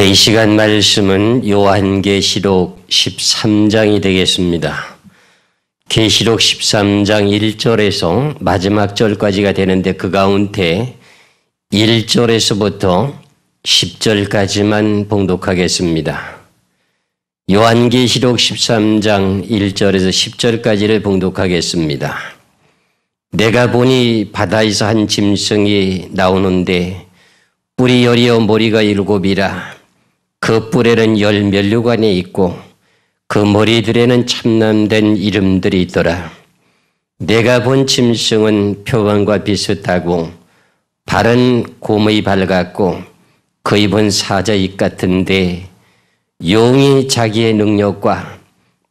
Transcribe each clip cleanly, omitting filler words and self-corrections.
이 시간 말씀은 요한계시록 13장이 되겠습니다. 계시록 13장 1절에서 마지막 절까지가 되는데 그 가운데 1절에서부터 10절까지만 봉독하겠습니다. 요한계시록 13장 1절에서 10절까지를 봉독하겠습니다. 내가 보니 바다에서 한 짐승이 나오는데 뿔이 10이요 머리가 7이라. 그 뿔에는 10 면류관이 있고 그 머리들에는 참남된 이름들이 있더라. 내가 본 짐승은 표범과 비슷하고 발은 곰의 발 같고 그 입은 사자 입 같은데 용이 자기의 능력과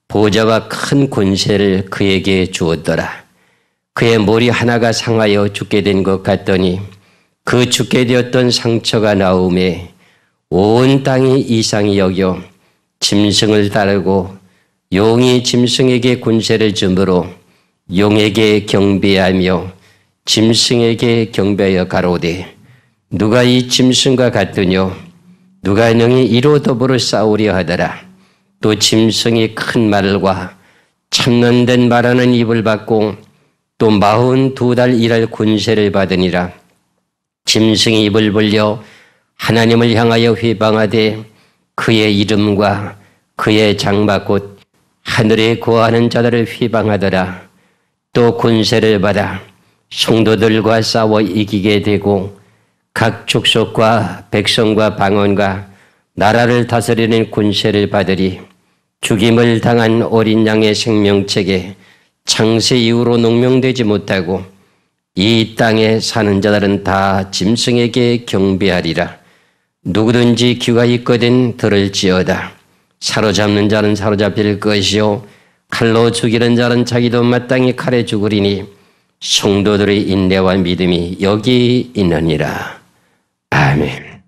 보좌와 큰 권세를 그에게 주었더라. 그의 머리 하나가 상하여 죽게 된 것 같더니 그 죽게 되었던 상처가 나오매 온 땅이 이상히 여겨 짐승을 따르고 용이 짐승에게 권세를 주므로 용에게 경배하며 짐승에게 경배하여 가로되 누가 이 짐승과 같으뇨 누가 능히 이로 더불어 싸우려 하더라. 또 짐승이 큰 말과 참는된 말하는 입을 받고 또 42달 일할 권세를 받으니라. 짐승이 입을 벌려 하나님을 향하여 회방하되 그의 이름과 그의 장막 곧 하늘에 거하는 자들을 회방하더라. 또 권세를 받아 성도들과 싸워 이기게 되고 각 족속과 백성과 방언과 나라를 다스리는 권세를 받으리. 죽임을 당한 어린 양의 생명책에 창세 이후로 농명되지 못하고 이 땅에 사는 자들은 다 짐승에게 경배하리라. 누구든지 귀가 있거든 들을지어다. 사로잡는 자는 사로잡힐 것이요 칼로 죽이는 자는 자기도 마땅히 칼에 죽으리니 성도들의 인내와 믿음이 여기 있느니라. 아멘.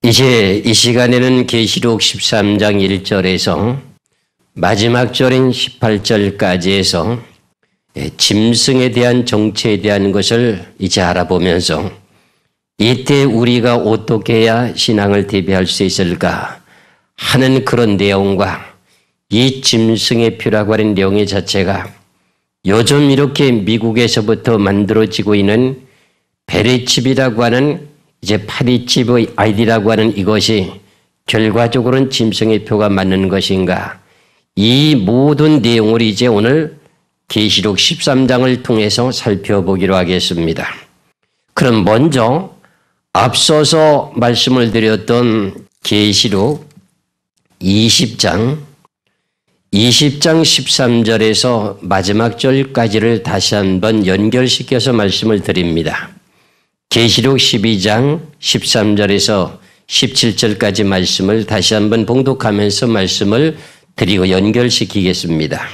이제 이 시간에는 계시록 13장 1절에서 마지막 절인 18절까지에서 짐승에 대한 정체에 대한 것을 이제 알아보면서 이때 우리가 어떻게 해야 신앙을 대비할 수 있을까 하는 그런 내용과 이 짐승의 표라고 하는 내용의 자체가 요즘 이렇게 미국에서부터 만들어지고 있는 베리칩이라고 하는 이제 파리칩의 아이디라고 하는 이것이 결과적으로는 짐승의 표가 맞는 것인가, 이 모든 내용을 이제 오늘 계시록 13장을 통해서 살펴보기로 하겠습니다. 그럼 먼저 앞서서 말씀을 드렸던 계시록 20장 13절에서 마지막 절까지를 다시 한번 연결시켜서 말씀을 드립니다. 계시록 12장 13절에서 17절까지 말씀을 다시 한번 봉독하면서 말씀을 드리고 연결시키겠습니다.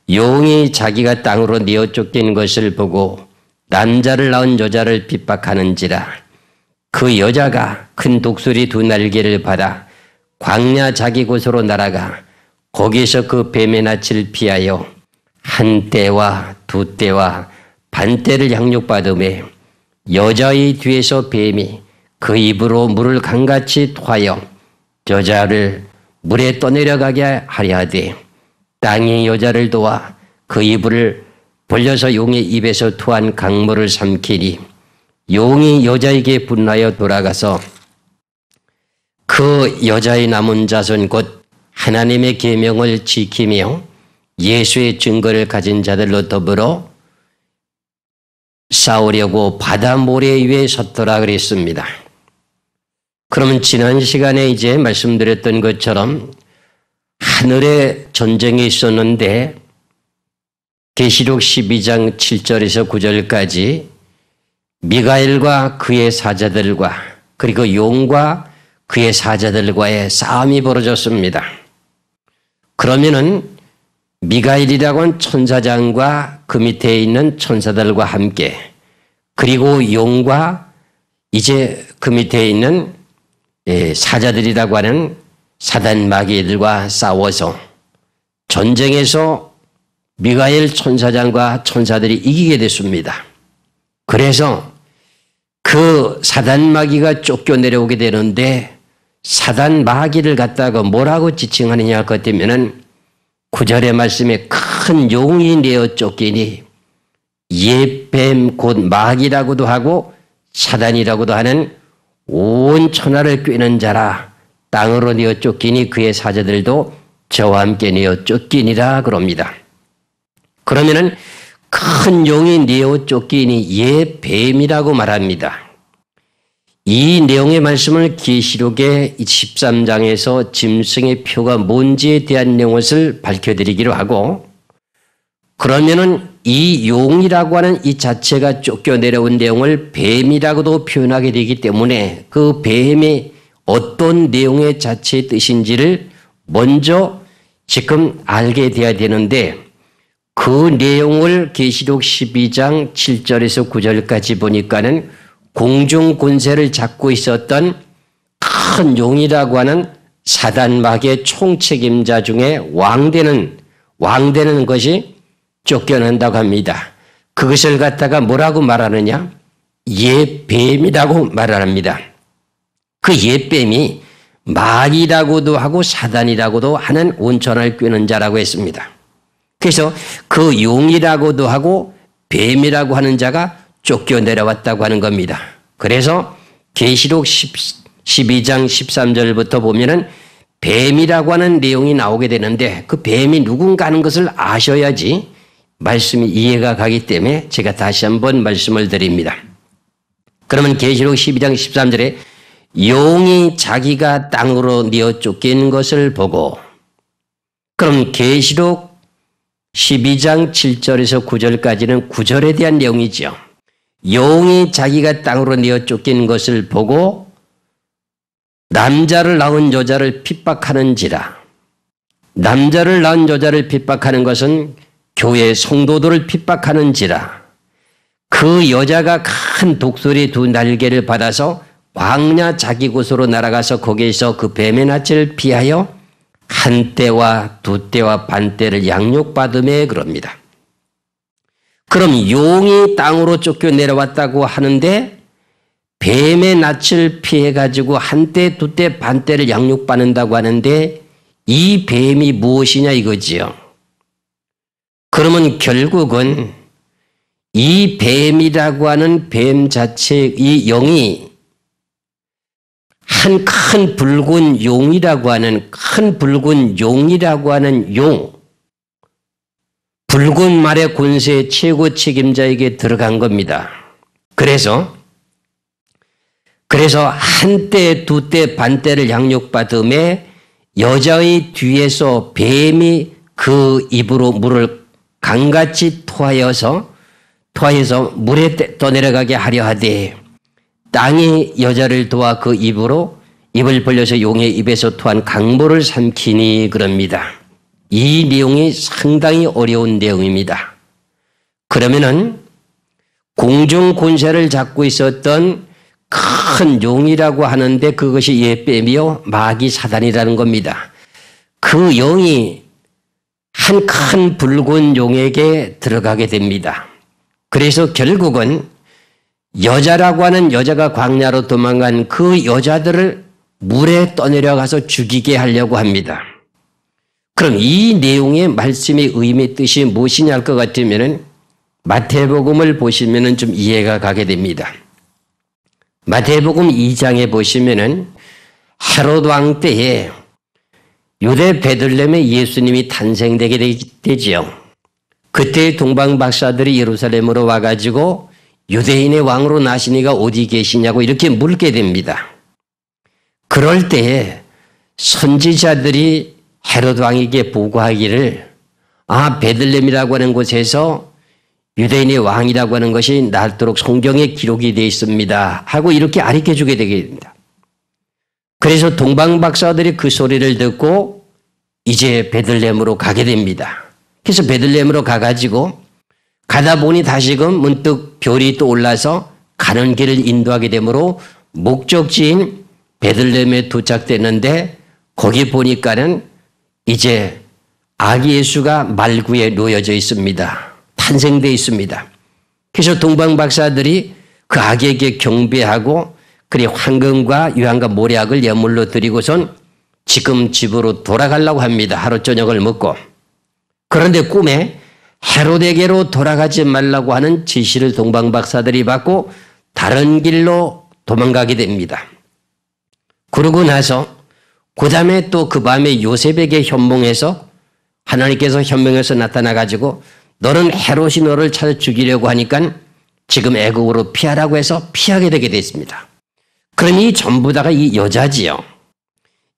용이 자기가 땅으로 내어 쫓긴 것을 보고 남자를 낳은 여자를 핍박하는지라. 그 여자가 큰 독수리 2 날개를 받아 광야 자기 곳으로 날아가 거기서 그 뱀의 낯을 피하여 1때와 2때와 반때를 양육받으며 여자의 뒤에서 뱀이 그 입으로 물을 강같이 토하여 여자를 물에 떠내려가게 하려 하되 땅이 여자를 도와 그 입을 벌려서 용의 입에서 토한 강물을 삼키니 용이 여자에게 분하여 돌아가서 그 여자의 남은 자손 곧 하나님의 계명을 지키며 예수의 증거를 가진 자들로 더불어 싸우려고 바다 모래 위에 섰더라 그랬습니다. 그러면 지난 시간에 이제 말씀드렸던 것처럼 하늘에 전쟁이 있었는데 계시록 12장 7절에서 9절까지 미가엘과 그의 사자들과 그리고 용과 그의 사자들과의 싸움이 벌어졌습니다. 그러면은 미가엘이라고 하는 천사장과 그 밑에 있는 천사들과 함께 그리고 용과 이제 그 밑에 있는 사자들이라고 하는 사단 마귀들과 싸워서 전쟁에서 미가엘 천사장과 천사들이 이기게 됐습니다. 그래서 그 그 사단 마귀가 쫓겨 내려오게 되는데 사단 마귀를 갖다가 뭐라고 지칭하느냐 같으면은 9절의 말씀에 큰 용이 내어 쫓기니 옛뱀 곧 마귀라고도 하고 사단이라고도 하는 온 천하를 꿰는 자라 땅으로 내어 쫓기니 그의 사자들도 저와 함께 내어 쫓기니라 그럽니다. 그러면은 큰 용이 내어 쫓기니 옛뱀이라고 말합니다. 이 내용의 말씀을 계시록의 13장에서 짐승의 표가 뭔지에 대한 내용을 밝혀드리기로 하고, 그러면은 이 용이라고 하는 이 자체가 쫓겨 내려온 내용을 뱀이라고도 표현하게 되기 때문에 그 뱀이 어떤 내용의 자체의 뜻인지를 먼저 지금 알게 돼야 되는데, 그 내용을 계시록 12장 7절에서 9절까지 보니까는 공중 권세를 잡고 있었던 큰 용이라고 하는 사단 마귀의 총책임자 중에 왕되는 것이 쫓겨난다고 합니다. 그것을 갖다가 뭐라고 말하느냐? 옛뱀이라고 말을 합니다. 그 옛뱀이 마귀라고도 하고 사단이라고도 하는 온천을 꿰는 자라고 했습니다. 그래서 그 용이라고도 하고 뱀이라고 하는 자가 쫓겨 내려왔다고 하는 겁니다. 그래서 계시록 12장 13절부터 보면은 뱀이라고 하는 내용이 나오게 되는데 그 뱀이 누군가 하는 것을 아셔야지 말씀이 이해가 가기 때문에 제가 다시 한번 말씀을 드립니다. 그러면 계시록 12장 13절에 용이 자기가 땅으로 내어 쫓기는 것을 보고, 그럼 계시록 12장 7절에서 9절까지는 9절에 대한 내용이죠. 용이 자기가 땅으로 내어 쫓기는 것을 보고 남자를 낳은 여자를 핍박하는지라. 남자를 낳은 여자를 핍박하는 것은 교회 성도들을 핍박하는지라. 그 여자가 큰 독수리 2날개를 받아서 광야 자기 곳으로 날아가서 거기에서 그 뱀의 낯을 피하여 한 때와 두 때와 반 때를 양육받음에 그럽니다. 그럼 용이 땅으로 쫓겨 내려왔다고 하는데 뱀의 낯을 피해가지고 한 때, 두 때, 반 때를 양육받는다고 하는데 이 뱀이 무엇이냐 이거지요. 그러면 결국은 이 뱀이라고 하는 뱀 자체, 이 영이 한 큰 붉은 용이라고 하는 용, 붉은 말의 권세의 최고 책임자에게 들어간 겁니다. 그래서 한 때, 두 때, 반 때를 양육받음에 여자의 뒤에서 뱀이 그 입으로 물을 강같이 토하여서 물에 떠내려가게 하려 하되 땅이 여자를 도와 그 입을 벌려서 용의 입에서 토한 강물을 삼키니 그럽니다. 이 내용이 상당히 어려운 내용입니다. 그러면은 공중 권세를 잡고 있었던 큰 용이라고 하는데 그것이 옛뱀이요 마귀 사단이라는 겁니다. 그 영이 한 큰 붉은 용에게 들어가게 됩니다. 그래서 결국은 여자라고 하는 여자가 광야로 도망간 그 여자들을 물에 떠내려가서 죽이게 하려고 합니다. 그럼 이 내용의 말씀의 의미 뜻이 무엇이냐 할 것 같으면은 마태복음을 보시면은 좀 이해가 가게 됩니다. 마태복음 2장에 보시면은 헤롯 왕 때에 유대 베들레헴에 예수님이 탄생되게 되지요. 그때 동방 박사들이 예루살렘으로 와가지고 유대인의 왕으로 나시니가 어디 계시냐고 이렇게 묻게 됩니다. 그럴 때에 선지자들이 헤롯 왕에게 보고하기를 베들레헴이라고 하는 곳에서 유대인의 왕이라고 하는 것이 날도록 성경에 기록이 되어 있습니다 하고 이렇게 알려 주게 되게 됩니다. 그래서 동방 박사들이 그 소리를 듣고 이제 베들레헴으로 가게 됩니다. 그래서 베들레헴으로 가가지고 가다 보니 다시금 문득 별이 또 올라서 가는 길을 인도하게 되므로 목적지인 베들레헴에 도착됐는데 거기 보니까는 이제 아기 예수가 말구에 놓여져 있습니다. 탄생되어 있습니다. 그래서 동방 박사들이 그 악에게 경배하고 그리 황금과 유황과 모략을 예물로 드리고선 지금 집으로 돌아가려고 합니다. 하루 저녁을 먹고. 그런데 꿈에 헤롯에게로 돌아가지 말라고 하는 지시를 동방박사들이 받고 다른 길로 도망가게 됩니다. 그러고 나서 그 다음에 또 그 밤에 요셉에게 현몽해서 하나님께서 현몽해서 나타나가지고 너는 헤롯이 너를 찾아 죽이려고 하니까 지금 애국으로 피하라고 해서 피하게 되게 됐습니다. 그러니 전부 다가 이 여자지요.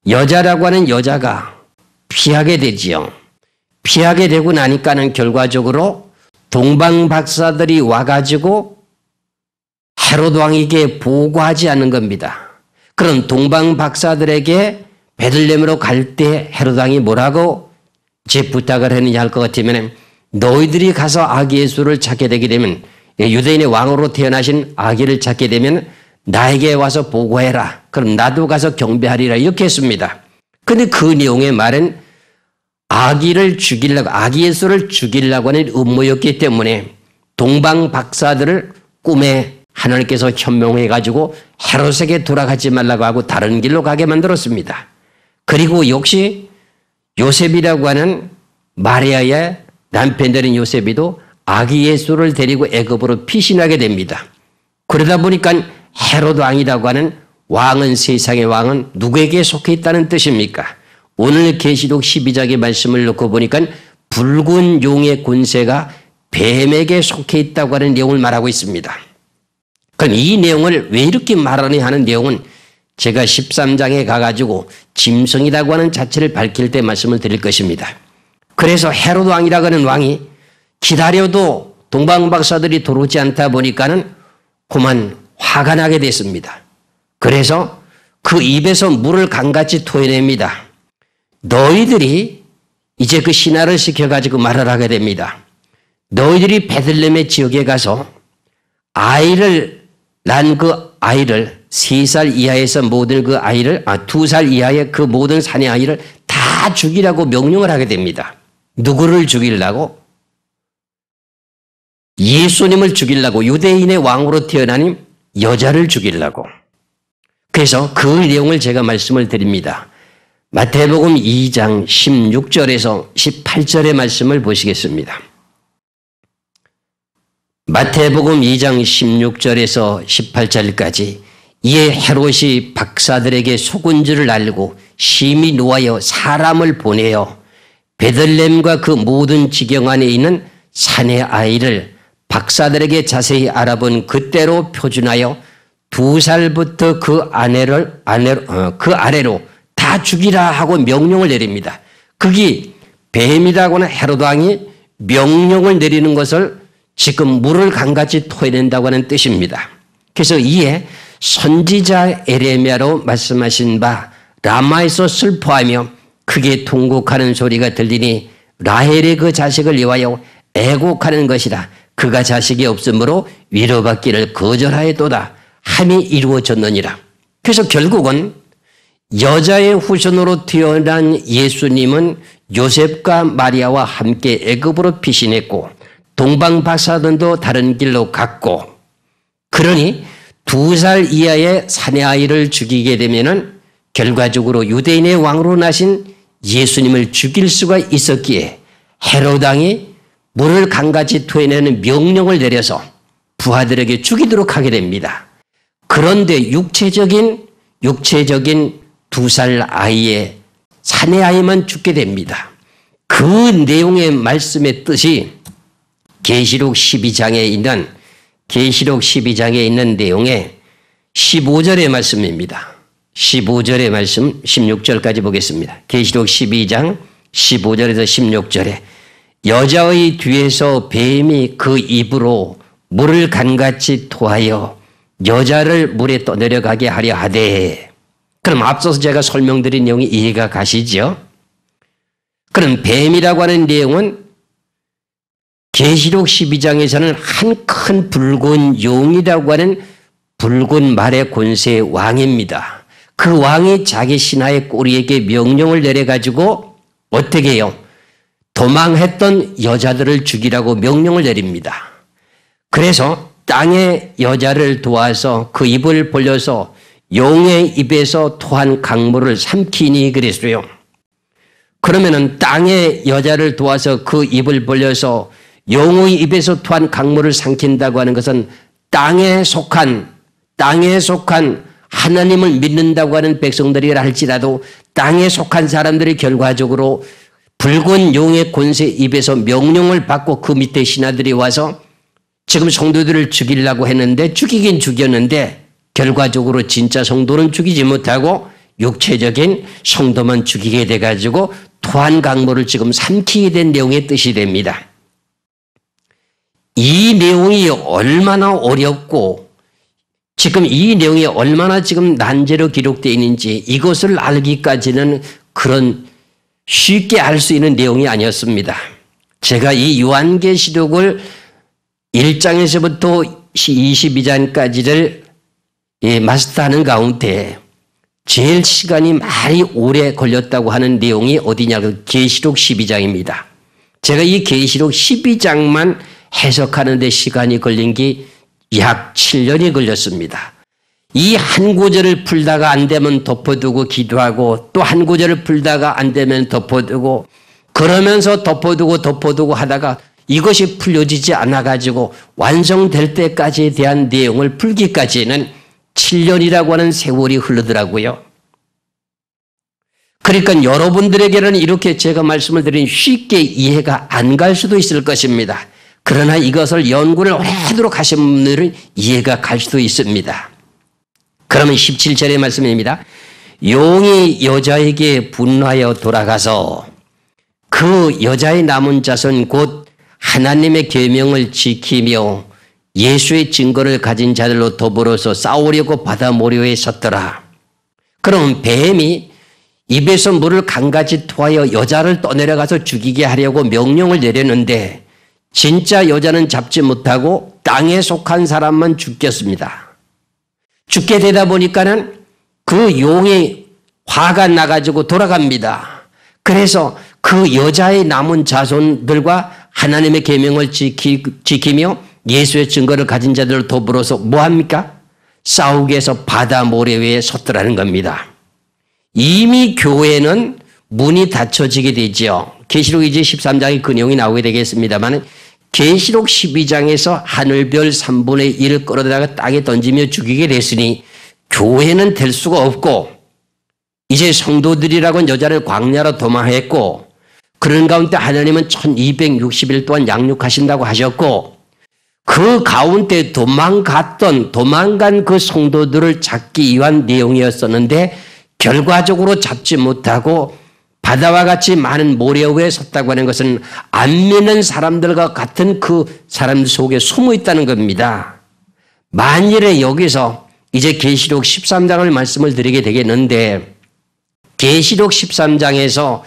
여자라고 하는 여자가 피하게 되지요. 피하게 되고 나니까는 결과적으로 동방박사들이 와가지고 헤롯 왕에게 보고하지 않는 겁니다. 그럼 동방박사들에게 베들레헴으로 갈 때 헤롯 왕이 뭐라고 제 부탁을 했느냐 할 것 같으면 너희들이 가서 아기 예수를 찾게 되게 되면 유대인의 왕으로 태어나신 아기를 찾게 되면 나에게 와서 보고해라. 그럼 나도 가서 경배하리라 이렇게 했습니다. 그런데 그 내용의 말은 아기를 죽이려고 아기 예수를 죽이려고 하는 음모였기 때문에 동방 박사들을 꿈에 하나님께서 현명해 가지고 헤롯에게 돌아가지 말라고 하고 다른 길로 가게 만들었습니다. 그리고 역시 요셉이라고 하는 마리아의 남편들인 요셉이도 아기 예수를 데리고 애굽으로 피신하게 됩니다. 그러다 보니까 헤롯 왕이라고 하는 왕은 세상의 왕은 누구에게 속해 있다는 뜻입니까? 오늘 계시록 12장의 말씀을 놓고 보니까 붉은 용의 권세가 뱀에게 속해 있다고 하는 내용을 말하고 있습니다. 그럼 이 내용을 왜 이렇게 말하느냐 하는 내용은 제가 13장에 가가지고 짐승이라고 하는 자체를 밝힐 때 말씀을 드릴 것입니다. 그래서 헤롯 왕이라고 하는 왕이 기다려도 동방박사들이 들어오지 않다 보니까는 그만 화가 나게 됐습니다. 그래서 그 입에서 물을 강같이 토해냅니다. 너희들이 이제 그 신하를 시켜가지고 말을 하게 됩니다. 너희들이 베들레헴의 지역에 가서 아이를 난 그 아이를 3살 이하에서 모든 그 아이를 2살 이하의 그 모든 사내 아이를 다 죽이라고 명령을 하게 됩니다. 누구를 죽이려고? 예수님을 죽이려고 유대인의 왕으로 태어나는 여자를 죽이려고. 그래서 그 내용을 제가 말씀을 드립니다. 마태복음 2장 16절에서 18절의 말씀을 보시겠습니다. 마태복음 2장 16절에서 18절까지 이에 헤롯이 박사들에게 속은 줄을 알고 심히 노하여 사람을 보내어 베들레헴과 그 모든 지경 안에 있는 사내 아이를 박사들에게 자세히 알아본 그때로 표준하여 2살부터 그 아래로 다 죽이라 하고 명령을 내립니다. 그게 뱀이라고 하는 헤롯 왕이 명령을 내리는 것을 지금 물을 강같이 토해낸다고 하는 뜻입니다. 그래서 이에 선지자 에레미야로 말씀하신 바 라마에서 슬퍼하며 크게 통곡하는 소리가 들리니 라헬의 그 자식을 위하여 애곡하는 것이라. 그가 자식이 없으므로 위로받기를 거절하였도다 함이 이루어졌느니라. 그래서 결국은 여자의 후손으로 태어난 예수님은 요셉과 마리아와 함께 애굽으로 피신했고 동방박사들도 다른 길로 갔고, 그러니 2살 이하의 사내 아이를 죽이게 되면은 결과적으로 유대인의 왕으로 나신 예수님을 죽일 수가 있었기에 헤롯 왕이 물을 강같이 토해내는 명령을 내려서 부하들에게 죽이도록 하게 됩니다. 그런데 육체적인 2살 아이의 사내 아이만 죽게 됩니다. 그 내용의 말씀의 뜻이 계시록 12장에 있는 내용의 15절의 말씀입니다. 15절의 말씀 16절까지 보겠습니다. 계시록 12장 15절에서 16절에 여자의 뒤에서 뱀이 그 입으로 물을 간같이 토하여 여자를 물에 떠내려가게 하려 하되. 그럼 앞서서 제가 설명드린 내용이 이해가 가시죠? 그럼 뱀이라고 하는 내용은 계시록 12장에서는 한 큰 붉은 용이라고 하는 붉은 말의 권세의 왕입니다. 그 왕이 자기 신하의 꼬리에게 명령을 내려가지고 어떻게 해요? 도망했던 여자들을 죽이라고 명령을 내립니다. 그래서 땅의 여자를 도와서 그 입을 벌려서 용의 입에서 토한 강물을 삼키니 그랬어요. 그러면은 땅의 여자를 도와서 그 입을 벌려서 용의 입에서 토한 강물을 삼킨다고 하는 것은 땅에 속한 하나님을 믿는다고 하는 백성들이라 할지라도 땅에 속한 사람들이 결과적으로 붉은 용의 권세 입에서 명령을 받고 그 밑에 신하들이 와서 지금 성도들을 죽이려고 했는데 죽이긴 죽였는데 결과적으로 진짜 성도는 죽이지 못하고 육체적인 성도만 죽이게 돼가지고 토한 강물을 지금 삼키게 된 내용의 뜻이 됩니다. 이 내용이 얼마나 어렵고 지금 이 내용이 얼마나 지금 난제로 기록되어 있는지 이것을 알기까지는 그런 쉽게 알 수 있는 내용이 아니었습니다. 제가 이 요한계시록을 1장에서부터 22장까지를 마스터하는 가운데 제일 시간이 많이 오래 걸렸다고 하는 내용이 어디냐면 계시록 12장입니다. 제가 이 계시록 12장만 해석하는 데 시간이 걸린 게 약 7년이 걸렸습니다. 이 한 구절을 풀다가 안 되면 덮어두고 기도하고 또 한 구절을 풀다가 안 되면 덮어두고 그러면서 덮어두고 하다가 이것이 풀려지지 않아가지고 완성될 때까지에 대한 내용을 풀기까지는 7년이라고 하는 세월이 흐르더라고요. 그러니까 여러분들에게는 이렇게 제가 말씀을 드린 쉽게 이해가 안 갈 수도 있을 것입니다. 그러나 이것을 연구를 오래도록 하신 분들은 이해가 갈 수도 있습니다. 그러면 17절의 말씀입니다. 용이 여자에게 분노하여 돌아가서 그 여자의 남은 자손 곧 하나님의 계명을 지키며 예수의 증거를 가진 자들로 더불어서 싸우려고 바다 모래에 섰더라. 그럼 뱀이 입에서 물을 강같이 토하여 여자를 떠내려가서 죽이게 하려고 명령을 내렸는데 진짜 여자는 잡지 못하고 땅에 속한 사람만 죽겠습니다. 죽게 되다 보니까는 그 용이 화가 나가지고 돌아갑니다. 그래서 그 여자의 남은 자손들과 하나님의 계명을 지키며 예수의 증거를 가진 자들을 더불어서 뭐합니까? 싸우기 위해서 바다 모래 위에 섰더라는 겁니다. 이미 교회는 문이 닫혀지게 되죠. 계시록 이제 13장에 그 내용이 나오게 되겠습니다만 계시록 12장에서 하늘별 3분의 1을 끌어다가 땅에 던지며 죽이게 됐으니 교회는 될 수가 없고 이제 성도들이라고는 여자를 광야로 도망했고 그런 가운데 하나님은 1260일 동안 양육하신다고 하셨고 그 가운데 도망간 그 성도들을 잡기 위한 내용이었었는데 결과적으로 잡지 못하고 바다와 같이 많은 모래 위에 섰다고 하는 것은 안 믿는 사람들과 같은 그 사람들 속에 숨어 있다는 겁니다. 만일에 여기서 이제 계시록 13장을 말씀을 드리게 되겠는데 계시록 13장에서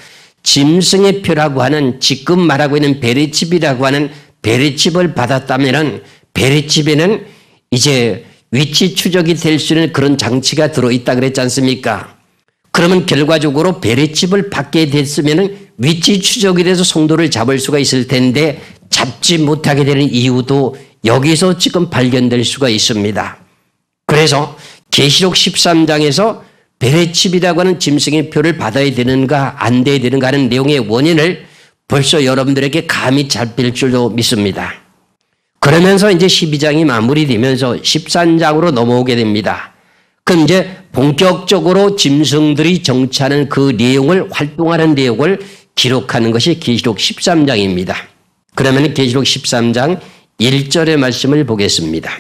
짐승의 표라고 하는 지금 말하고 있는 베레칩이라고 하는 베레칩을 받았다면은 베레칩에는 이제 위치 추적이 될 수 있는 그런 장치가 들어있다 그랬지 않습니까? 그러면 결과적으로 베레칩을 받게 됐으면 위치 추적이 돼서 성도를 잡을 수가 있을 텐데 잡지 못하게 되는 이유도 여기서 지금 발견될 수가 있습니다. 그래서 계시록 13장에서 베레칩이라고 하는 짐승의 표를 받아야 되는가 안 돼야 되는가 하는 내용의 원인을 벌써 여러분들에게 감이 잡힐 줄로 믿습니다. 그러면서 이제 12장이 마무리되면서 13장으로 넘어오게 됩니다. 그럼 이제 본격적으로 짐승들이 정치하는 그 내용을 활동하는 내용을 기록하는 것이 계시록 13장입니다. 그러면 계시록 13장 1절의 말씀을 보겠습니다.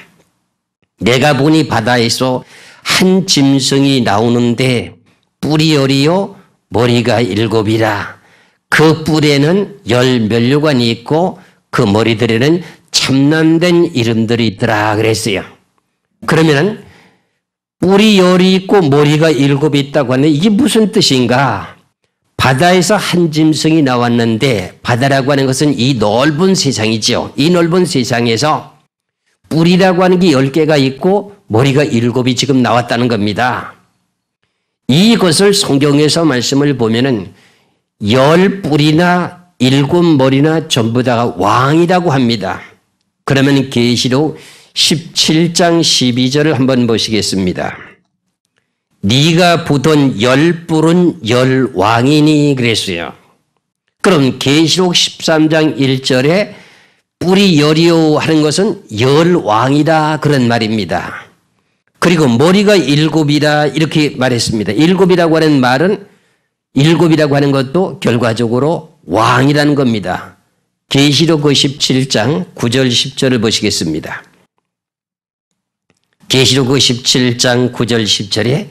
내가 보니 바다에서 한 짐승이 나오는데 뿔이 10이요 머리가 7이라. 그 뿔에는 10면류관이 있고 그 머리들에는 참남된 이름들이 있더라 그랬어요. 그러면 뿔이 10이 있고 머리가 7이 있다고 하는데 이게 무슨 뜻인가? 바다에서 한 짐승이 나왔는데 바다라고 하는 것은 이 넓은 세상이죠. 이 넓은 세상에서 뿔이라고 하는 게 10개가 있고 머리가 7이 지금 나왔다는 겁니다. 이것을 성경에서 말씀을 보면은 10뿔이나 7머리나 전부 다가 왕이라고 합니다. 그러면 계시록 17장 12절을 한번 보시겠습니다. 네가 보던 열뿔은 열왕이니 그랬어요. 그럼 계시록 13장 1절에 뿔이 열이요 하는 것은 열왕이다 그런 말입니다. 그리고 머리가 일곱이다 이렇게 말했습니다. 일곱이라고 하는 말은 일곱이라고 하는 것도 결과적으로 왕이라는 겁니다. 계시록 17장 9절 10절을 보시겠습니다. 계시록 17장 9절 10절에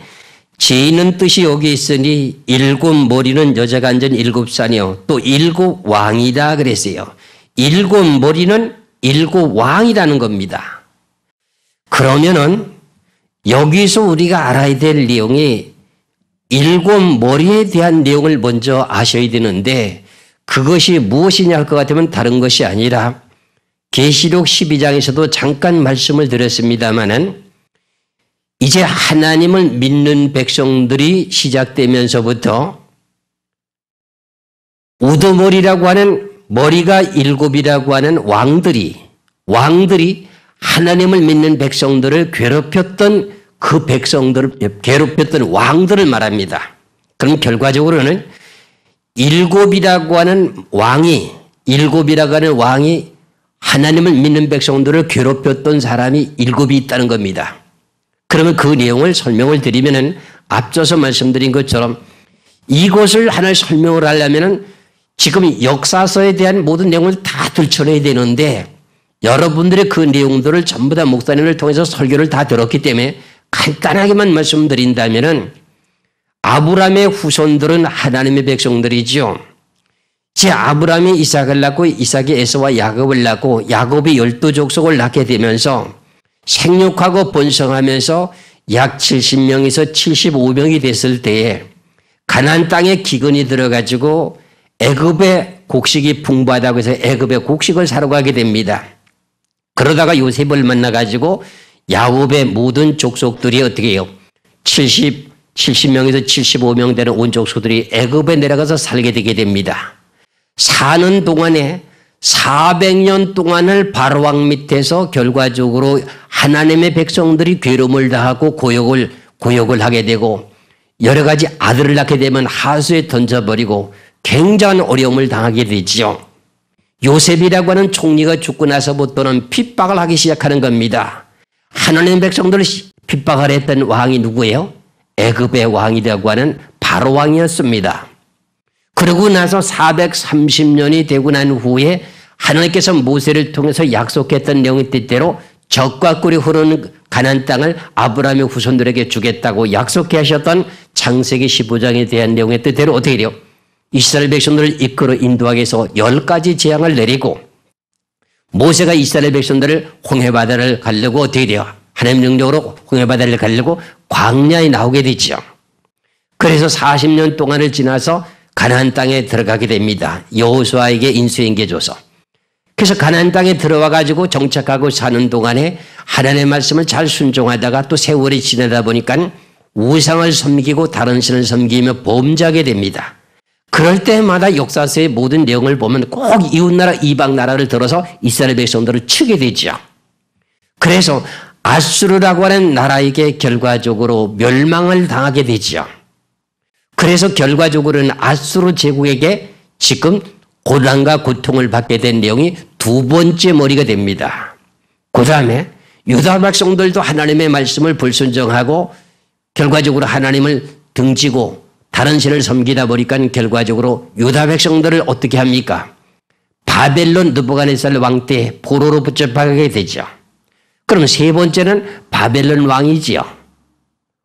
제 있는 뜻이 여기 있으니 일곱 머리는 여자가 앉은 일곱 산이요 또 일곱 왕이다 그랬어요. 일곱 머리는 일곱 왕이라는 겁니다. 그러면은 여기서 우리가 알아야 될 내용이 일곱 머리에 대한 내용을 먼저 아셔야 되는데 그것이 무엇이냐 할 것 같으면 다른 것이 아니라 계시록 12장에서도 잠깐 말씀을 드렸습니다마는 이제 하나님을 믿는 백성들이 시작되면서부터 우두머리라고 하는 머리가 일곱이라고 하는 왕들이 하나님을 믿는 백성들을 괴롭혔던 그 백성들을 괴롭혔던 왕들을 말합니다. 그럼 결과적으로는 일곱이라고 하는 왕이 하나님을 믿는 백성들을 괴롭혔던 사람이 일곱이 있다는 겁니다. 그러면 그 내용을 설명을 드리면은 앞서서 말씀드린 것처럼 이것을 하나 설명을 하려면은 지금 역사서에 대한 모든 내용을 다 들춰내야 되는데 여러분들의 그 내용들을 전부 다 목사님을 통해서 설교를 다 들었기 때문에 간단하게만 말씀드린다면은 아브라함의 후손들은 하나님의 백성들이죠. 제 아브라함이 이삭을 낳고 이삭이 에서와 야곱을 낳고 야곱이 12족속을 낳게 되면서 생육하고 번성하면서 약 70명에서 75명이 됐을 때에 가나안 땅에 기근이 들어가지고 애굽의 곡식이 풍부하다고 해서 애굽의 곡식을 사러 가게 됩니다. 그러다가 요셉을 만나가지고 야곱의 모든 족속들이 어떻게 해요? 70명에서 75명 되는 온 족속들이 애굽에 내려가서 살게 되게 됩니다. 사는 동안에 400년 동안을 바로왕 밑에서 결과적으로 하나님의 백성들이 괴로움을 당하고 고역을 하게 되고 여러 가지 아들을 낳게 되면 하수에 던져버리고 굉장한 어려움을 당하게 되지요. 요셉이라고 하는 총리가 죽고 나서부터는 핍박을 하기 시작하는 겁니다. 하나님의 백성들을 핍박을 했던 왕이 누구예요? 애굽의 왕이라고 하는 바로왕이었습니다. 그러고 나서 430년이 되고 난 후에 하나님께서 모세를 통해서 약속했던 내용의 뜻대로 적과 꿀이 흐르는 가나안 땅을 아브라함의 후손들에게 주겠다고 약속하셨던 창세기 15장에 대한 내용의 뜻대로 어떻게 돼요? 이스라엘 백성들을 이끌어 인도하기 위해서 10가지 재앙을 내리고 모세가 이스라엘 백성들을 홍해바다를 가려고 어떻게 돼요? 하나님 능력으로 홍해바다를 가려고 광야에 나오게 되죠. 그래서 40년 동안을 지나서 가나안 땅에 들어가게 됩니다. 여호수아에게 인수인계줘서. 그래서 가나안 땅에 들어와 가지고 정착하고 사는 동안에 하나님의 말씀을 잘 순종하다가 또 세월이 지나다 보니까 우상을 섬기고 다른 신을 섬기며 범죄하게 됩니다. 그럴 때마다 역사서의 모든 내용을 보면 꼭 이웃나라 이방 나라를 들어서 이스라엘 백성들을 치게 되죠. 그래서 아수르라고 하는 나라에게 결과적으로 멸망을 당하게 되죠. 그래서 결과적으로는 아수르 제국에게 지금 고난과 고통을 받게 된 내용이 두 번째 머리가 됩니다. 그 다음에 유다 백성들도 하나님의 말씀을 불순종하고 결과적으로 하나님을 등지고 다른 신을 섬기다 보니까 결과적으로 유다 백성들을 어떻게 합니까? 바벨론 느부갓네살 왕 때 포로로 붙잡히게 되죠. 그럼 세 번째는 바벨론 왕이지요.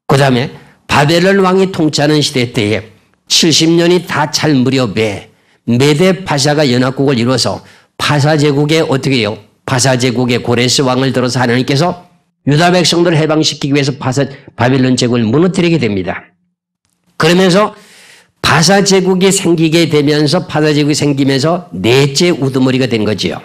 그 다음에 바벨론 왕이 통치하는 시대 때에 70년이 다 찰 무렵에 메데 파샤가 연합국을 이루어서 파사 제국에 어떻게 해요? 파사 제국의 고레스 왕을 들어서 하나님께서 유다 백성들을 해방시키기 위해서 바벨론 제국을 무너뜨리게 됩니다. 그러면서 파사 제국이 생기게 되면서 파사 제국이 생기면서 넷째 우두머리가 된 거지요.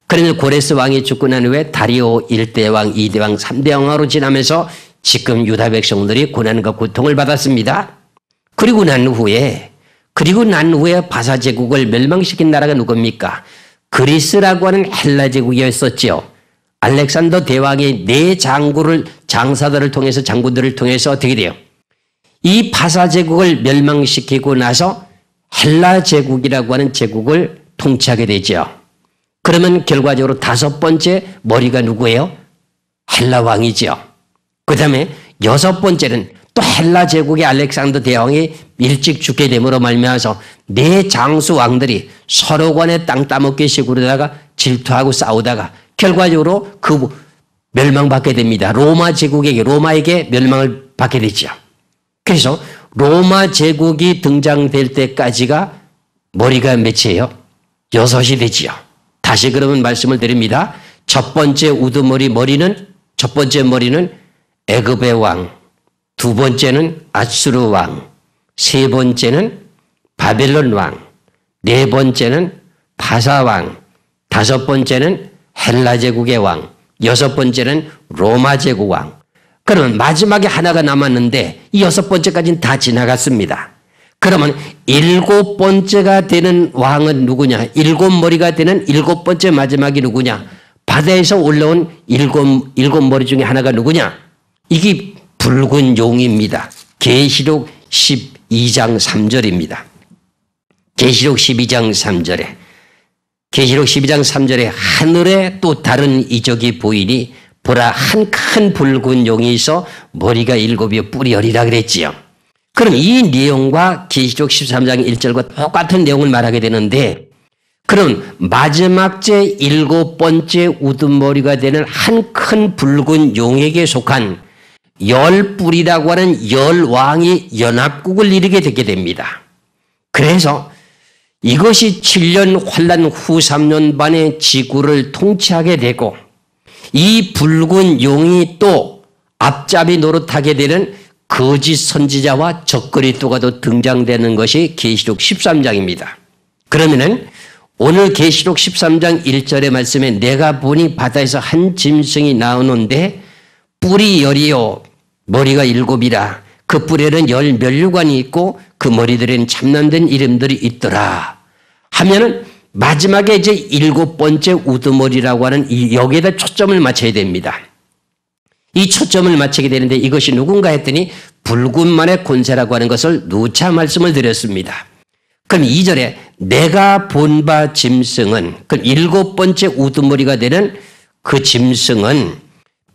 그러면 고레스 왕이 죽고 난 후에 다리오 1대 왕, 2대 왕, 3대 왕으로 지나면서 지금 유다 백성들이 고난과 고통을 받았습니다. 그리고 난 후에 파사 제국을 멸망시킨 나라가 누굽니까? 그리스라고 하는 헬라 제국이었었죠. 알렉산더 대왕이 네 장사들을 통해서 장군들을 통해서 어떻게 돼요? 이 바사 제국을 멸망시키고 나서 헬라 제국이라고 하는 제국을 통치하게 되죠. 그러면 결과적으로 다섯 번째 머리가 누구예요? 헬라 왕이죠. 그 다음에 여섯 번째는 또 헬라 제국의 알렉산더 대왕이 일찍 죽게 됨으로 말미암아서 네 장수 왕들이 서로 간에 땅 따먹기 식으로다가 질투하고 싸우다가 결과적으로 그 멸망받게 됩니다. 로마에게 멸망을 받게 되죠. 그래서 로마 제국이 등장될 때까지가 머리가 몇이에요? 여섯이 되지요. 다시 그러면 말씀을 드립니다. 첫 번째 첫 번째 머리는 애굽의 왕, 두 번째는 아수르 왕, 세 번째는 바벨론 왕, 네 번째는 바사 왕, 다섯 번째는 헬라 제국의 왕, 여섯 번째는 로마 제국 왕. 그러면 마지막에 하나가 남았는데 이 여섯 번째까지는 다 지나갔습니다. 그러면 일곱 번째가 되는 왕은 누구냐? 일곱 머리가 되는 일곱 번째 마지막이 누구냐? 바다에서 올라온 일곱 머리 중에 하나가 누구냐? 이게 붉은 용입니다. 계시록 12장 3절입니다. 계시록 12장 3절에 계시록 12장 3절에 하늘에 또 다른 이적이 보이니 보라 한 큰 붉은 용이 있어 머리가 일곱이요 뿔이 열이라 그랬지요. 그럼 이 내용과 계시록 13장 1절과 똑같은 내용을 말하게 되는데 그럼 마지막 제 일곱 번째 우두머리가 되는 한 큰 붉은 용에게 속한 열 뿔이라고 하는 열 왕이 연합국을 이루게 되게 됩니다. 그래서 이것이 7년 환란 후 3년 반의 지구를 통치하게 되고 이 붉은 용이 또 앞잡이 노릇하게 되는 거짓 선지자와 적그리스도가 또 등장되는 것이 계시록 13장입니다. 그러면은 오늘 계시록 13장 1절의 말씀에 내가 보니 바다에서 한 짐승이 나오는데 뿔이 열이요 머리가 일곱이라 그 뿔에는 열 면류관이 있고 그 머리들에는 참남된 이름들이 있더라 하면은 마지막에 이제 일곱 번째 우두머리라고 하는 여기에다 초점을 맞춰야 됩니다. 이 초점을 맞추게 되는데 이것이 누군가 했더니 붉은만의 권세라고 하는 것을 누차 말씀을 드렸습니다. 그럼 2절에 내가 본 바 짐승은 그럼 일곱 번째 우두머리가 되는 그 짐승은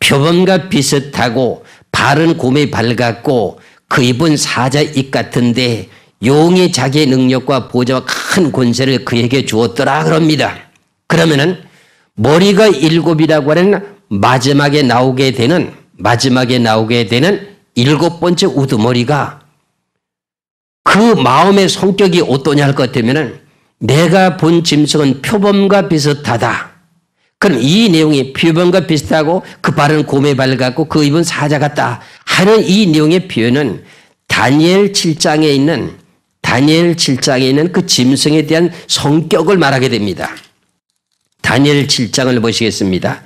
표범과 비슷하고 발은 곰이 밝았고 그 입은 사자 입 같은데 용이 자기의 능력과 보좌와 큰 권세를 그에게 주었더라 그럽니다. 그러면은 머리가 일곱이라고 하는 마지막에 나오게 되는 일곱 번째 우두머리가 그 마음의 성격이 어떠냐 할 것 같으면은 내가 본 짐승은 표범과 비슷하다. 그럼 이 내용이 표범과 비슷하고 그 발은 곰에 발 같고 그 입은 사자 같다 하는 이 내용의 표현은 다니엘 7장에 있는 그 짐승에 대한 성격을 말하게 됩니다. 다니엘 7장을 보시겠습니다.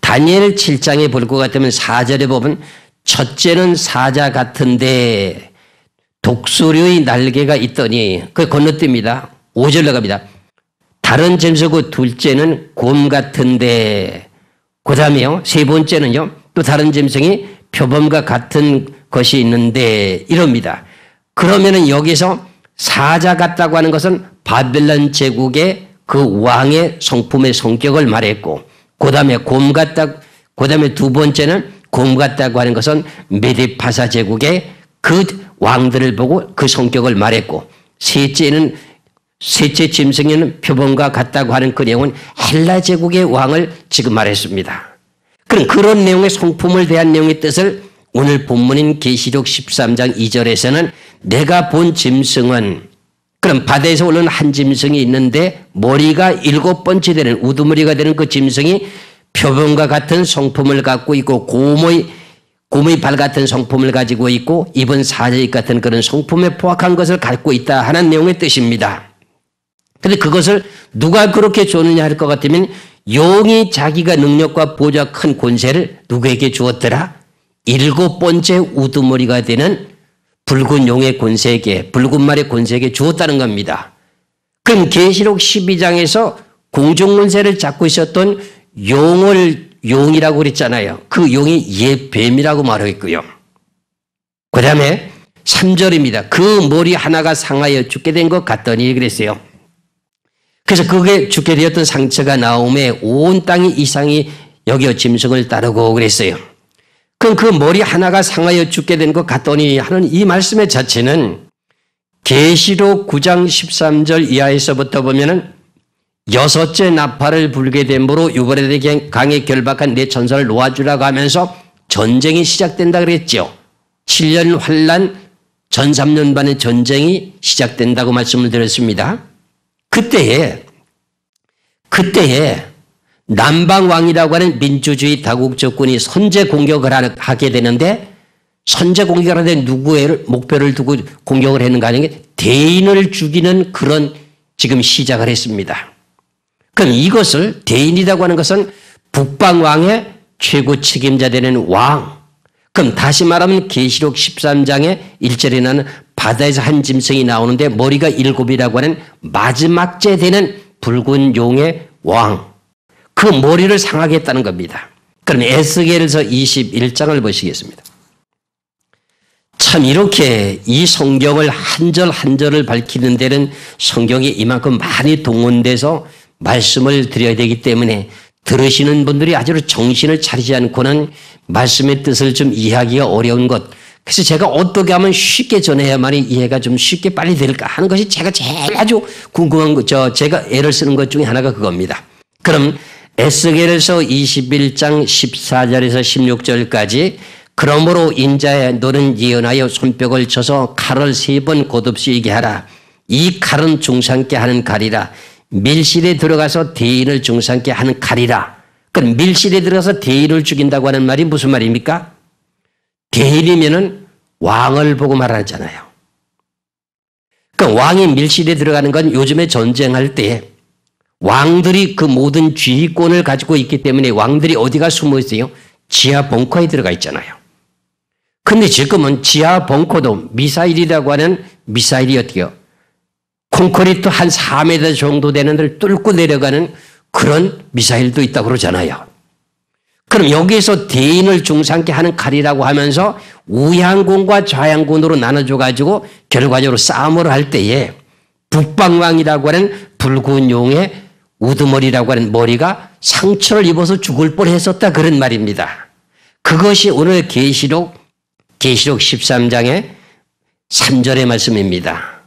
다니엘 7장에 볼 것 같으면 4절에 보면 첫째는 사자 같은데 독수리의 날개가 있더니 그 건너뜁니다. 5절로 갑니다. 다른 짐승 둘째는 곰 같은데 그 다음에요. 세 번째는요. 또 다른 짐승이 표범과 같은 것이 있는데 이럽니다. 그러면은 여기서 사자 같다고 하는 것은 바벨론 제국의 그 왕의 성품의 성격을 말했고 그 다음에 그 다음에 두 번째는 곰 같다고 하는 것은 메디파사 제국의 그 왕들을 보고 그 성격을 말했고 셋째 짐승에는 표범과 같다고 하는 그 내용은 헬라 제국의 왕을 지금 말했습니다. 그럼 그런 내용의 성품을 대한 내용의 뜻을 오늘 본문인 계시록 13장 2절에서는 내가 본 짐승은 그럼 바다에서 올라온 한 짐승이 있는데 머리가 일곱 번째 되는 우두머리가 되는 그 짐승이 표범과 같은 성품을 갖고 있고 곰의 발 같은 성품을 가지고 있고 입은 사자입 같은 그런 성품에 포악한 것을 갖고 있다 하는 내용의 뜻입니다. 그런데 그것을 누가 그렇게 줬느냐 할 것 같으면 용이 자기가 능력과 보좌 큰 권세를 누구에게 주었더라? 일곱 번째 우두머리가 되는 붉은 용의 권세에게 붉은 말의 권세에게 주었다는 겁니다. 그럼 계시록 12장에서 공중권세를 잡고 있었던 용을 용이라고 그랬잖아요. 그 용이 옛뱀이라고 말하고요. 그 다음에 3절입니다. 그 머리 하나가 상하여 죽게 된 것 같더니 그랬어요. 그래서 그게 죽게 되었던 상처가 나오매 온 땅이 이상히 여겨 짐승을 따르고 그랬어요. 그럼 그 머리 하나가 상하여 죽게 된 것 같더니 하는 이 말씀의 자체는 계시록 9장 13절 이하에서부터 보면은 여섯째 나팔을 불게 됨으로 유브라데 강에 결박한 내 천사를 놓아주라고 하면서 전쟁이 시작된다 그랬죠. 7년 환란 전 3년 반의 전쟁이 시작된다고 말씀을 드렸습니다. 그때에 남방왕이라고 하는 민주주의 다국적군이 선제 공격을 하게 되는데 선제 공격을 하는데 누구의 목표를 두고 공격을 했는가 하는 게 대인을 죽이는 그런 지금 시작을 했습니다. 그럼 이것을 대인이라고 하는 것은 북방왕의 최고 책임자 되는 왕. 그럼 다시 말하면 계시록 13장의 1절에 나는 바다에서 한 짐승이 나오는데 머리가 7이라고 하는 마지막째 되는 붉은 용의 왕. 그 머리를 상하게 했다는 겁니다. 그럼 에스겔서 21장을 보시겠습니다. 참 이렇게 이 성경을 한 절 한 절을 밝히는 데는 성경이 이만큼 많이 동원돼서 말씀을 드려야 되기 때문에 들으시는 분들이 아주 정신을 차리지 않고는 말씀의 뜻을 좀 이해하기가 어려운 것. 그래서 제가 어떻게 하면 쉽게 전해야만이 이해가 좀 쉽게 빨리 될까 하는 것이 제가 제일 아주 궁금한 것, 제가 애를 쓰는 것 중에 하나가 그겁니다. 그럼 에스겔서 21장 14절에서 16절까지 그러므로 인자야 너는 예언하여 손뼉을 쳐서 칼을 3번 곧없이게 하라. 이 칼은 중상케 하는 칼이라. 밀실에 들어가서 대인을 중상케 하는 칼이라. 그럼 밀실에 들어가서 대인을 죽인다고 하는 말이 무슨 말입니까? 대인이면은 왕을 보고 말하잖아요. 그러니까 왕이 밀실에 들어가는 건 요즘에 전쟁할 때 왕들이 그 모든 지휘권을 가지고 있기 때문에 왕들이 어디가 숨어 있어요? 지하 벙커에 들어가 있잖아요. 근데 지금은 지하 벙커도 미사일이라고 하는 미사일이 어떻게요? 콘크리트 한 4m 정도 되는 데를 뚫고 내려가는 그런 미사일도 있다고 그러잖아요. 그럼 여기에서 대인을 중상케 하는 칼이라고 하면서 우양군과 좌양군으로 나눠줘가지고 결과적으로 싸움을 할 때에 북방왕이라고 하는 붉은 용의 우두머리라고 하는 머리가 상처를 입어서 죽을 뻔했었다 그런 말입니다. 그것이 오늘 계시록 13장의 3절의 말씀입니다.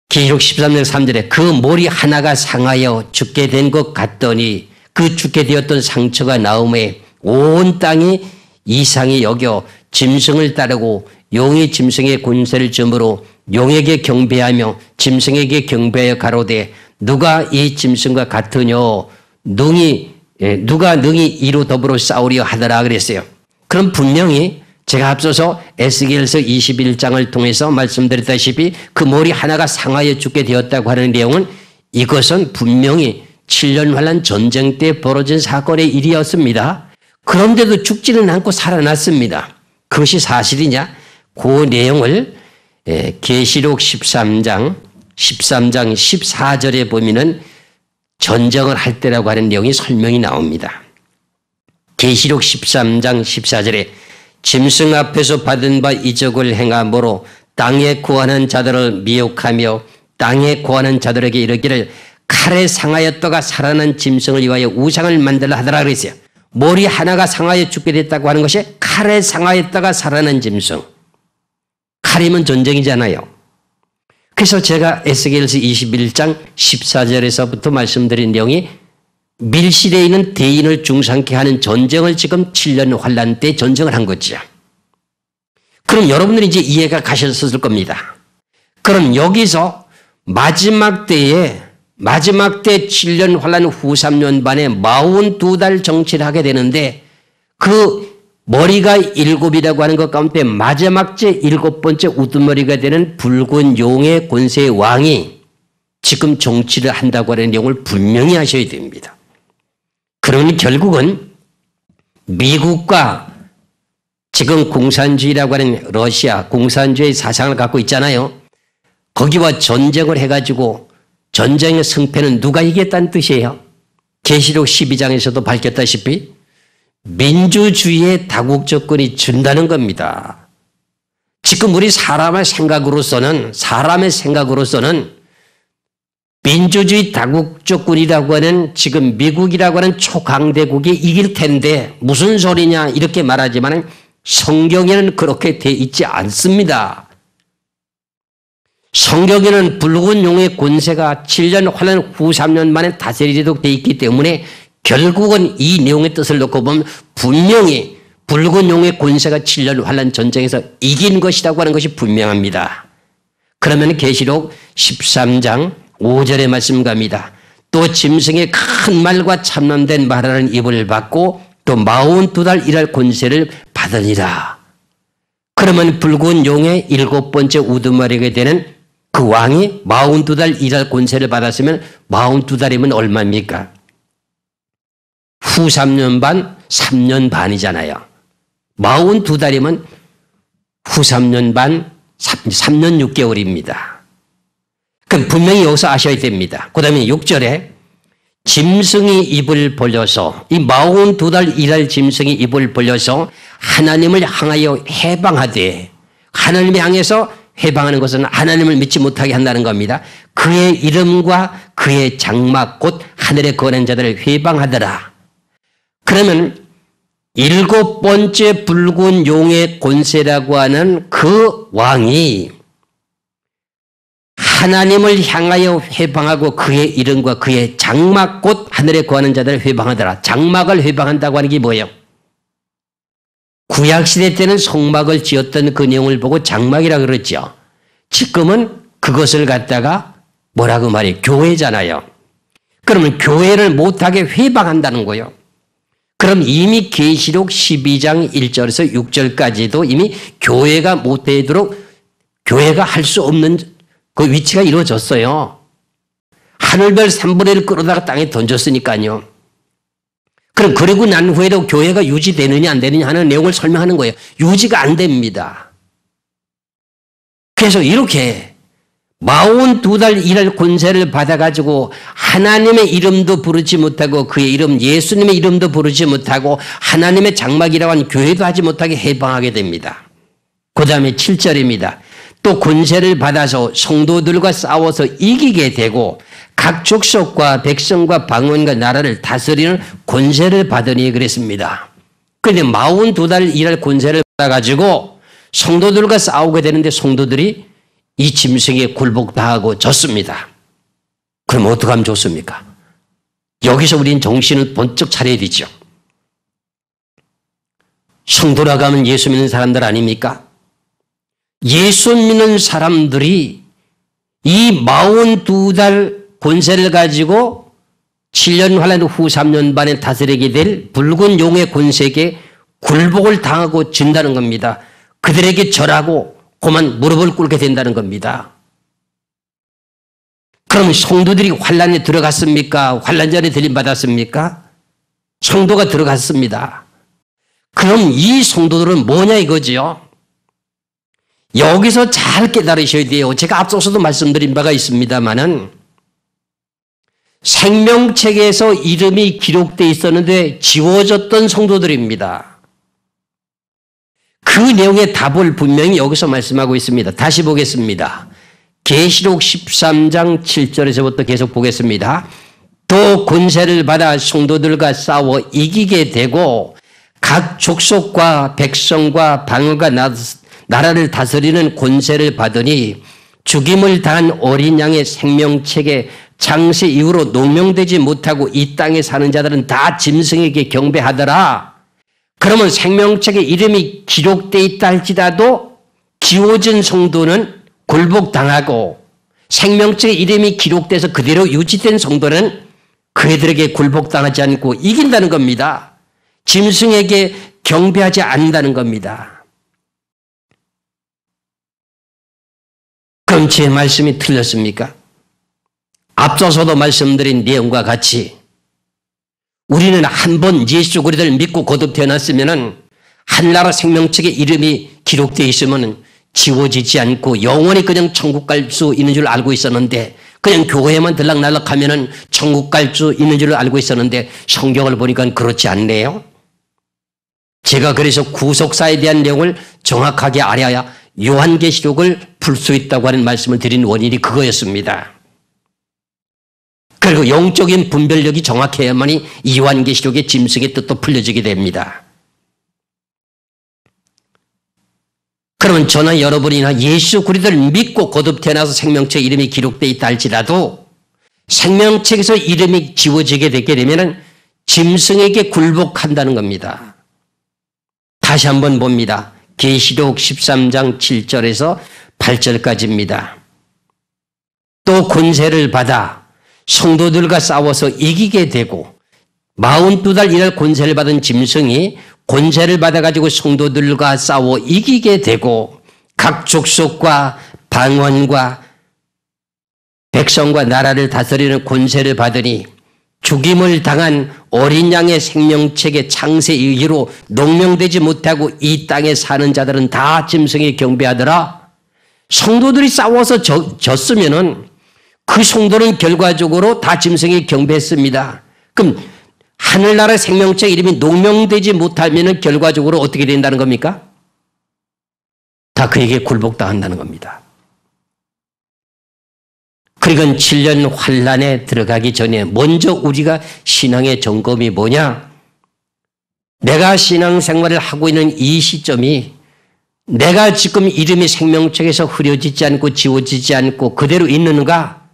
계시록 13장 3절에 그 머리 하나가 상하여 죽게 된 것 같더니 그 죽게 되었던 상처가 나오매 온 땅이 이상히 여겨 짐승을 따르고 용이 짐승의 권세를 점으로 용에게 경배하며 짐승에게 경배하여 가로되 누가 이 짐승과 같으뇨 누가 능히 이로 더불어 싸우려 하더라 그랬어요. 그럼 분명히 제가 앞서서 에스겔서 21장을 통해서 말씀드렸다시피 그 머리 하나가 상하여 죽게 되었다고 하는 내용은 이것은 분명히 7년 환란 전쟁 때 벌어진 사건의 일이었습니다. 그런데도 죽지는 않고 살아났습니다. 그것이 사실이냐? 그 내용을 계시록 13장 14절에 보면은 전쟁을 할 때라고 하는 내용이 설명이 나옵니다. 계시록 13장 14절에 짐승 앞에서 받은 바 이적을 행함으로 땅에 구하는 자들을 미혹하며 땅에 구하는 자들에게 이르기를 칼에 상하였다가 살아난 짐승을 위하여 우상을 만들라 하더라 그랬어요. 머리 하나가 상하여 죽게 됐다고 하는 것이 칼에 상하였다가 살아난 짐승. 칼이면 전쟁이잖아요. 그래서 제가 에스겔서 21장 14절에서부터 말씀드린 내용이 밀실에 있는 대인을 중상케 하는 전쟁을 지금 7년 환란 때 전쟁을 한 거죠. 그럼 여러분들이 이제 이해가 가셨을 겁니다. 그럼 여기서 마지막 때 7년 환란 후 3년 반에 42달 정치를 하게 되는데 그 머리가 7이라고 하는 것 가운데 마지막째 7번째 우두머리가 되는 붉은 용의 권세의 왕이 지금 정치를 한다고 하는 내용을 분명히 하셔야 됩니다. 그러니 결국은 미국과 지금 공산주의라고 하는 러시아 공산주의 사상을 갖고 있잖아요. 거기와 전쟁을 해가지고 전쟁의 승패는 누가 이겼다는 뜻이에요? 계시록 12장에서도 밝혔다시피 민주주의의 다국적권이 준다는 겁니다. 지금 우리 사람의 생각으로서는 민주주의 다국적군이라고 하는 지금 미국이라고 하는 초강대국이 이길 텐데 무슨 소리냐 이렇게 말하지만 성경에는 그렇게 돼 있지 않습니다. 성경에는 붉은 용의 권세가 7년 환란 후 3년 만에 다스리도록 돼 있기 때문에 결국은 이 내용의 뜻을 놓고 보면 분명히 붉은 용의 권세가 7년 환란 전쟁에서 이긴 것이라고 하는 것이 분명합니다. 그러면 계시록 13장 5절의 말씀 갑니다. 또 짐승의 큰 말과 참남된 말하는 입을 받고 또 42달 일할 권세를 받으리라. 그러면 붉은 용의 7번째 우두머리가 되는 그 왕이 42달 일할 권세를 받았으면 42달이면 얼마입니까? 후 3년 반, 3년 반이잖아요. 42달이면 후 3년 반, 3년 6개월입니다. 그럼 분명히 여기서 아셔야 됩니다. 그 다음에 6절에 짐승이 입을 벌려서 이 42달 일할 짐승이 입을 벌려서 하나님을 향하여 해방하되 하나님을 향해서 해방하는 것은 하나님을 믿지 못하게 한다는 겁니다. 그의 이름과 그의 장막 곧 하늘에 거하는 자들을 해방하더라. 그러면 7번째 붉은 용의 권세라고 하는 그 왕이 하나님을 향하여 회방하고 그의 이름과 그의 장막 곧 하늘에 거하는 자들을 회방하더라. 장막을 회방한다고 하는 게 뭐예요? 구약시대 때는 성막을 지었던 그 내용을 보고 장막이라고 그랬죠. 지금은 그것을 갖다가 뭐라고 말해요? 교회잖아요. 그러면 교회를 못하게 회방한다는 거예요. 그럼 이미 계시록 12장 1절에서 6절까지도 이미 교회가 못되도록 교회가 할 수 없는 그 위치가 이루어졌어요. 하늘별 3분의 1 끌어다가 땅에 던졌으니까요. 그럼 그리고 난 후에도 교회가 유지되느냐 안 되느냐 하는 내용을 설명하는 거예요. 유지가 안 됩니다. 그래서 이렇게 42달 일할 권세를 받아가지고 하나님의 이름도 부르지 못하고 그의 이름 예수님의 이름도 부르지 못하고 하나님의 장막이라고 하는 교회도 하지 못하게 해방하게 됩니다. 그 다음에 7절입니다. 또 권세를 받아서 성도들과 싸워서 이기게 되고 각 족속과 백성과 방언과 나라를 다스리는 권세를 받으니 그랬습니다. 그런데 42달 일할 권세를 받아가지고 성도들과 싸우게 되는데 성도들이 이 짐승에 굴복당하고 졌습니다. 그럼 어떻게 하면 좋습니까? 여기서 우리는 정신을 번쩍 차려야 되죠. 성도라고 하면 예수 믿는 사람들 아닙니까? 예수 믿는 사람들이 이 42달 권세를 가지고 7년 환란 후 3년 반에 다스리게 될 붉은 용의 권세에게 굴복을 당하고 진다는 겁니다. 그들에게 절하고 그만 무릎을 꿇게 된다는 겁니다. 그럼 성도들이 환란에 들어갔습니까? 환란전에 들림받았습니까? 성도가 들어갔습니다. 그럼 이 성도들은 뭐냐 이거지요? 여기서 잘 깨달으셔야 돼요. 제가 앞서서도 말씀드린 바가 있습니다마는 생명책에서 이름이 기록되어 있었는데 지워졌던 성도들입니다. 그 내용의 답을 분명히 여기서 말씀하고 있습니다. 다시 보겠습니다. 계시록 13장 7절에서부터 계속 보겠습니다. 또 권세를 받아 성도들과 싸워 이기게 되고 각 족속과 백성과 방언과 나라를 다스리는 권세를 받으니 죽임을 당한 어린 양의 생명책에 창세 이후로 농명되지 못하고 이 땅에 사는 자들은 다 짐승에게 경배하더라. 그러면 생명책에 이름이 기록되어 있다 할지라도 지워진 성도는 굴복당하고 생명책에 이름이 기록돼서 그대로 유지된 성도는 그들에게 굴복당하지 않고 이긴다는 겁니다. 짐승에게 경배하지 않는다는 겁니다. 그럼 제 말씀이 틀렸습니까? 앞서서도 말씀드린 내용과 같이 우리는 한 번 예수 그리스도를 믿고 거듭 태어났으면 한나라 생명책에 이름이 기록되어 있으면 지워지지 않고 영원히 그냥 천국 갈 수 있는 줄 알고 있었는데 그냥 교회에만 들락날락 하면은 천국 갈 수 있는 줄 알고 있었는데 성경을 보니까 그렇지 않네요. 제가 그래서 구속사에 대한 내용을 정확하게 알아야 요한계시록을 풀 수 있다고 하는 말씀을 드린 원인이 그거였습니다. 그리고 영적인 분별력이 정확해야만이 이 요한계시록의 짐승의 뜻도 풀려지게 됩니다. 그러면 저나 여러분이나 예수 그리스도를 믿고 거듭 태어나서 생명책 이름이 기록되어 있다 할지라도 생명책에서 이름이 지워지게 되게 되면 짐승에게 굴복한다는 겁니다. 다시 한번 봅니다. 계시록 13장 7절에서 8절까지입니다. 또 권세를 받아 성도들과 싸워서 이기게 되고 42달 이날 권세를 받은 짐승이 권세를 받아가지고 성도들과 싸워 이기게 되고 각 족속과 방언과 백성과 나라를 다스리는 권세를 받으니 죽임을 당한 어린 양의 생명책의 창세 이후로 농명되지 못하고 이 땅에 사는 자들은 다 짐승에 경배하더라. 성도들이 싸워서 졌으면은 그 성도는 결과적으로 다 짐승에 경배했습니다. 그럼 하늘나라 생명책 이름이 농명되지 못하면 결과적으로 어떻게 된다는 겁니까? 다 그에게 굴복당한다는 겁니다. 그러니까 7년 환란에 들어가기 전에 먼저 우리가 신앙의 점검이 뭐냐? 내가 신앙생활을 하고 있는 이 시점이 내가 지금 이름이 생명책에서 흐려지지 않고 지워지지 않고 그대로 있는가?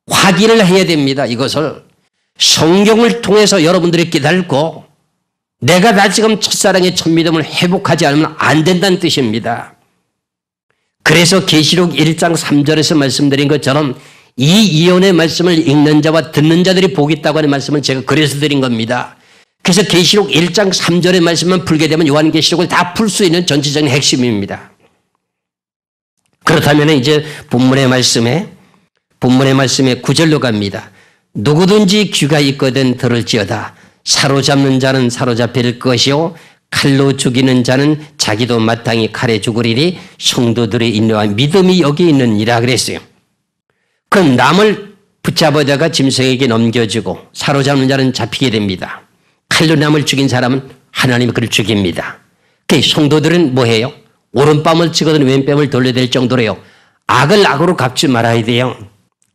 확인을 해야 됩니다. 이것을 성경을 통해서 여러분들이 깨달고 내가 다시금 첫사랑의 첫 믿음을 회복하지 않으면 안 된다는 뜻입니다. 그래서 계시록 1장 3절에서 말씀드린 것처럼 이 이언의 말씀을 읽는 자와 듣는 자들이 복이 있다고 하는 말씀은 제가 그래서 드린 겁니다. 그래서 계시록 1장 3절의 말씀만 풀게 되면 요한계시록을 다 풀 수 있는 전체적인 핵심입니다. 그렇다면 이제 본문의 말씀에 9절로 갑니다. 누구든지 귀가 있거든 들을지어다. 사로잡는 자는 사로잡힐 것이요 칼로 죽이는 자는 자기도 마땅히 칼에 죽으리니 성도들의 인내와 믿음이 여기 있느니라 그랬어요. 그럼 남을 붙잡아다가 짐승에게 넘겨주고 사로잡는 자는 잡히게 됩니다. 칼로 남을 죽인 사람은 하나님이 그를 죽입니다. 그 성도들은 뭐해요? 오른뺨을 치거든 왼뺨을 돌려댈 정도로요. 악을 악으로 갚지 말아야 돼요.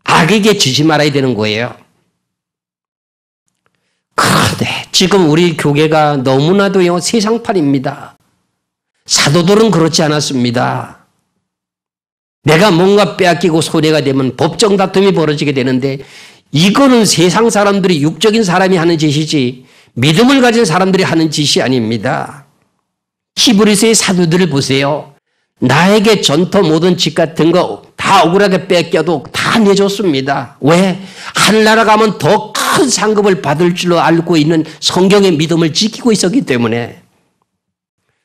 악에게 지지 말아야 되는 거예요. 그런데 지금 우리 교계가 너무나도요 세상판입니다. 사도들은 그렇지 않았습니다. 내가 뭔가 빼앗기고 손해가 되면 법정 다툼이 벌어지게 되는데 이거는 세상 사람들이 육적인 사람이 하는 짓이지 믿음을 가진 사람들이 하는 짓이 아닙니다. 히브리서의 사도들을 보세요. 나에게 전토 모든 집 같은 거 다 억울하게 뺏겨도 다 내줬습니다. 왜? 하늘나라 가면 더 큰 상급을 받을 줄로 알고 있는 성경의 믿음을 지키고 있었기 때문에.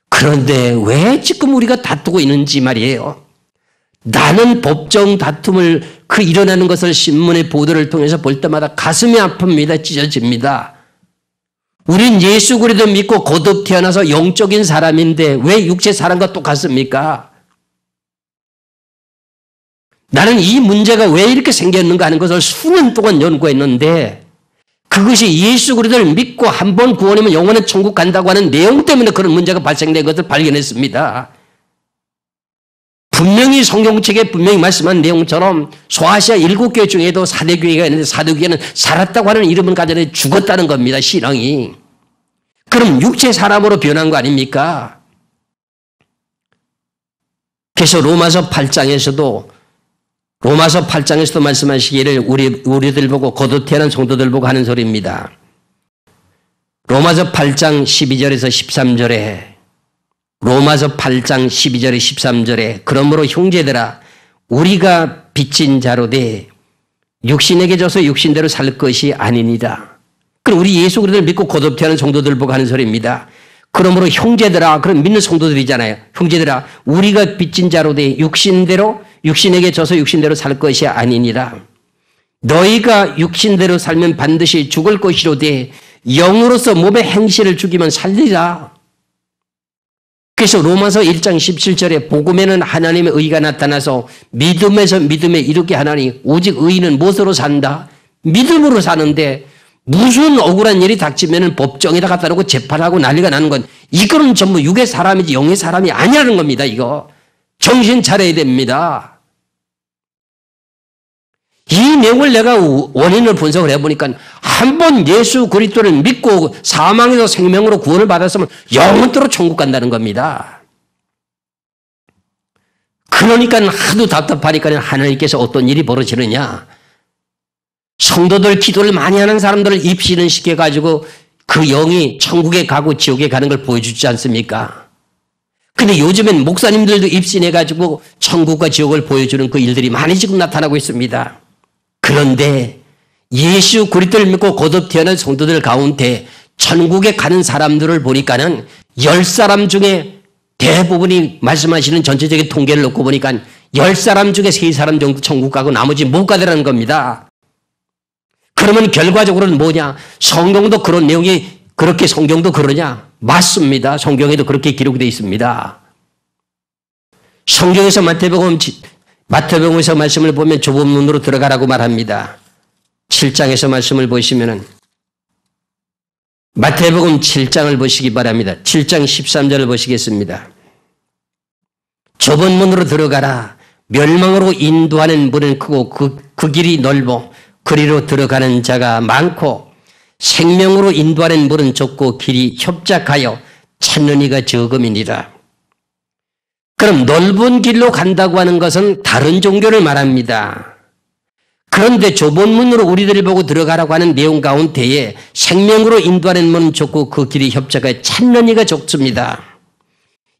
그런데 왜 지금 우리가 다투고 있는지 말이에요. 나는 법정 다툼을 일어나는 것을 신문의 보도를 통해서 볼 때마다 가슴이 아픕니다. 찢어집니다. 우린 예수 그리스도 믿고 거듭 태어나서 영적인 사람인데 왜 육체 사람과 똑같습니까? 나는 이 문제가 왜 이렇게 생겼는가 하는 것을 수년 동안 연구했는데 그것이 예수 그리스도를 믿고 한 번 구원이면 영원한 천국 간다고 하는 내용 때문에 그런 문제가 발생된 것을 발견했습니다. 분명히 성경책에 분명히 말씀한 내용처럼 소아시아 7교회 중에도 4대 교회가 있는데 4대 교회는 살았다고 하는 이름을 가졌는데 죽었다는 겁니다. 신앙이. 그럼 육체 사람으로 변한 거 아닙니까? 그래서 로마서 8장에서도 말씀하시기를 우리들 보고 거듭 태어난 성도들 보고 하는 소리입니다. 로마서 8장 12절에서 13절에 로마서 8장 12절에 13절에 그러므로 형제들아 우리가 빚진 자로되 육신에게 져서 육신대로 살 것이 아니니라. 그럼 우리 예수 그리스도를 믿고 거듭 태어난 성도들 보고 하는 소리입니다. 그러므로 형제들아, 그럼 믿는 성도들이잖아요. 형제들아 우리가 빚진 자로되 육신에게 져서 육신대로 살 것이 아니니라. 너희가 육신대로 살면 반드시 죽을 것이로되 영으로서 몸의 행실을 죽이면 살리라. 그래서 로마서 1장 17절에 복음에는 하나님의 의가 나타나서 믿음에서 믿음에 이르게 하나니 오직 의인은 무엇으로 산다? 믿음으로 사는데 무슨 억울한 일이 닥치면 법정에다 갖다 놓고 재판하고 난리가 나는 건 이거는 전부 육의 사람이지 영의 사람이 아니라는 겁니다. 이거 정신 차려야 됩니다. 이 내용을 내가 원인을 분석을 해보니까 한 번 예수 그리스도를 믿고 사망에서 생명으로 구원을 받았으면 영원토록 천국 간다는 겁니다. 그러니까 하도 답답하니까 하나님께서 어떤 일이 벌어지느냐. 성도들 기도를 많이 하는 사람들을 입시는 시켜가지고 그 영이 천국에 가고 지옥에 가는 걸 보여주지 않습니까? 근데 요즘엔 목사님들도 입신해가지고 천국과 지옥을 보여주는 그 일들이 많이 지금 나타나고 있습니다. 그런데 예수 그리스도를 믿고 거듭 태어난 성도들 가운데 천국에 가는 사람들을 보니까는 10사람 중에 대부분이 말씀하시는 전체적인 통계를 놓고 보니까 10사람 중에 3사람 정도 천국 가고 나머지 못 가더라는 겁니다. 그러면 결과적으로는 뭐냐? 성경도 그런 내용이 그렇게 성경도 그러냐? 맞습니다. 성경에도 그렇게 기록이 되어 있습니다. 성경에서 마태복음에서 말씀을 보면 좁은 문으로 들어가라고 말합니다. 7장에서 말씀을 보시면은 마태복음 7장을 보시기 바랍니다. 7장 13절을 보시겠습니다. 좁은 문으로 들어가라. 멸망으로 인도하는 문은 크고 그 길이 넓어 그리로 들어가는 자가 많고 생명으로 인도하는 문은 좁고 길이 협착하여 찾는 이가 적음이니라. 그럼 넓은 길로 간다고 하는 것은 다른 종교를 말합니다. 그런데 좁은 문으로 우리들을 보고 들어가라고 하는 내용 가운데에 생명으로 인도하는 문은 좁고 그 길이 협착하여 찾는 이가 적습니다.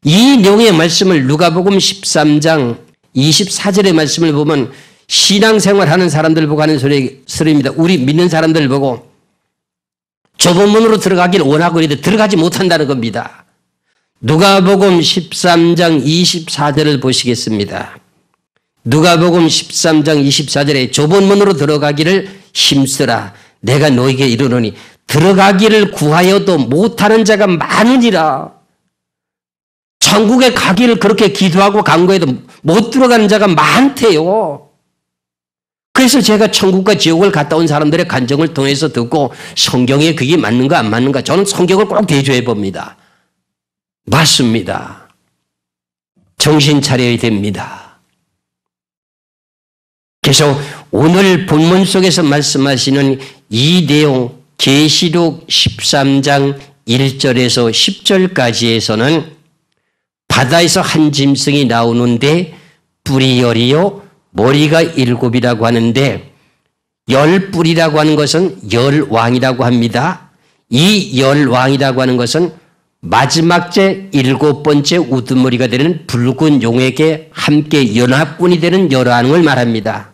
이 내용의 말씀을 누가복음 13장 24절의 말씀을 보면 신앙생활하는 사람들 보고 하는 소리입니다. 우리 믿는 사람들 보고 좁은 문으로 들어가길 원하고 있는데 들어가지 못한다는 겁니다. 누가복음 13장 24절을 보시겠습니다. 누가복음 13장 24절에 좁은 문으로 들어가기를 힘쓰라. 내가 너에게 이르노니 들어가기를 구하여도 못하는 자가 많으니라. 천국에 가기를 그렇게 기도하고 간구해도 못 들어가는 자가 많대요. 그래서 제가 천국과 지옥을 갔다 온 사람들의 간증을 통해서 듣고 성경에 그게 맞는가 안 맞는가 저는 성경을 꼭 대조해 봅니다. 맞습니다. 정신 차려야 됩니다. 그래서 오늘 본문 속에서 말씀하시는 이 내용 계시록 13장 1절에서 10절까지에서는 바다에서 한 짐승이 나오는데 뿔이 10이요 머리가 7이라고 하는데 10뿔이라고 하는 것은 10왕이라고 합니다. 이 10왕이라고 하는 것은 마지막 제 7번째 우두머리가 되는 붉은 용에게 함께 연합군이 되는 열왕을 말합니다.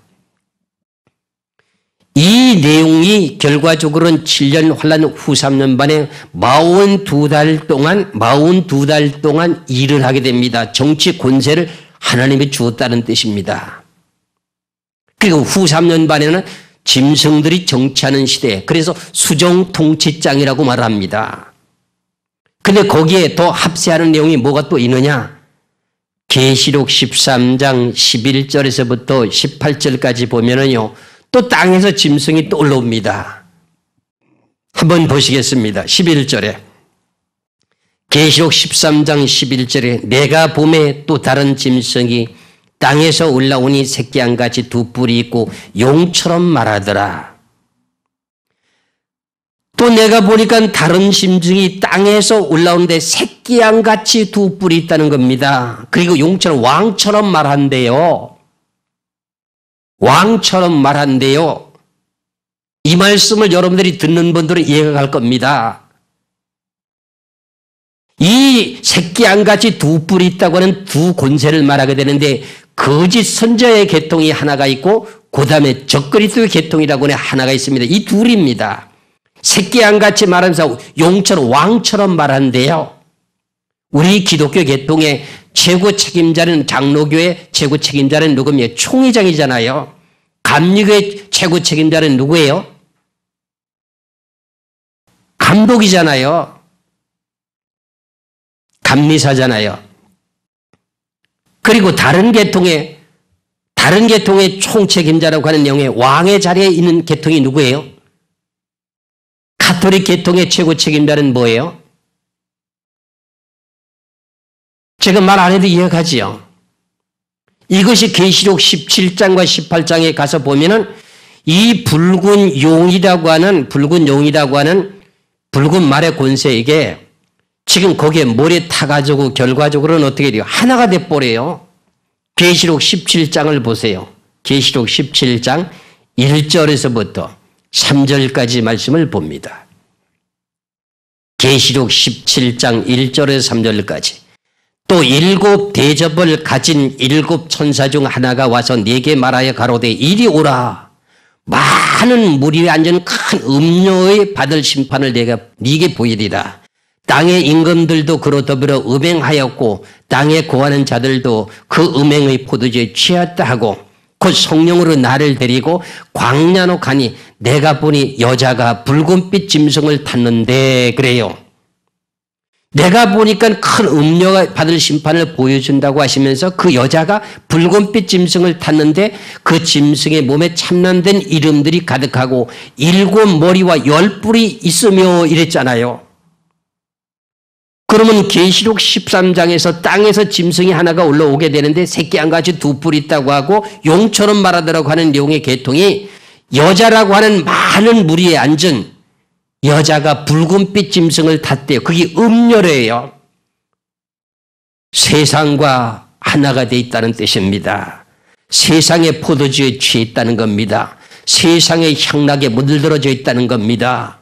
이 내용이 결과적으로는 7년 환란 후 3년 반에 42달 동안 일을 하게 됩니다. 정치 권세를 하나님이 주었다는 뜻입니다. 그리고 후 3년 반에는 짐승들이 정치하는 시대, 그래서 수정통치장이라고 말합니다. 근데 거기에 더 합세하는 내용이 뭐가 또 있느냐? 계시록 13장 11절에서부터 18절까지 보면은요, 또 땅에서 짐승이 또 올라옵니다. 한번 보시겠습니다. 11절에. 계시록 13장 11절에 내가 봄에 또 다른 짐승이 땅에서 올라오니 새끼양같이 두 뿔이 있고 용처럼 말하더라. 또 내가 보니까 다른 짐승이 땅에서 올라오는데 새끼양같이 두 뿔이 있다는 겁니다. 그리고 용처럼 왕처럼 말한대요. 왕처럼 말한대요. 이 말씀을 여러분들이 듣는 분들은 이해가 갈 겁니다. 이 새끼양같이 두 뿔이 있다고 하는 두 권세를 말하게 되는데 거짓 선자의 계통이 하나가 있고 그 다음에 적그리스도의 계통이라고 하는 하나가 있습니다. 이 둘입니다. 새끼양같이 말하면서 용처럼 왕처럼 말한대요. 우리 기독교 계통의 최고 책임자는 장로교의 최고 책임자는 누구며 총회장이잖아요. 감리교의 최고 책임자는 누구예요? 감독이잖아요. 감리사잖아요. 그리고 다른 계통의 총책임자라고 하는 내용의 왕의 자리에 있는 계통이 누구예요? 가톨릭 계통의 최고 책임자는 뭐예요? 제가 말 안 해도 이해가지요. 이것이 계시록 17장과 18장에 가서 보면은 이 붉은 용이라고 하는 붉은 말의 권세에게 지금 거기에 몰에 타가지고 결과적으로는 어떻게 돼요? 하나가 돼버려요. 계시록 17장을 보세요. 계시록 17장 1절에서부터 3절까지 말씀을 봅니다. 계시록 17장 1절에서 3절까지. 또 7 대접을 가진 7 천사 중 하나가 와서 네게 말하여 가로되 이리 오라. 많은 물 위에 앉은 큰 음료의 받을 심판을 내가 네게 보이리라. 땅의 임금들도 그로 더불어 음행하였고 땅에 거하는 자들도 그 음행의 포도주에 취했다 하고 곧 성령으로 나를 데리고 광야로 가니 내가 보니 여자가 붉은빛 짐승을 탔는데 그래요. 내가 보니까 큰 음료가 받을 심판을 보여준다고 하시면서 그 여자가 붉은빛 짐승을 탔는데 그 짐승의 몸에 참남된 이름들이 가득하고 7 머리와 10 뿔이 있으며 이랬잖아요. 그러면 계시록 13장에서 땅에서 짐승이 하나가 올라오게 되는데 새끼 한 가지 2 뿔이 있다고 하고 용처럼 말하더라고 하는 내용의 계통이 여자라고 하는 많은 무리에 앉은 여자가 붉은빛 짐승을 탔대요. 그게 음녀래요. 세상과 하나가 돼 있다는 뜻입니다. 세상의 포도주에 취해 있다는 겁니다. 세상의 향락에 물들어져 있다는 겁니다.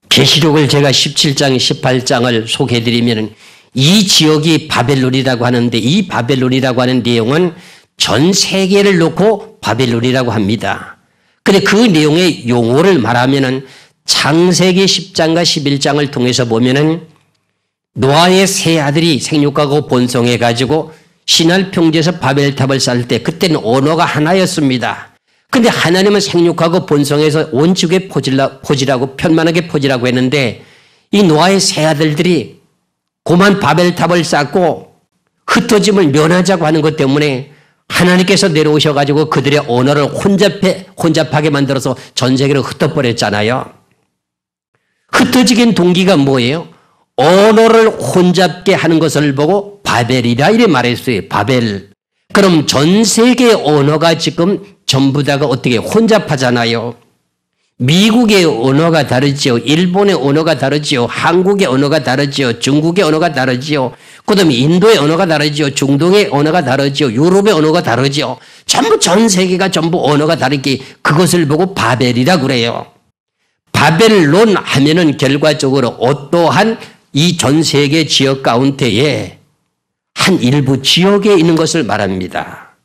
계시록을 제가 17장, 18장을 소개해드리면 이 지역이 바벨론이라고 하는데 이 바벨론이라고 하는 내용은 전 세계를 놓고 바벨론이라고 합니다. 근데 그 내용의 용어를 말하면은 창세기 10장과 11장을 통해서 보면은 노아의 세 아들이 생육하고 번성해가지고 신할 평지에서 바벨탑을 쌓을 때 그때는 언어가 하나였습니다. 근데 하나님은 생육하고 번성해서 온 지구에 포지라고 편만하게 포지라고 했는데 이 노아의 세 아들들이 고만 바벨탑을 쌓고 흩어짐을 면하자고 하는 것 때문에 하나님께서 내려오셔가지고 그들의 언어를 혼잡하게 만들어서 전 세계로 흩어버렸잖아요. 흩어지긴 동기가 뭐예요? 언어를 혼잡게 하는 것을 보고 바벨이라 이래 말했어요. 바벨. 그럼 전 세계의 언어가 지금 전부 다가 어떻게 혼잡하잖아요. 미국의 언어가 다르지요. 일본의 언어가 다르지요. 한국의 언어가 다르지요. 중국의 언어가 다르지요. 그다음에 인도의 언어가 다르지요. 중동의 언어가 다르지요. 유럽의 언어가 다르지요. 전부 전 세계가 전부 언어가 다르기 그것을 보고 바벨이라 그래요. 바벨론 하면은 결과적으로 어떠한 이 전 세계 지역 가운데에 한 일부 지역에 있는 것을 말합니다.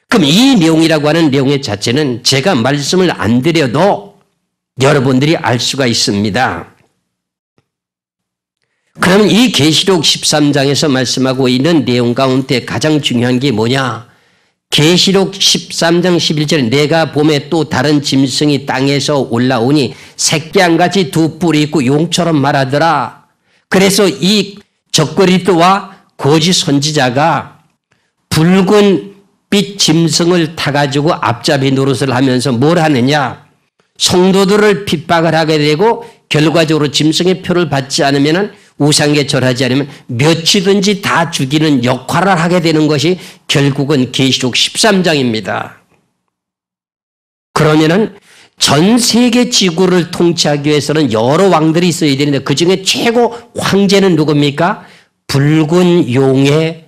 그럼 이 내용이라고 하는 내용의 자체는 제가 말씀을 안 드려도 여러분들이 알 수가 있습니다. 그러면 이 계시록 13장에서 말씀하고 있는 내용 가운데 가장 중요한 게 뭐냐? 계시록 13장 11절에 내가 봄에 또 다른 짐승이 땅에서 올라오니 새끼 한 가지 2 뿔이 있고 용처럼 말하더라. 그래서 이 적그리스도와 거짓 선지자가 붉은 빛 짐승을 타가지고 앞잡이 노릇을 하면서 뭘 하느냐? 성도들을 핍박을 하게 되고 결과적으로 짐승의 표를 받지 않으면 우상에 절하지 않으면 몇이든지 다 죽이는 역할을 하게 되는 것이 결국은 계시록 13장입니다. 그러면은 전 세계 지구를 통치하기 위해서는 여러 왕들이 있어야 되는데 그중에 최고 황제는 누굽니까? 붉은 용의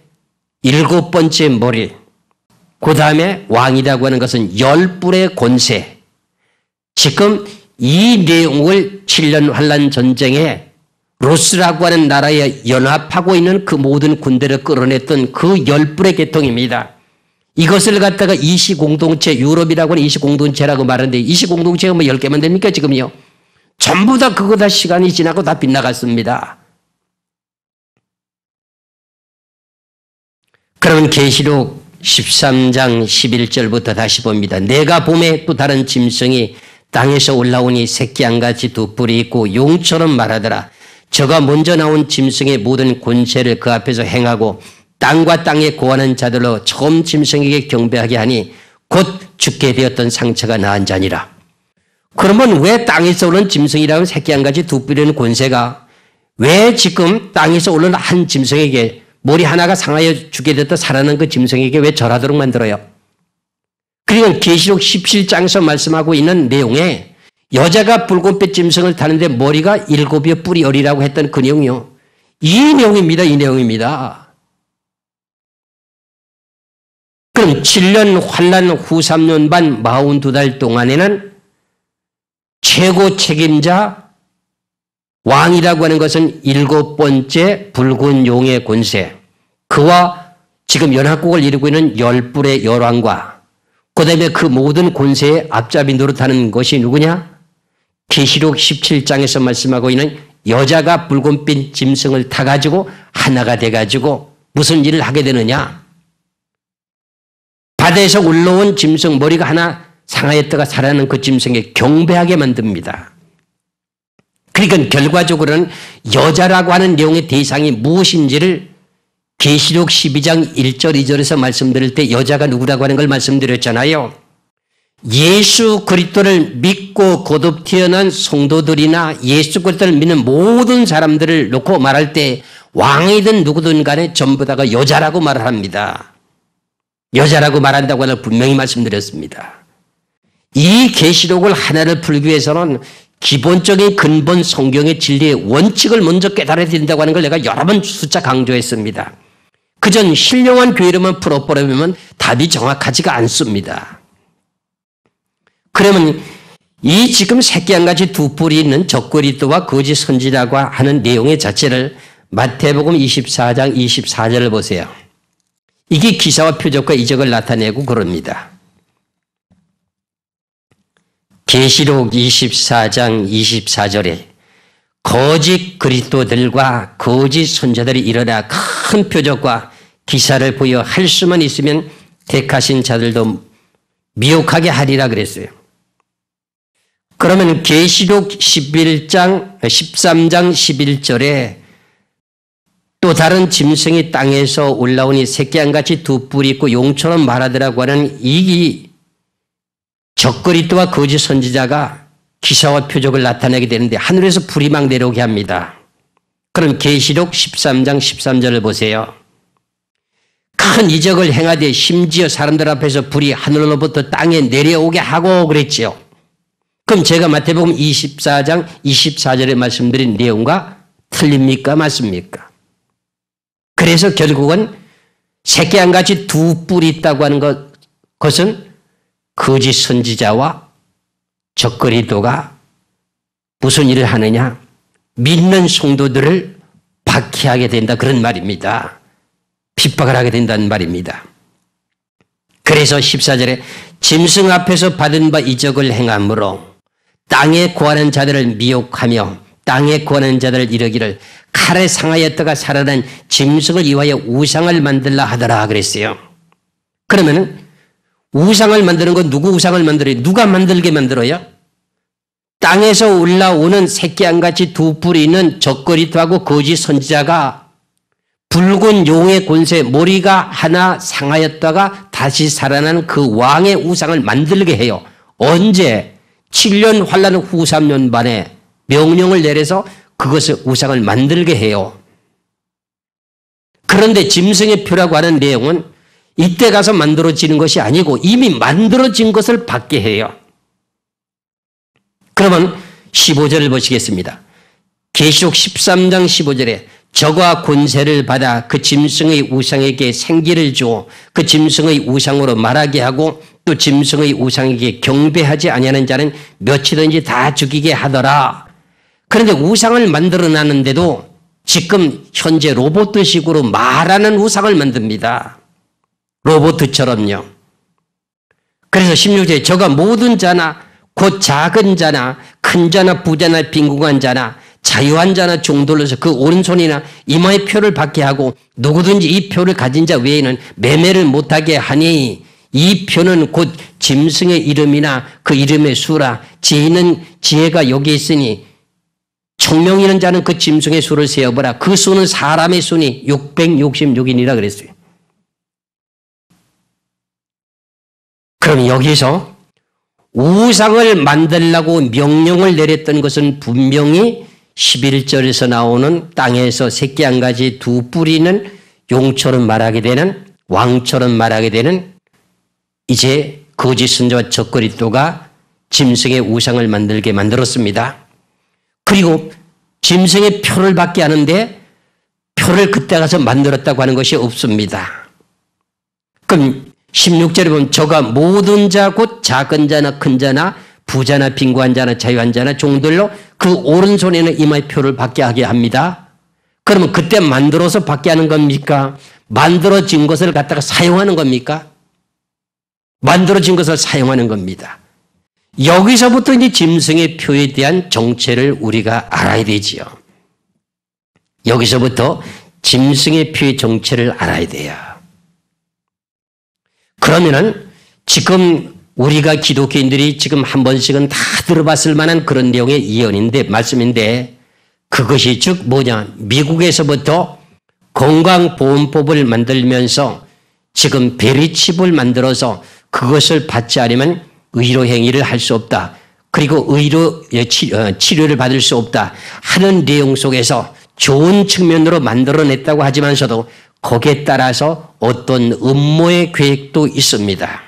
7번째 머리. 그 다음에 왕이라고 하는 것은 10뿔의 권세. 지금 이 내용을 7년 환란 전쟁에 로스라고 하는 나라에 연합하고 있는 그 모든 군대를 끌어냈던 그 10뿔의 계통입니다. 이것을 갖다가 이시공동체, 유럽이라고 하는 이시공동체라고 말하는데 이시공동체가 뭐 10개만 됩니까 지금요? 전부 다 그거 다 시간이 지나고 다 빗나갔습니다. 그러면 계시록 13장 11절부터 다시 봅니다. 내가 봄에 또 다른 짐승이 땅에서 올라오니 새끼 한 가지 2 뿔이 있고 용처럼 말하더라. 저가 먼저 나온 짐승의 모든 권세를 그 앞에서 행하고 땅과 땅에 고하는 자들로 처음 짐승에게 경배하게 하니 곧 죽게 되었던 상처가 나은 자니라. 그러면 왜 땅에서 오는 짐승이라는 새끼 한 가지 두 뿔이는 권세가 왜 지금 땅에서 오는 한 짐승에게 머리 하나가 상하여 죽게 됐다 살아난 그 짐승에게 왜 절하도록 만들어요? 그러니까 계시록 17장에서 말씀하고 있는 내용에 여자가 붉은빛 짐승을 타는데 머리가 7여 뿔이 어리라고 했던 그 내용이요. 이 내용입니다. 이 내용입니다. 그럼 7년 환난 후 3년 반 42달 동안에는 최고 책임자 왕이라고 하는 것은 7번째 붉은 용의 권세, 그와 지금 연합국을 이루고 있는 10뿔의 열왕과 그 다음에 그 모든 권세의 앞잡이 노릇하는 것이 누구냐? 계시록 17장에서 말씀하고 있는 여자가 붉은빛 짐승을 타가지고 하나가 돼가지고 무슨 일을 하게 되느냐? 바다에서 올라온 짐승 머리가 하나 상하였다가 살아나는 그 짐승에 경배하게 만듭니다. 그러니까 결과적으로는 여자라고 하는 내용의 대상이 무엇인지를 계시록 12장 1절 2절에서 말씀드릴 때 여자가 누구라고 하는 걸 말씀드렸잖아요. 예수 그리스도를 믿고 거듭 태어난 성도들이나 예수 그리스도를 믿는 모든 사람들을 놓고 말할 때 왕이든 누구든 간에 전부 다가 여자라고 말을 합니다. 여자라고 말한다고 하는 분명히 말씀드렸습니다. 이 계시록을 하나를 풀기 위해서는 기본적인 근본 성경의 진리의 원칙을 먼저 깨달아야 된다고 하는 걸 내가 여러 번 수차 강조했습니다. 그전 신령한 교회로만 풀어버리면 답이 정확하지가 않습니다. 그러면 이 지금 새끼 한 가지 두 뿔이 있는 적그리스도와 거짓 선지자라고 하는 내용의 자체를 마태복음 24장 24절을 보세요. 이게 기사와 표적과 이적을 나타내고 그럽니다. 계시록 24장 24절에 거짓 그리스도들과 거짓 선자들이 일어나 큰 표적과 기사를 보여 할 수만 있으면 택하신 자들도 미혹하게 하리라 그랬어요. 그러면 계시록 13장 11절에 또 다른 짐승이 땅에서 올라오니 새끼 한 가지 두 뿔이 있고 용처럼 말하더라고 하는 이 적그리스도와 거짓 선지자가 기사와 표적을 나타내게 되는데 하늘에서 불이 막 내려오게 합니다. 그럼 계시록 13장 13절을 보세요. 큰 이적을 행하되 심지어 사람들 앞에서 불이 하늘로부터 땅에 내려오게 하고 그랬지요. 그럼 제가 마태복음 24장 24절에 말씀드린 내용과 틀립니까? 맞습니까? 그래서 결국은 새끼 한 가지 두 뿔이 있다고 하는 것은 거짓 선지자와 적그리스도가 무슨 일을 하느냐? 믿는 성도들을 박해하게 된다 그런 말입니다. 핍박을 하게 된다는 말입니다. 그래서 14절에 짐승 앞에서 받은 바 이적을 행함으로 땅에 구하는 자들을 미혹하며 땅에 구하는 자들을 이르기를 칼에 상하였다가 살아난 짐승을 이와여 우상을 만들라 하더라 그랬어요. 그러면은 우상을 만드는 건 누구 우상을 만들어요? 누가 만들게 만들어요? 땅에서 올라오는 새끼 한 가지 두 뿔이 있는 적그리스도하고 거짓 선지자가 붉은 용의 권세 머리가 하나 상하였다가 다시 살아난 그 왕의 우상을 만들게 해요. 언제? 7년 환난 후 3년 만에 명령을 내려서 그것을 우상을 만들게 해요. 그런데 짐승의 표라고 하는 내용은 이때 가서 만들어지는 것이 아니고 이미 만들어진 것을 받게 해요. 그러면 15절을 보시겠습니다. 계시록 13장 15절에 저가 권세를 받아 그 짐승의 우상에게 생기를 주어 그 짐승의 우상으로 말하게 하고 또 짐승의 우상에게 경배하지 아니하는 자는 몇이든지 다 죽이게 하더라. 그런데 우상을 만들어놨는데도 지금 현재 로봇식으로 말하는 우상을 만듭니다. 로봇처럼요. 그래서 16절에 저가 모든 자나 곧 작은 자나 큰 자나 부자나 빈궁한 자나 자유한 자나 종들로서 그 오른손이나 이마의 표를 받게 하고 누구든지 이 표를 가진 자 외에는 매매를 못하게 하니 이 표는 곧 짐승의 이름이나 그 이름의 수라 지혜는 지혜가 여기 있으니 총명 있는 자는 그 짐승의 수를 세어보라. 그 수는 사람의 수니 666이라 그랬어요. 그럼 여기서 우상을 만들라고 명령을 내렸던 것은 분명히 11절에서 나오는 땅에서 새끼 한 가지 두 뿌리는 용처럼 말하게 되는, 왕처럼 말하게 되는 이제 거짓 선지자와 적그리스도가 짐승의 우상을 만들게 만들었습니다. 그리고 짐승의 표를 받게 하는데 표를 그때 가서 만들었다고 하는 것이 없습니다. 그럼 16절에 보면 저가 모든 자 곧 작은 자나 큰 자나 부자나 빈곤한 자나 자유한 자나 종들로 그 오른손에는 이마의 표를 받게 하게 합니다. 그러면 그때 만들어서 받게 하는 겁니까? 만들어진 것을 갖다가 사용하는 겁니까? 만들어진 것을 사용하는 겁니다. 여기서부터 이제 짐승의 표에 대한 정체를 우리가 알아야 되지요. 여기서부터 짐승의 표의 정체를 알아야 돼요. 그러면은 지금 우리가 기독교인들이 지금 한 번씩은 다 들어봤을 만한 그런 내용의 예언인데, 말씀인데, 그것이 즉 뭐냐? 미국에서부터 건강보험법을 만들면서 지금 베리칩을 만들어서 그것을 받지 않으면 의료 행위를 할 수 없다. 그리고 의료 치료를 받을 수 없다 하는 내용 속에서 좋은 측면으로 만들어냈다고 하지만서도 거기에 따라서 어떤 음모의 계획도 있습니다.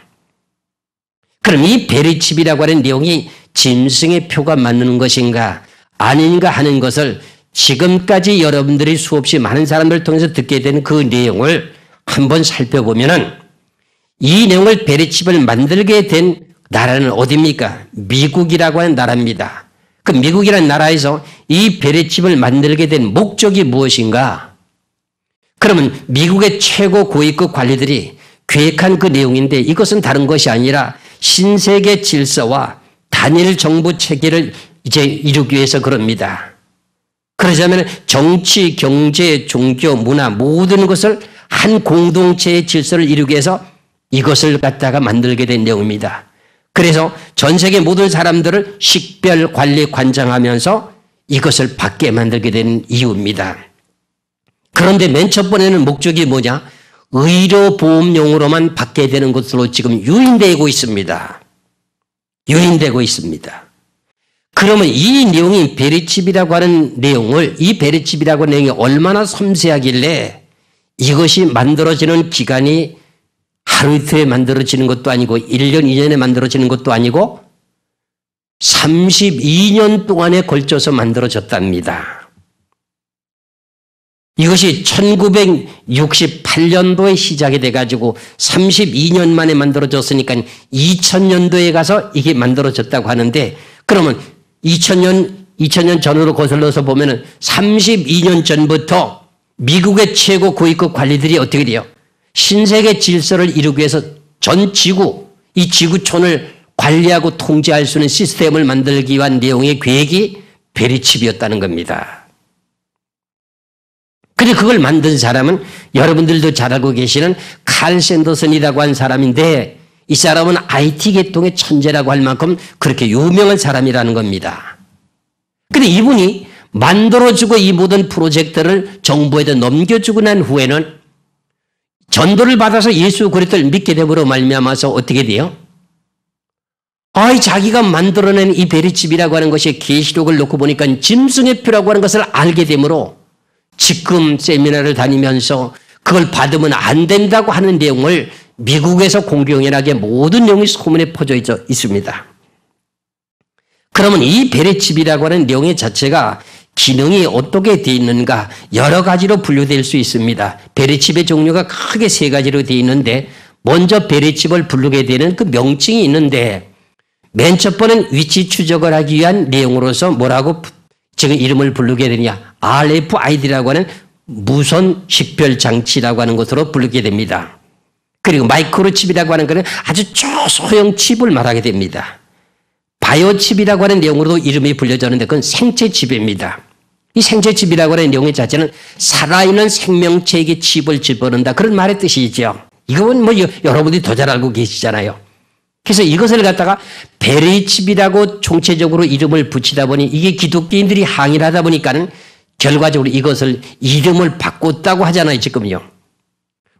그럼 이 베리칩이라고 하는 내용이 짐승의 표가 맞는 것인가 아닌가 하는 것을 지금까지 여러분들이 수없이 많은 사람들을 통해서 듣게 된 그 내용을 한번 살펴보면은 이 내용을 베리칩을 만들게 된 나라는 어디입니까? 미국이라고 하는 나라입니다. 그 미국이라는 나라에서 이 베리칩을 만들게 된 목적이 무엇인가? 그러면 미국의 최고 고위급 관리들이 계획한 그 내용인데 이것은 다른 것이 아니라 신세계 질서와 단일 정부 체계를 이제 이루기 위해서 그럽니다. 그러자면 정치, 경제, 종교, 문화 모든 것을 한 공동체의 질서를 이루기 위해서 이것을 갖다가 만들게 된 내용입니다. 그래서 전 세계 모든 사람들을 식별, 관리, 관장하면서 이것을 받게 만들게 된 이유입니다. 그런데 맨 첫 번에는 목적이 뭐냐? 의료보험용으로만 받게 되는 것으로 지금 유인되고 있습니다. 유인되고 있습니다. 그러면 이 내용이 베리칩이라고 하는 내용을, 이 베리칩이라고 하는 내용이 얼마나 섬세하길래 이것이 만들어지는 기간이 하루 이틀에 만들어지는 것도 아니고 1년, 2년에 만들어지는 것도 아니고 32년 동안에 걸쳐서 만들어졌답니다. 이것이 1968년도에 시작이 돼가지고 32년 만에 만들어졌으니까 2000년도에 가서 이게 만들어졌다고 하는데 그러면 2000년 전으로 거슬러서 보면은 32년 전부터 미국의 최고 고위급 관리들이 어떻게 돼요? 신세계 질서를 이루기 위해서 전 지구, 이 지구촌을 관리하고 통제할 수 있는 시스템을 만들기 위한 내용의 계획이 베리칩이었다는 겁니다. 그런데 그걸 만든 사람은 여러분들도 잘 알고 계시는 칼 샌더슨이라고 한 사람인데 이 사람은 IT 계통의 천재라고 할 만큼 그렇게 유명한 사람이라는 겁니다. 그런데 이분이 만들어주고 이 모든 프로젝트를 정부에다 넘겨주고 난 후에는 전도를 받아서 예수 그리스도를 믿게 됨으로 말미암아서 어떻게 돼요? 자기가 만들어낸 이 베리칩이라고 하는 것이 계시록을 놓고 보니까 짐승의 표라고 하는 것을 알게 되므로 지금 세미나를 다니면서 그걸 받으면 안 된다고 하는 내용을 미국에서 공공연하게 모든 내용이 소문에 퍼져 있습니다. 그러면 이 베리칩이라고 하는 내용의 자체가 기능이 어떻게 되어 있는가 여러 가지로 분류될 수 있습니다. 베리칩의 종류가 크게 세 가지로 되어 있는데 먼저 베리칩을 부르게 되는 그 명칭이 있는데 맨 첫 번은 위치 추적을 하기 위한 내용으로서 뭐라고 지금 이름을 부르게 되느냐 RFID라고 하는 무선 식별 장치라고 하는 것으로 부르게 됩니다. 그리고 마이크로칩이라고 하는 것은 아주 초소형 칩을 말하게 됩니다. 바이오칩이라고 하는 내용으로도 이름이 불려졌는데 그건 생체칩입니다. 이 생체칩이라고 하는 내용의 자체는 살아있는 생명체에게 칩을 집어넣는다. 그런 말의 뜻이죠. 이건 뭐 여러분들이 더 잘 알고 계시잖아요. 그래서 이것을 갖다가 베리칩이라고 총체적으로 이름을 붙이다 보니 이게 기독교인들이 항의를 하다 보니까는 결과적으로 이것을 이름을 바꿨다고 하잖아요, 지금요.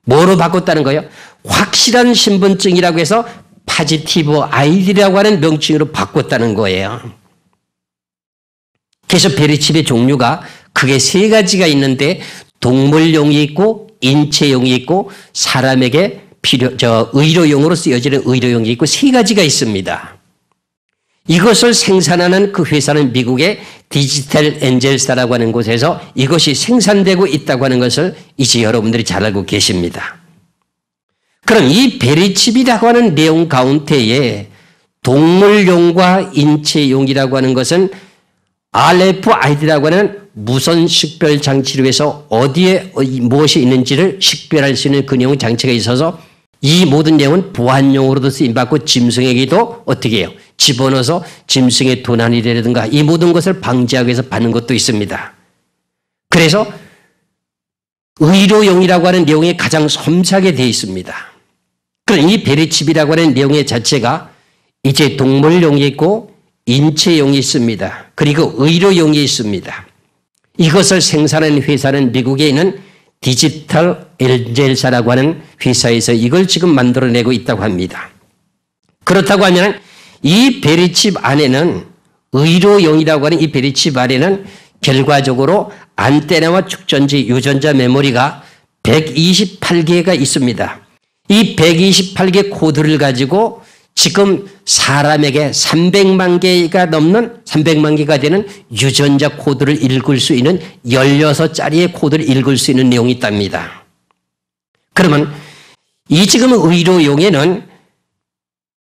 뭐로 바꿨다는 거예요? 확실한 신분증이라고 해서 파지티브 아이디라고 하는 명칭으로 바꿨다는 거예요. 그래서 베리칩의 종류가 크게 세 가지가 있는데 동물용이 있고 인체용이 있고 사람에게 의료용으로 쓰여지는 의료용이 있고 세 가지가 있습니다. 이것을 생산하는 그 회사는 미국의 디지털 엔젤사라고 하는 곳에서 이것이 생산되고 있다고 하는 것을 이제 여러분들이 잘 알고 계십니다. 그럼 이 베리칩이라고 하는 내용 가운데에 동물용과 인체용이라고 하는 것은 RFID라고 하는 무선 식별 장치로 해서 어디에 무엇이 있는지를 식별할 수 있는 그 내용 장치가 있어서 이 모든 내용은 보안용으로도 쓰임받고 짐승에게도 어떻게 해요? 집어넣어서 짐승의 도난이라든가 이 모든 것을 방지하기 위해서 받는 것도 있습니다. 그래서 의료용이라고 하는 내용이 가장 섬세하게 되어 있습니다. 그럼 이 베리칩이라고 하는 내용의 자체가 이제 동물용이 있고 인체용이 있습니다. 그리고 의료용이 있습니다. 이것을 생산하는 회사는 미국에 있는 디지털 엔젤사라고 하는 회사에서 이걸 지금 만들어내고 있다고 합니다. 그렇다고 하면 이 베리칩 안에는 의료용이라고 하는 이 베리칩 안에는 결과적으로 안테나와 축전지, 유전자 메모리가 128개가 있습니다. 이 128개 코드를 가지고 지금 사람에게 300만 개가 되는 유전자 코드를 읽을 수 있는 16자리의 코드를 읽을 수 있는 내용이 있답니다. 그러면 이 지금 의료용에는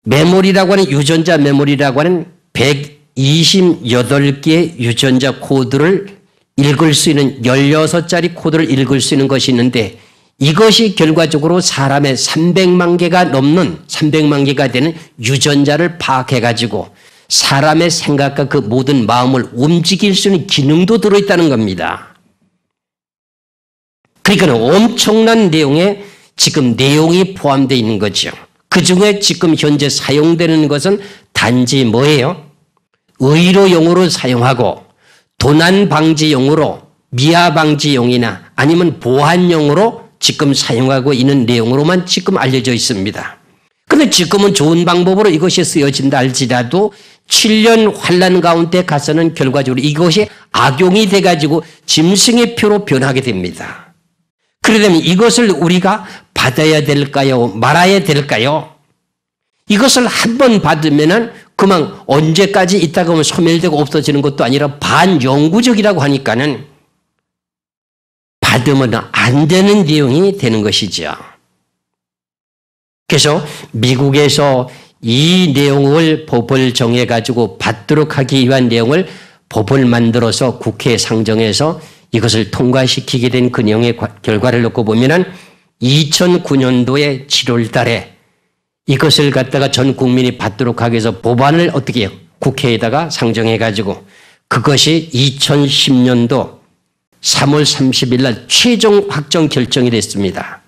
메모리라고 하는 유전자 메모리라고 하는 128개의 유전자 코드를 읽을 수 있는 16자리 코드를 읽을 수 있는 것이 있는데 이것이 결과적으로 사람의 300만 개가 되는 유전자를 파악해가지고 사람의 생각과 그 모든 마음을 움직일 수 있는 기능도 들어있다는 겁니다. 그러니까 엄청난 내용에 지금 내용이 포함되어 있는 거죠. 그 중에 지금 현재 사용되는 것은 단지 뭐예요? 의료용으로 사용하고 도난 방지용으로 미아 방지용이나 아니면 보안용으로 지금 사용하고 있는 내용으로만 지금 알려져 있습니다. 그런데 지금은 좋은 방법으로 이것이 쓰여진다 할지라도 7년 환란 가운데 가서는 결과적으로 이것이 악용이 돼가지고 짐승의 표로 변하게 됩니다. 그러려면 이것을 우리가 받아야 될까요? 말아야 될까요? 이것을 한번 받으면은 그만 언제까지 있다가 보면 소멸되고 없어지는 것도 아니라 반영구적이라고 하니까는 받으면 안 되는 내용이 되는 것이죠. 그래서 미국에서 이 내용을 법을 정해가지고 받도록 하기 위한 내용을 법을 만들어서 국회에 상정해서 이것을 통과시키게 된 그 내용의 결과를 놓고 보면은 2009년도에 7월 달에 이것을 갖다가 전 국민이 받도록 하기 위해서 법안을 어떻게 해요? 국회에다가 상정해가지고 그것이 2010년도 3월 30일 날 최종 확정 결정이 됐습니다.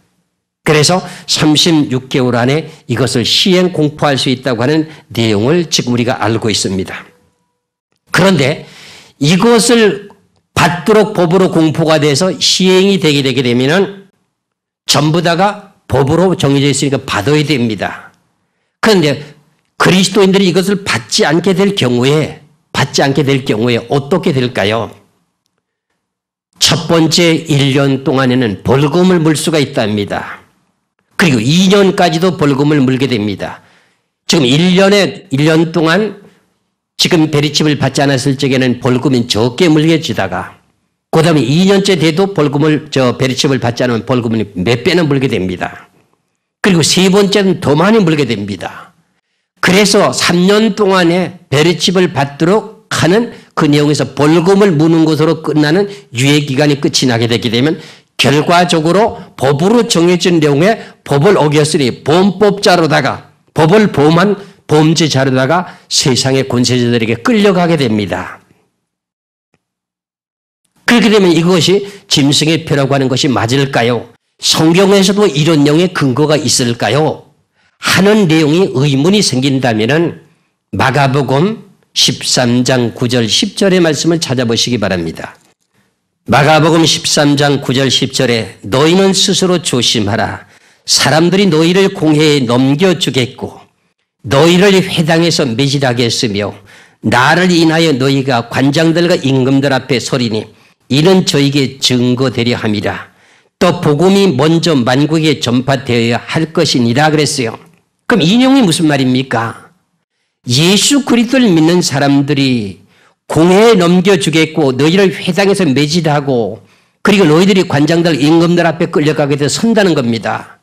그래서 36개월 안에 이것을 시행 공포할 수 있다고 하는 내용을 지금 우리가 알고 있습니다. 그런데 이것을 받도록 법으로 공포가 돼서 시행이 되게 되면 전부 다가 법으로 정해져 있으니까 받아야 됩니다. 그런데 그리스도인들이 이것을 받지 않게 될 경우에 어떻게 될까요? 첫 번째 1년 동안에는 벌금을 물 수가 있답니다. 그리고 2년까지도 벌금을 물게 됩니다. 지금 1년 동안 지금 베리칩을 받지 않았을 적에는 벌금이 적게 물려지다가 그 다음에 2년째 돼도 베리칩을 받지 않으면 벌금을 몇 배나 물게 됩니다. 그리고 세 번째는 더 많이 물게 됩니다. 그래서 3년 동안에 베리칩을 받도록 하는 그 내용에서 벌금을 무는 것으로 끝나는 유예기간이 끝이 나게 되게 되면 결과적으로 법으로 정해진 내용에 법을 어겼으니 범법자로다가 법을 범한 범죄자로다가 세상의 권세자들에게 끌려가게 됩니다. 그렇게 되면 이것이 짐승의 표라고 하는 것이 맞을까요? 성경에서도 이런 내용의 근거가 있을까요? 하는 내용이 의문이 생긴다면 마가복음 13장 9절 10절의 말씀을 찾아보시기 바랍니다. 마가복음 13장 9절 10절에 너희는 스스로 조심하라. 사람들이 너희를 공회에 넘겨주겠고 너희를 회당에서 매질하겠으며 나를 인하여 너희가 관장들과 임금들 앞에 서리니 이는 저에게 증거되려 함이라. 또 복음이 먼저 만국에 전파되어야 할 것이니라 그랬어요. 그럼 이 내용이 무슨 말입니까? 예수 그리스도를 믿는 사람들이 공회에 넘겨주겠고 너희를 회당에서 매질하고 그리고 너희들이 관장들 임금들 앞에 끌려가게 돼서 선다는 겁니다.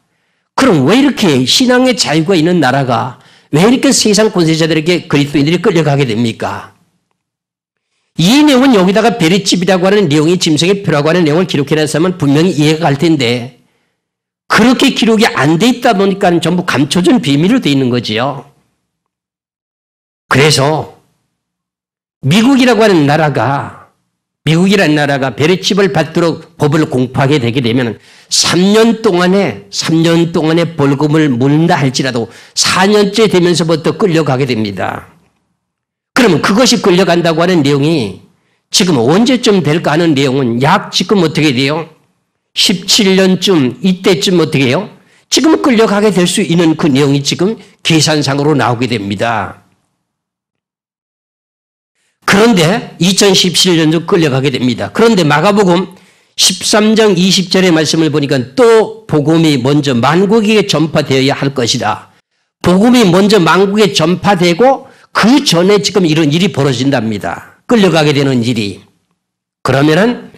그럼 왜 이렇게 신앙의 자유가 있는 나라가 왜 이렇게 세상 권세자들에게 그리스도인들이 끌려가게 됩니까? 이 내용은 여기다가 베레집이라고 하는 내용이 짐승의 표라고 하는 내용을 기록해놨으면 분명히 이해가 갈 텐데 그렇게 기록이 안 돼 있다 보니까 전부 감춰진 비밀로 돼 있는 거지요. 그래서 미국이라는 나라가 베레집을 받도록 법을 공포하게 되게 되면 3년 동안에 벌금을 물는다 할지라도 4년째 되면서부터 끌려가게 됩니다. 그러면 그것이 끌려간다고 하는 내용이 지금 언제쯤 될까 하는 내용은 약 지금 어떻게 돼요? 17년쯤 이때쯤 어떻게 해요? 지금 끌려가게 될 수 있는 그 내용이 지금 계산상으로 나오게 됩니다. 그런데 2017년도 끌려가게 됩니다. 그런데 마가복음 13장 20절의 말씀을 보니까 또 복음이 먼저 만국에 전파되어야 할 것이다. 복음이 먼저 만국에 전파되고 그 전에 지금 이런 일이 벌어진답니다. 끌려가게 되는 일이. 그러면은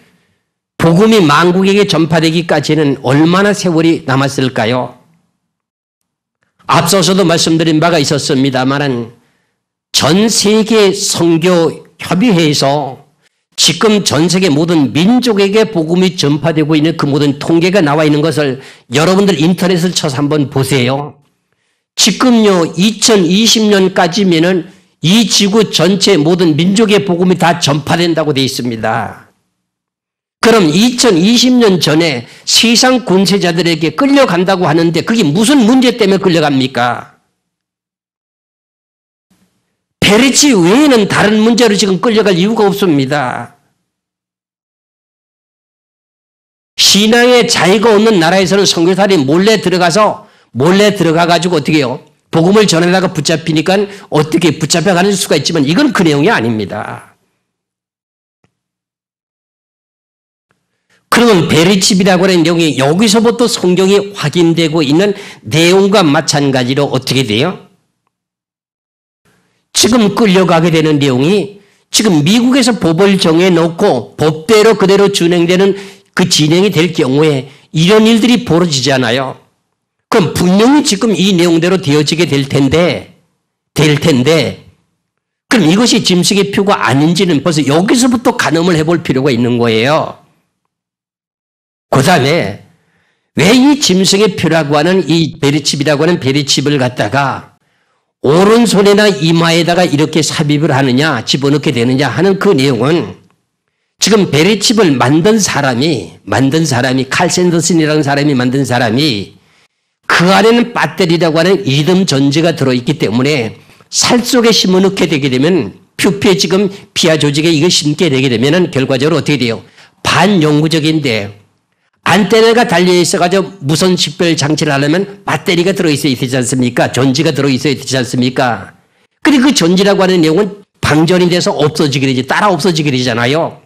복음이 만국에게 전파되기까지는 얼마나 세월이 남았을까요? 앞서서도 말씀드린 바가 있었습니다만 전 세계 선교 협의회에서 지금 전 세계 모든 민족에게 복음이 전파되고 있는 그 모든 통계가 나와 있는 것을 여러분들 인터넷을 쳐서 한번 보세요. 지금요 2020년까지면은 이 지구 전체 모든 민족의 복음이 다 전파된다고 되어 있습니다. 그럼 2020년 전에 세상 권세자들에게 끌려간다고 하는데 그게 무슨 문제 때문에 끌려갑니까? 베레치 외에는 다른 문제로 지금 끌려갈 이유가 없습니다. 신앙의 자유가 없는 나라에서는 선교사들이 몰래 들어가가지고 어떻게 해요? 복음을 전하다가 붙잡히니까 어떻게 붙잡혀가는 수가 있지만 이건 그 내용이 아닙니다. 그러면 베레칩이라고 하는 내용이 여기서부터 성경이 확인되고 있는 내용과 마찬가지로 어떻게 돼요? 지금 끌려가게 되는 내용이 지금 미국에서 법을 정해놓고 법대로 그대로 진행되는 그 진행이 될 경우에 이런 일들이 벌어지잖아요. 그럼 분명히 지금 이 내용대로 되어지게 될 텐데 그럼 이것이 짐승의 표가 아닌지는 벌써 여기서부터 가늠을 해볼 필요가 있는 거예요. 그 다음에 왜 이 짐승의 표라고 하는 이 베레칩이라고 하는 베레칩을 갖다가 오른손이나 이마에다가 이렇게 삽입을 하느냐 집어넣게 되느냐 하는 그 내용은 지금 베레칩을 만든 사람이 칼 샌더슨이라는 사람이 만든 사람이 그 안에는 배터리라고 하는 리듬 전지가 들어있기 때문에 살 속에 심어넣게 되게 되면 표피에 지금 피하 조직에 이걸 심게 되게 되면 결과적으로 어떻게 돼요? 반영구적인데 안테나가 달려있어가지고 무선 식별 장치를 하려면 배터리가 들어있어야 되지 않습니까? 전지가 들어있어야 되지 않습니까? 그리고 그 전지라고 하는 내용은 방전이 돼서 없어지게 되지, 따라 없어지게 되잖아요.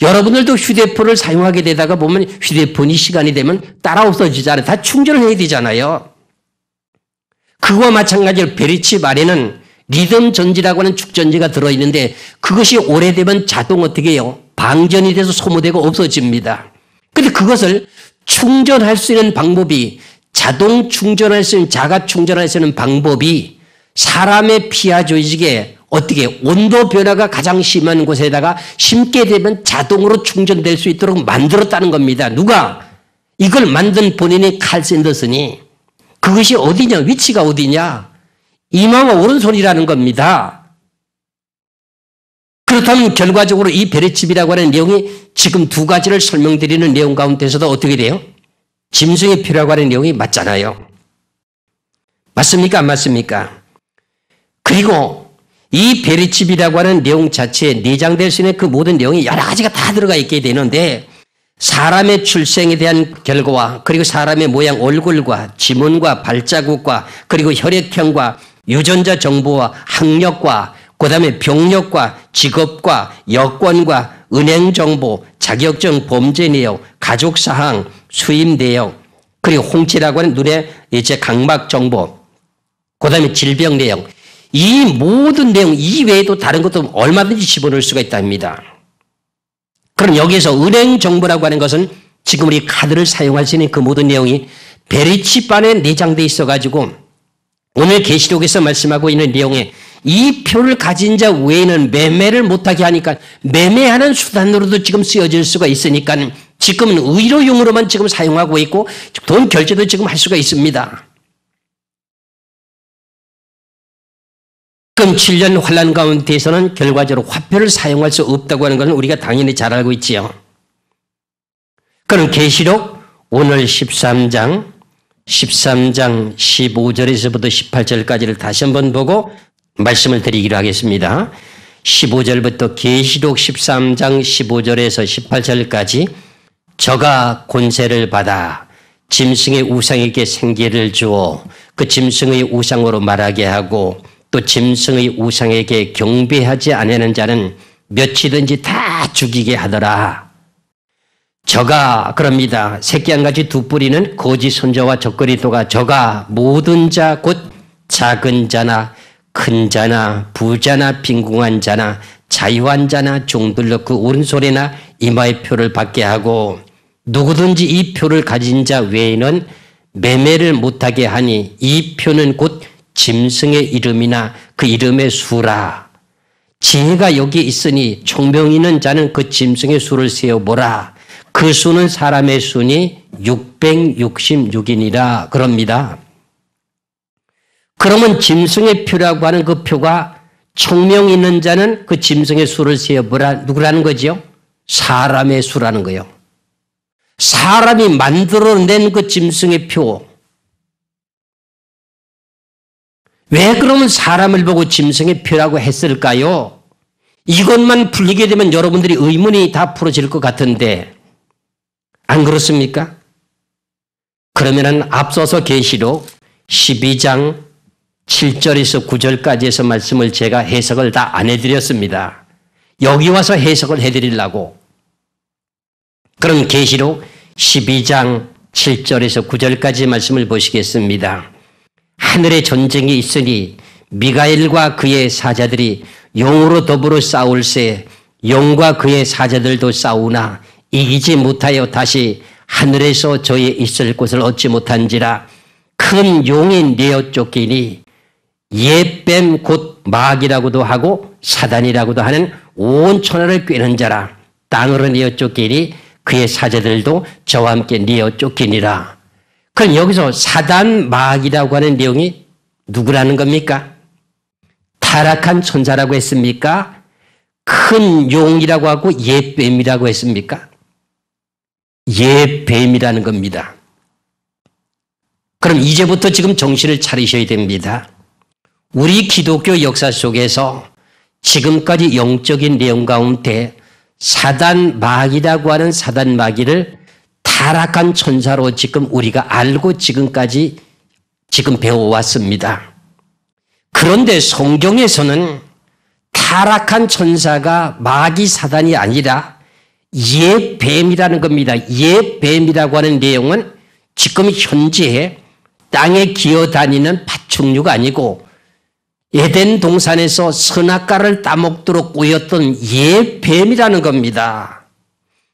여러분들도 휴대폰을 사용하게 되다가 보면 휴대폰이 시간이 되면 따라 없어지잖아요. 다 충전을 해야 되잖아요. 그거와 마찬가지로 베레칩 안에는 리듬 전지라고 하는 축전지가 들어있는데 그것이 오래되면 자동 어떻게 해요? 방전이 돼서 소모되고 없어집니다. 근데 그것을 충전할 수 있는 방법이 자동 충전할 수 있는 자가 충전할 수 있는 방법이 사람의 피하 조직에 어떻게 온도 변화가 가장 심한 곳에다가 심게 되면 자동으로 충전될 수 있도록 만들었다는 겁니다. 누가? 이걸 만든 본인이 칼 샌더슨이. 그것이 어디냐? 위치가 어디냐? 이마와 오른손이라는 겁니다. 그렇다면 결과적으로 이 베레칩이라고 하는 내용이 지금 두 가지를 설명드리는 내용 가운데서도 어떻게 돼요? 짐승의 피라고 하는 내용이 맞잖아요. 맞습니까? 안 맞습니까? 그리고 이 베리칩이라고 하는 내용 자체에 내장될 수 있는 그 모든 내용이 여러 가지가 다 들어가 있게 되는데 사람의 출생에 대한 결과와 그리고 사람의 모양 얼굴과 지문과 발자국과 그리고 혈액형과 유전자 정보와 학력과 그다음에 병력과 직업과 여권과 은행 정보, 자격증, 범죄 내역, 가족 사항, 수입 내역, 그리고 홍치라고 하는 눈의 이제 각막 정보, 그다음에 질병 내용, 이 모든 내용 이외에도 다른 것도 얼마든지 집어넣을 수가 있답니다. 그럼 여기에서 은행 정보라고 하는 것은 지금 우리 카드를 사용할 수 있는 그 모든 내용이 베리칩 안에 내장되어 있어가지고 오늘 계시록에서 말씀하고 있는 내용에 이 표를 가진 자 외에는 매매를 못하게 하니까 매매하는 수단으로도 지금 쓰여질 수가 있으니까 지금은 의료용으로만 지금 사용하고 있고 돈 결제도 지금 할 수가 있습니다. 그럼 7년 환란 가운데에서는 결과적으로 화폐를 사용할 수 없다고 하는 것은 우리가 당연히 잘 알고 있지요. 그럼 계시록 오늘 13장 15절에서부터 18절까지를 다시 한번 보고 말씀을 드리기로 하겠습니다. 15절부터 계시록 13장 15절에서 18절까지 저가 권세를 받아 짐승의 우상에게 생계를 주어 그 짐승의 우상으로 말하게 하고 또 짐승의 우상에게 경배하지 아니하는 자는 몇이든지 다 죽이게 하더라. 저가 그럽니다. 새끼 한 가지 두 뿌리는 거짓 선자와 적그리스도가 저가 모든 자 곧 작은 자나 큰 자나 부자나 빈궁한 자나 자유한 자나 종들로 그 오른손이나 이마의 표를 받게 하고 누구든지 이 표를 가진 자 외에는 매매를 못하게 하니 이 표는 곧 짐승의 이름이나 그 이름의 수라. 지혜가 여기 있으니 총명 있는 자는 그 짐승의 수를 세어보라. 그 수는 사람의 수니 666이니라 그럽니다. 그러면 짐승의 표라고 하는 그 표가 총명 있는 자는 그 짐승의 수를 세어보라. 누구라는 거죠? 사람의 수라는 거예요. 사람이 만들어낸 그 짐승의 표. 왜 그러면 사람을 보고 짐승의 표라고 했을까요? 이것만 풀리게 되면 여러분들이 의문이 다 풀어질 것 같은데 안 그렇습니까? 그러면은 앞서서 계시록 12장 7절에서 9절까지 해서 말씀을 제가 해석을 다 안 해드렸습니다. 여기 와서 해석을 해드리려고. 그럼 계시록 12장 7절에서 9절까지 말씀을 보시겠습니다. 하늘에 전쟁이 있으니 미가엘과 그의 사자들이 용으로 더불어 싸울세 용과 그의 사자들도 싸우나 이기지 못하여 다시 하늘에서 저의 있을 곳을 얻지 못한지라. 큰 용이 내어 쫓기니 옛뱀 곧 마귀라고도 하고 사단이라고도 하는 온 천하를 꿰는 자라. 땅으로 내어 쫓기니 그의 사자들도 저와 함께 내어 쫓기니라. 그럼 여기서 사단 마귀라고 하는 내용이 누구라는 겁니까? 타락한 천사라고 했습니까? 큰 용이라고 하고 옛뱀이라고 했습니까? 옛뱀이라는 겁니다. 그럼 이제부터 지금 정신을 차리셔야 됩니다. 우리 기독교 역사 속에서 지금까지 영적인 내용 가운데 사단 마귀라고 하는 사단 마귀를 타락한 천사로 지금 우리가 알고 지금까지 지금 배워왔습니다. 그런데 성경에서는 타락한 천사가 마귀 사단이 아니라 옛뱀이라는 겁니다. 옛뱀이라고 하는 내용은 지금 현재 땅에 기어다니는 파충류가 아니고 에덴 동산에서 선악과를 따먹도록 꼬였던 옛뱀이라는 겁니다.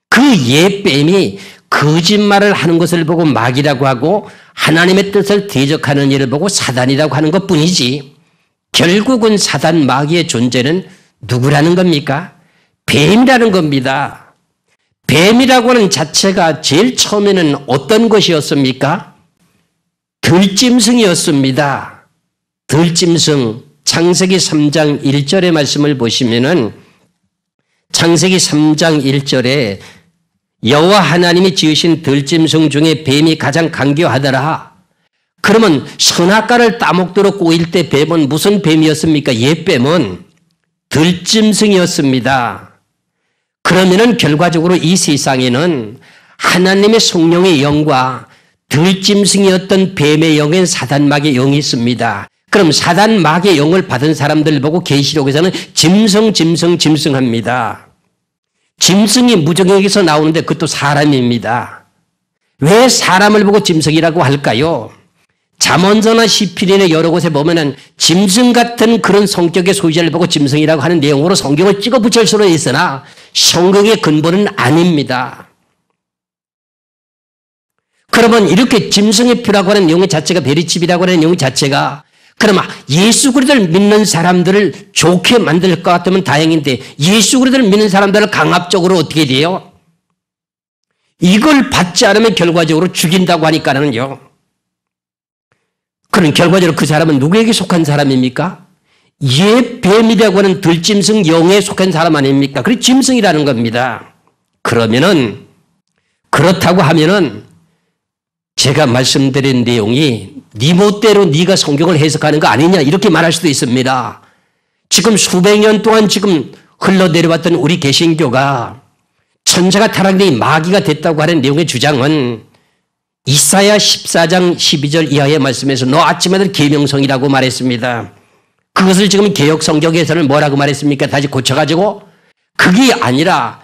그 옛뱀이 거짓말을 하는 것을 보고 마귀라고 하고 하나님의 뜻을 대적하는 일을 보고 사단이라고 하는 것뿐이지 결국은 사단 마귀의 존재는 누구라는 겁니까? 뱀이라는 겁니다. 뱀이라고 하는 자체가 제일 처음에는 어떤 것이었습니까? 들짐승이었습니다. 들짐승. 창세기 3장 1절의 말씀을 보시면은 창세기 3장 1절에 여호와 하나님이 지으신 들짐승 중에 뱀이 가장 간교하더라. 그 그러면 선악과를 따먹도록 꼬일 때 뱀은 무슨 뱀이었습니까? 옛 뱀은 들짐승이었습니다. 그러면은 결과적으로 이 세상에는 하나님의 성령의 영과 들짐승이었던 뱀의 영인 사단마귀의 영이 있습니다. 그럼 사단마귀의 영을 받은 사람들 보고 계시록에서는 짐승합니다. 짐승이 무정역에서 나오는데 그것도 사람입니다. 왜 사람을 보고 짐승이라고 할까요? 잠언서나 시편의 여러 곳에 보면은 짐승 같은 그런 성격의 소유자를 보고 짐승이라고 하는 내용으로 성경을 찍어 붙일 수는 있으나 성경의 근본은 아닙니다. 그러면 이렇게 짐승의 표라고 하는 내용 자체가 베리칩이라고 하는 내용 자체가 그러면 예수 그리스도를 믿는 사람들을 좋게 만들 것 같으면 다행인데 예수 그리스도를 믿는 사람들을 강압적으로 어떻게 돼요? 이걸 받지 않으면 결과적으로 죽인다고 하니까는요. 그럼 결과적으로 그 사람은 누구에게 속한 사람입니까? 옛 뱀이라고 하는 들짐승 영에 속한 사람 아닙니까? 그게 짐승이라는 겁니다. 그러면은 그렇다고 하면은 제가 말씀드린 내용이 네 멋대로 네가 성경을 해석하는 거 아니냐 이렇게 말할 수도 있습니다. 지금 수백 년 동안 지금 흘러내려왔던 우리 개신교가 천사가 타락되니 마귀가 됐다고 하는 내용의 주장은 이사야 14장 12절 이하의 말씀에서 너 아침에는 계명성이라고 말했습니다. 그것을 지금 개역 성경에서는 뭐라고 말했습니까? 다시 고쳐가지고 그게 아니라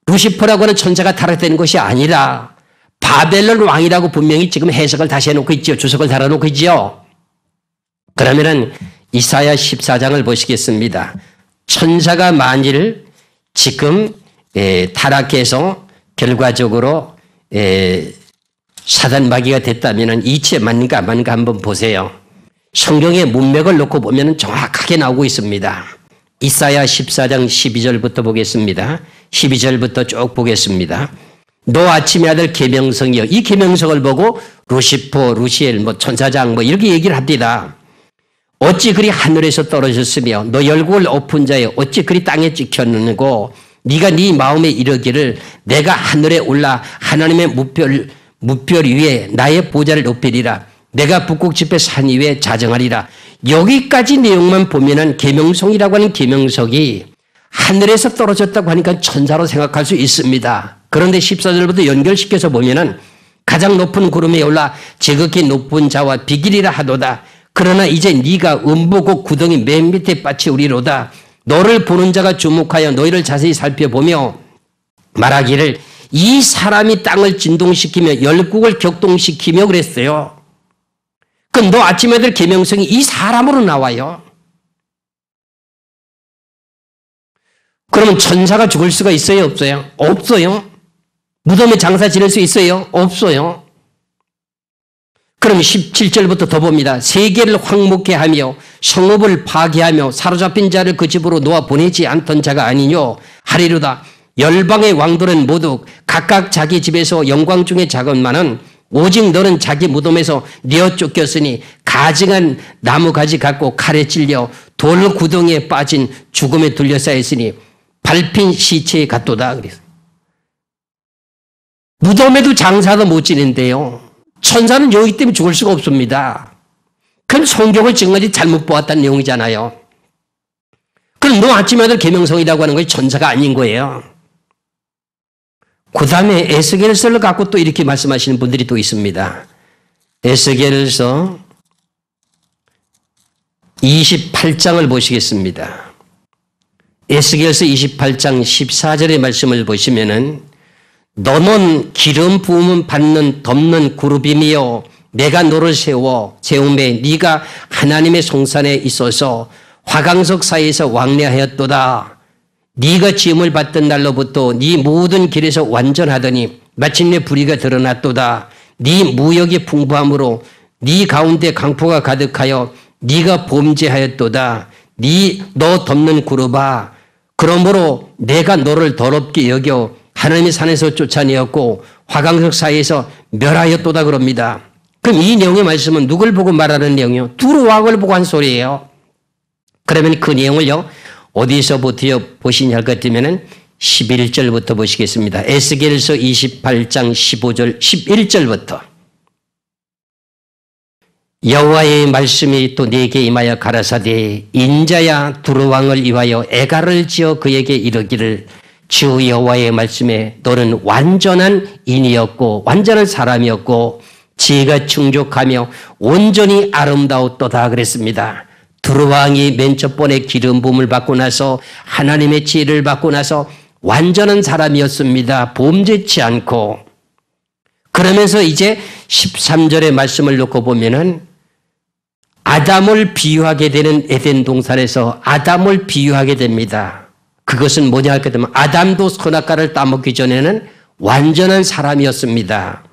루시퍼라고 하는 천사가 타락되는 것이 아니라 바벨론 왕이라고 분명히 지금 해석을 다시 해놓고 있지요. 주석을 달아놓고 있지요. 그러면은 이사야 14장을 보시겠습니다. 천사가 만일 지금 타락해서 결과적으로 사단 마귀가 됐다면은 이치에 맞는가 안 맞는가 한번 보세요. 성경의 문맥을 놓고 보면은 정확하게 나오고 있습니다. 이사야 14장 12절부터 보겠습니다. 12절부터 쭉 보겠습니다. 너 아침의 아들 계명성이여. 이 계명성을 보고 루시퍼, 루시엘, 천사장 이렇게 얘기를 합니다. 어찌 그리 하늘에서 떨어졌으며 너 열국을 엎은 자여 어찌 그리 땅에 찍혔느고 네가 네 마음에 이르기를 내가 하늘에 올라 하나님의 무별 위에 나의 보좌를 높이리라. 내가 북극 지폐 산 위에 자정하리라. 여기까지 내용만 보면은 계명성이라고 하는 계명석이 하늘에서 떨어졌다고 하니까 천사로 생각할 수 있습니다. 그런데 14절부터 연결시켜서 보면은 가장 높은 구름에 올라 지극히 높은 자와 비길이라 하도다. 그러나 이제 네가 음보고 구덩이 맨 밑에 빠치우리로다. 너를 보는 자가 주목하여 너희를 자세히 살펴보며 말하기를 이 사람이 땅을 진동시키며 열국을 격동시키며 그랬어요. 그럼 너 아침 애들 계명성이 이 사람으로 나와요. 그러면 천사가 죽을 수가 있어요? 없어요? 없어요. 무덤에 장사 지낼 수 있어요? 없어요. 그럼 17절부터 더 봅니다. 세계를 황무케 하며 성읍을 파괴하며 사로잡힌 자를 그 집으로 놓아 보내지 않던 자가 아니뇨 하리로다. 열방의 왕들은 모두 각각 자기 집에서 영광 중에 작은만은 오직 너는 자기 무덤에서 내어 쫓겼으니 가증한 나무가지 갖고 칼에 찔려 돌 구덩이에 빠진 죽음에 둘러싸였으니 밟힌 시체에 같도다. 그래서 무덤에도 장사도 못 지낸대요. 천사는 여기 때문에 죽을 수가 없습니다. 그건 성경을 지금까지 잘못 보았다는 내용이잖아요. 그럼 너 아침에 아들 계명성이라고 하는 것이 천사가 아닌 거예요. 그 다음에 에스겔서를 갖고 또 이렇게 말씀하시는 분들이 또 있습니다. 에스겔서 28장을 보시겠습니다. 에스겔서 28장 14절의 말씀을 보시면은 너는 기름 부음을 받는 덮는 그룹이며 내가 너를 세움에 네가 하나님의 송산에 있어서 화강석 사이에서 왕래하였도다. 네가 지음을 받던 날로부터 네 모든 길에서 완전하더니 마침내 불의가 드러났도다. 네 무역이 풍부함으로 네 가운데 강포가 가득하여 네가 범죄하였도다. 너 덮는 그룹아. 그러므로 내가 너를 더럽게 여겨 하나님의 산에서 쫓아내었고 화강석 사이에서 멸하였도다 그럽니다. 그럼 이 내용의 말씀은 누굴 보고 말하는 내용이요? 두루 왕을 보고 한 소리예요. 그러면 그 내용을요 어디서부터 보시냐 할 것 같으면 11절부터 보시겠습니다. 에스겔서 28장 15절 11절부터 여호와의 말씀이 또 내게 임하여 가라사대 인자야 두루 왕을 위하여 애가를 지어 그에게 이르기를 주 여호와의 말씀에 너는 완전한 인이었고 완전한 사람이었고 지혜가 충족하며 온전히 아름다웠도다 그랬습니다. 두루 왕이 맨 첫 번에 기름 부음을 받고 나서 하나님의 지혜를 받고 나서 완전한 사람이었습니다. 범죄치 않고. 그러면서 이제 13절의 말씀을 놓고 보면은 아담을 비유하게 되는 에덴 동산에서 아담을 비유하게 됩니다. 그것은 뭐냐 할까 되면 아담도 선악과를 따먹기 전에는 완전한 사람이었습니다.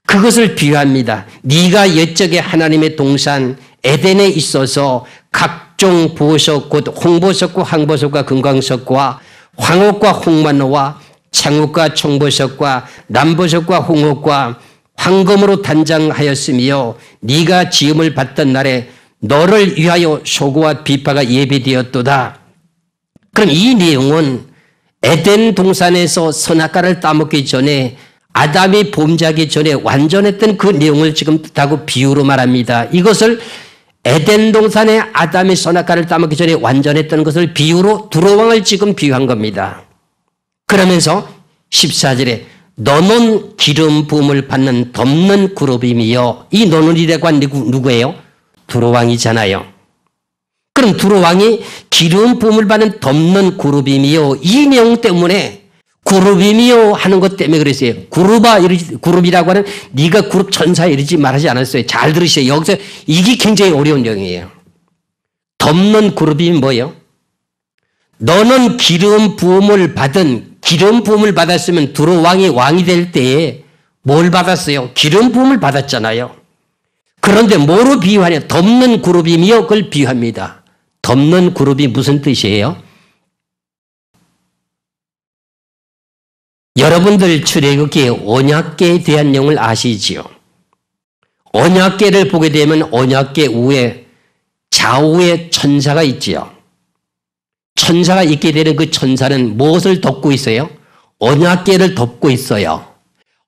그것을 비유합니다. 네가 옛적에 하나님의 동산 에덴에 있어서 각종 보석 곧 홍보석과 황보석과 금광석과 황옥과 홍만호와 창옥과 청보석과 남보석과 홍옥과 황금으로 단장하였으며 네가 지음을 받던 날에 너를 위하여 소고와 비파가 예비되었도다. 그럼 이 내용은 에덴 동산에서 선악과를 따먹기 전에 아담이 범죄하기 전에 완전했던 그 내용을 지금 뜻하고 비유로 말합니다. 이것을 에덴 동산에 아담이 선악과를 따먹기 전에 완전했던 것을 비유로 두루 왕을 지금 비유한 겁니다. 그러면서 14절에 너는 기름 부음을 받는 덮는 그룹이며 이 너는이라고 한 누구예요? 두루 왕이잖아요. 그럼 두루 왕이 기름 부음을 받는 덮는 그룹이며 이 내용 때문에 그룹이며 하는 것 때문에 그랬어요. 그룹이라고 하는 네가 그룹 천사 이러지 말하지 않았어요. 잘 들으세요. 여기서 이게 굉장히 어려운 내용이에요. 덮는 그룹이 뭐예요? 너는 기름 부음을 받았으면 두루 왕이 될 때에 뭘 받았어요? 기름 부음을 받았잖아요. 그런데 뭐로 비유하냐? 덮는 그룹이며 그걸 비유합니다. 덮는 그룹이 무슨 뜻이에요? 여러분들 출애굽기 언약궤에 대한 내용을 아시지요? 언약궤를 보게 되면 언약궤 위에 좌우에 천사가 있지요. 천사가 있게 되는 그 천사는 무엇을 덮고 있어요? 언약궤를 덮고 있어요.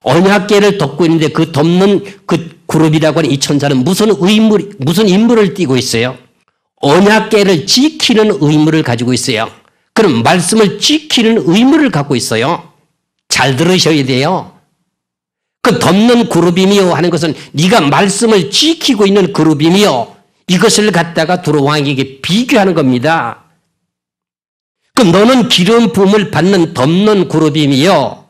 언약궤를 덮고 있는데 그 덮는 그 그룹이라고 하는 이 천사는 무슨 임무를 띠고 있어요? 언약궤를 지키는 의무를 가지고 있어요. 그럼 말씀을 지키는 의무를 갖고 있어요. 잘 들으셔야 돼요. 그 덮는 그룹이며 하는 것은 네가 말씀을 지키고 있는 그룹이며 이것을 갖다가 두루 왕에게 비교하는 겁니다. 그럼 너는 기름 부음을 받는 덮는 그룹이며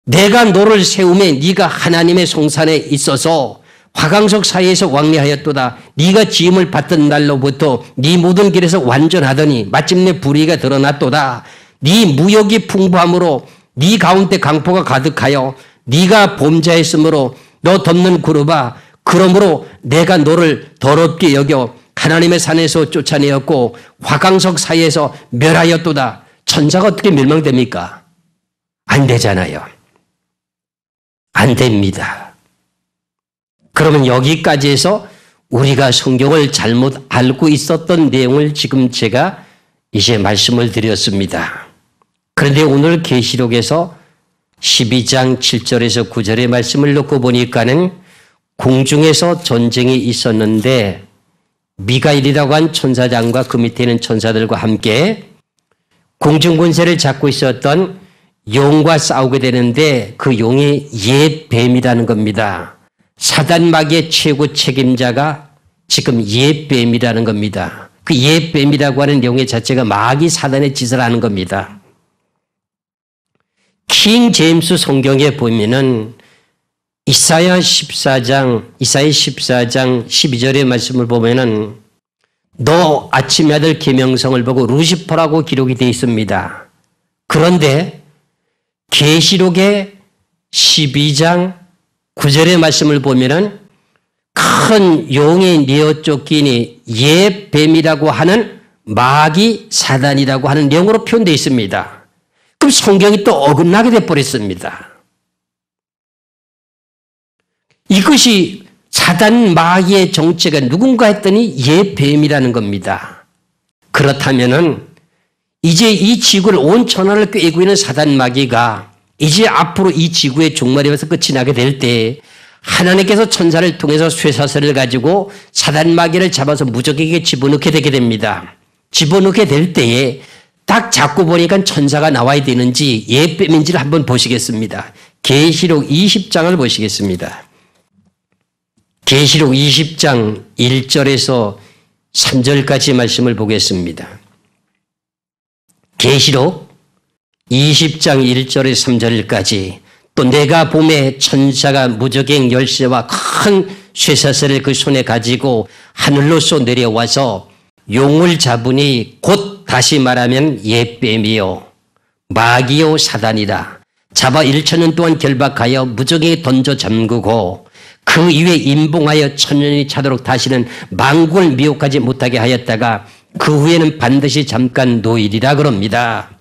내가 너를 세우매 네가 하나님의 송산에 있어서 화강석 사이에서 왕래하였도다. 네가 지음을 받던 날로부터 네 모든 길에서 완전하더니 마침내 불의가 드러났도다. 네 무역이 풍부함으로 네 가운데 강포가 가득하여 네가 범죄했으므로 너 덮는 그룹아 그러므로 내가 너를 더럽게 여겨 하나님의 산에서 쫓아내었고 화강석 사이에서 멸하였도다. 천사가 어떻게 멸망됩니까? 안 되잖아요. 안 됩니다. 그러면 여기까지 해서 우리가 성경을 잘못 알고 있었던 내용을 지금 제가 이제 말씀을 드렸습니다. 그런데 오늘 계시록에서 12장 7절에서 9절의 말씀을 놓고 보니까는 공중에서 전쟁이 있었는데 미가일이라고 한 천사장과 그 밑에 있는 천사들과 함께 공중 권세를 잡고 있었던 용과 싸우게 되는데 그 용이 옛 뱀이라는 겁니다. 사단 마귀의 최고 책임자가 지금 옛 뱀이라는 겁니다. 그 옛 뱀이라고 하는 용의 자체가 마귀 사단의 짓을 하는 겁니다. 킹 제임스 성경에 보면은 이사야 14장 12절의 말씀을 보면은 너 아침의 아들 계명성을 보고 루시퍼라고 기록이 되어 있습니다. 그런데 계시록의 12장 9절의 말씀을 보면은 큰 용이 내어 쫓기니 옛 뱀이라고 하는 마귀 사단이라고 하는 내용으로 표현되어 있습니다. 그럼 성경이 또 어긋나게 되어버렸습니다. 이것이 사단 마귀의 정체가 누군가 했더니 옛 뱀이라는 겁니다. 그렇다면은 이제 이 지구를 온 천하를 꿰고 있는 사단 마귀가 이제 앞으로 이 지구의 종말이 와서 끝이 나게 될 때 하나님께서 천사를 통해서 쇠사슬을 가지고 사단 마귀를 잡아서 무적에게 집어넣게 되게 됩니다. 집어넣게 될 때에 딱 잡고 보니까 천사가 나와야 되는지 예뱀인지를 한번 보시겠습니다. 계시록 20장을 보시겠습니다. 계시록 20장 1절에서 3절까지 말씀을 보겠습니다. 계시록 20장 1절에서 3절까지 또 내가 봄에 천사가 무저갱 열쇠와 큰 쇠사슬을 그 손에 가지고 하늘로서 내려와서 용을 잡으니 곧 다시 말하면 예뱀이요 마귀요 사단이라 잡아 1,000년 동안 결박하여 무저갱에 던져 잠그고 그 이후에 임봉하여 1,000년이 차도록 다시는 만국을 미혹하지 못하게 하였다가 그 후에는 반드시 잠깐 노일이라 그럽니다.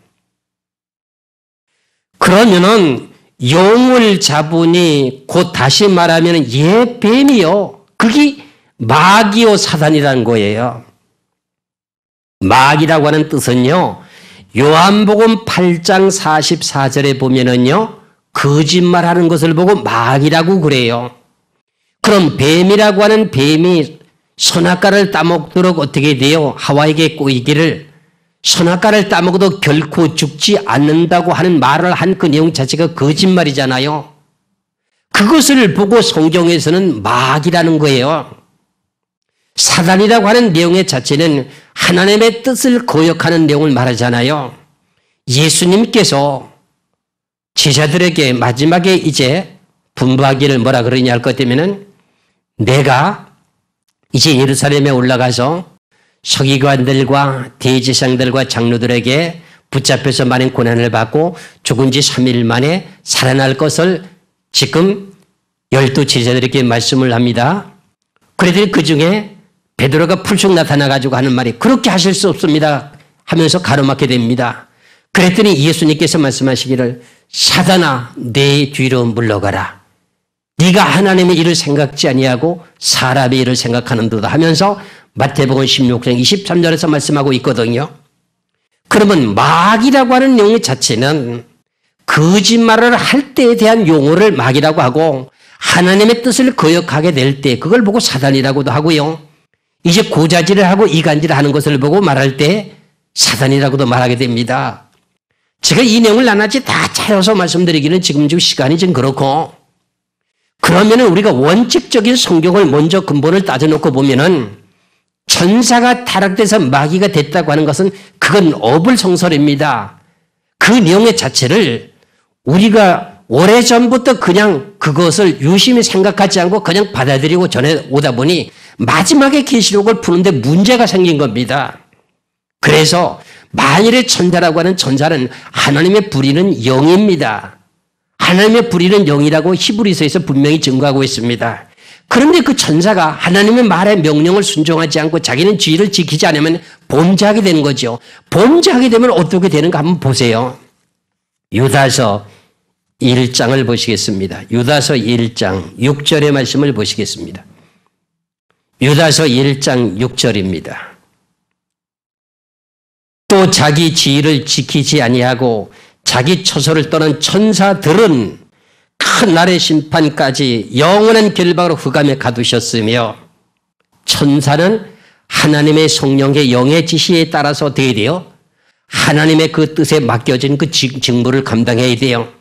그러면은 용을 잡으니 곧 다시 말하면 예뱀이요. 그게 마귀요 사단이라는 거예요. 마귀라고 하는 뜻은요. 요한복음 8장 44절에 보면은요. 거짓말하는 것을 보고 마귀라고 그래요. 그럼 뱀이라고 하는 뱀이 선악과를 따먹도록 어떻게 돼요? 하와에게 꼬이기를 선악과를 따먹어도 결코 죽지 않는다고 하는 말을 한 그 내용 자체가 거짓말이잖아요. 그것을 보고 성경에서는 마귀라는 거예요. 사단이라고 하는 내용의 자체는 하나님의 뜻을 거역하는 내용을 말하잖아요. 예수님께서 제자들에게 마지막에 이제 분부하기를 뭐라 그러냐 할 것 때문에는 내가 이제 예루살렘에 올라가서 서기관들과 대제사장들과 장로들에게 붙잡혀서 많은 고난을 받고 죽은 지 3일 만에 살아날 것을 지금 12 제자들에게 말씀을 합니다. 그랬더니 그 중에 베드로가 풀쑥 나타나가지고 하는 말이 그렇게 하실 수 없습니다 하면서 가로막게 됩니다. 그랬더니 예수님께서 말씀하시기를 사단아 내 뒤로 물러가라. 네가 하나님의 일을 생각지 아니하고 사람의 일을 생각하는도다 하면서 마태복음 16장 23절에서 말씀하고 있거든요. 그러면 마귀라고 하는 용어 자체는 거짓말을 할 때에 대한 용어를 마귀라고 하고 하나님의 뜻을 거역하게 될 때 그걸 보고 사단이라고도 하고요. 이제 고자질을 하고 이간질을 하는 것을 보고 말할 때 사단이라고도 말하게 됩니다. 제가 이 내용을 나눠지 다 차려서 말씀드리기는 지금 시간이 좀 그렇고 그러면 우리가 원칙적인 성경을 먼저 근본을 따져놓고 보면은 천사가 타락돼서 마귀가 됐다고 하는 것은 그건 어불성설입니다. 그 내용의 자체를 우리가 오래전부터 그냥 그것을 유심히 생각하지 않고 그냥 받아들이고 전해오다 보니 마지막에 계시록을 푸는데 문제가 생긴 겁니다. 그래서 만일의 천사라고 하는 천사는 하나님의 부리는 영입니다. 하나님의 부리는 영이라고 히브리서에서 분명히 증거하고 있습니다. 그런데 그 천사가 하나님의 말의 명령을 순종하지 않고 자기는 주의를 지키지 않으면 범죄하게 되는 거죠. 범죄하게 되면 어떻게 되는가 한번 보세요. 유다서 1장을 보시겠습니다. 유다서 1장 6절의 말씀을 보시겠습니다. 유다서 1장 6절입니다. 또 자기 지위를 지키지 아니하고 자기 처소를 떠난 천사들은 큰 날의 심판까지 영원한 결박으로 흑암에 가두셨으며 천사는 하나님의 성령의 영의 지시에 따라서 어떻게 돼요? 하나님의 그 뜻에 맡겨진 그 직무를 감당해야 돼요.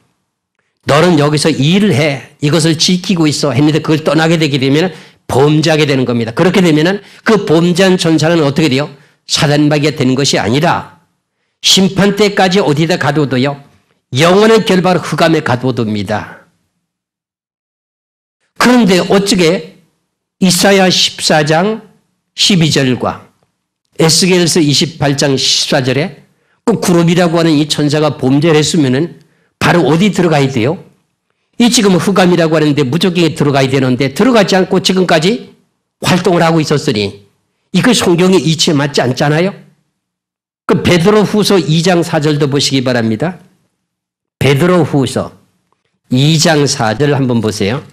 너는 여기서 일을 해. 이것을 지키고 있어. 했는데 그걸 떠나게 되게 되면 범죄하게 되는 겁니다. 그렇게 되면 그 범죄한 천사는 어떻게 돼요? 사단마귀가 되는 것이 아니라 심판 때까지 어디다 가둬둬요? 영원한 결박으로 흑암에 가둬둡니다. 그런데 어떻게 이사야 14장 12절과 에스겔서 28장 14절에 그 구름이라고 하는 이 천사가 범죄를 했으면은 바로 어디 들어가야 돼요? 이 지금 흑암이라고 하는데 무적행에 들어가야 되는데 들어가지 않고 지금까지 활동을 하고 있었으니 이거 성경의 이치에 맞지 않잖아요? 그 베드로후서 2장 4절도 보시기 바랍니다. 베드로후서 2장 4절 한번 보세요.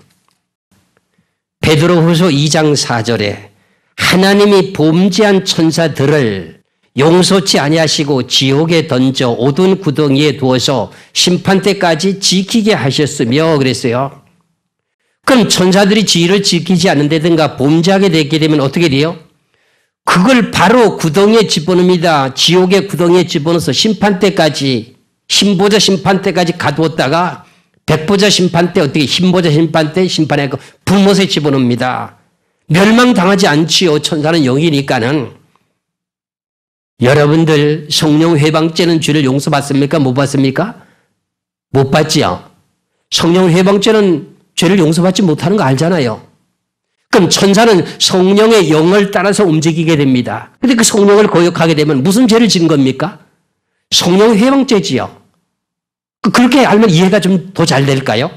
베드로후서 2장 4절에 하나님이 범죄한 천사들을 용서치 아니하시고 지옥에 던져 어두운 구덩이에 두어서 심판 때까지 지키게 하셨으며 그랬어요. 그럼 천사들이 지위를 지키지 않는다든가 범죄하게 되게 되면 어떻게 돼요? 그걸 바로 구덩이에 집어넣습니다. 지옥의 구덩이에 집어넣어서 심판대까지, 신보자 심판대까지 가두었다가 백보자 심판대, 어떻게 흰보자 심판대 심판해 불못에 집어넣습니다. 멸망당하지 않지요. 천사는 영이니까는. 여러분들 성령 회방죄는 죄를 용서받습니까? 못 받습니까? 못 받지요. 성령 회방죄는 죄를 용서받지 못하는 거 알잖아요. 그럼 천사는 성령의 영을 따라서 움직이게 됩니다. 그런데 그 성령을 거역하게 되면 무슨 죄를 지은 겁니까? 성령 회방죄지요. 그렇게 알면 이해가 좀 더 잘 될까요?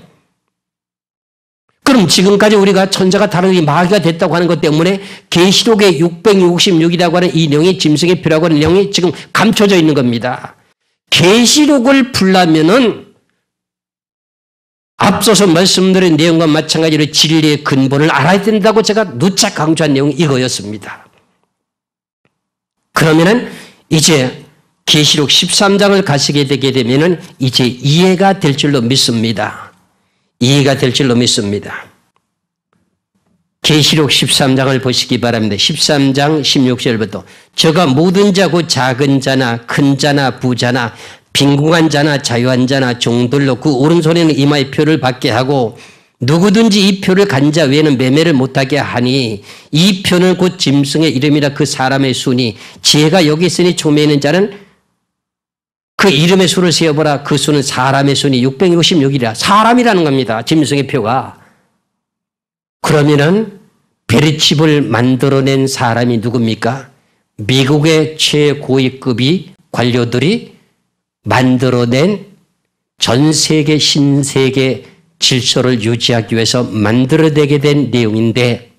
그럼 지금까지 우리가 천사가 다르게 마귀가 됐다고 하는 것 때문에 계시록의 666이라고 하는 이 내용이 짐승의 표라고 하는 내용이 지금 감춰져 있는 겁니다. 계시록을 풀려면은 앞서서 말씀드린 내용과 마찬가지로 진리의 근본을 알아야 된다고 제가 누차 강조한 내용이 이거였습니다. 그러면은 이제 계시록 13장을 가시게 되게 되면은 이제 이해가 될 줄로 믿습니다. 이해가 될 줄로 믿습니다. 계시록 13장을 보시기 바랍니다. 13장 16절부터 저가 모든 자고 작은 자나 큰 자나 부자나 빈궁한 자나 자유한 자나 종들로 그 오른손에는 이마의 표를 받게 하고 누구든지 이 표를 간 자 외에는 매매를 못하게 하니 이 표는 곧 짐승의 이름이라 그 사람의 수니 지혜가 여기 있으니 총매 있는 자는 그 이름의 수를 세어보라. 그 수는 사람의 수니 666이라. 사람이라는 겁니다. 짐승의 표가. 그러면은 베르칩을 만들어낸 사람이 누굽니까? 미국의 최고위급이 관료들이 만들어낸 전 세계 신세계 질서를 유지하기 위해서 만들어내게 된 내용인데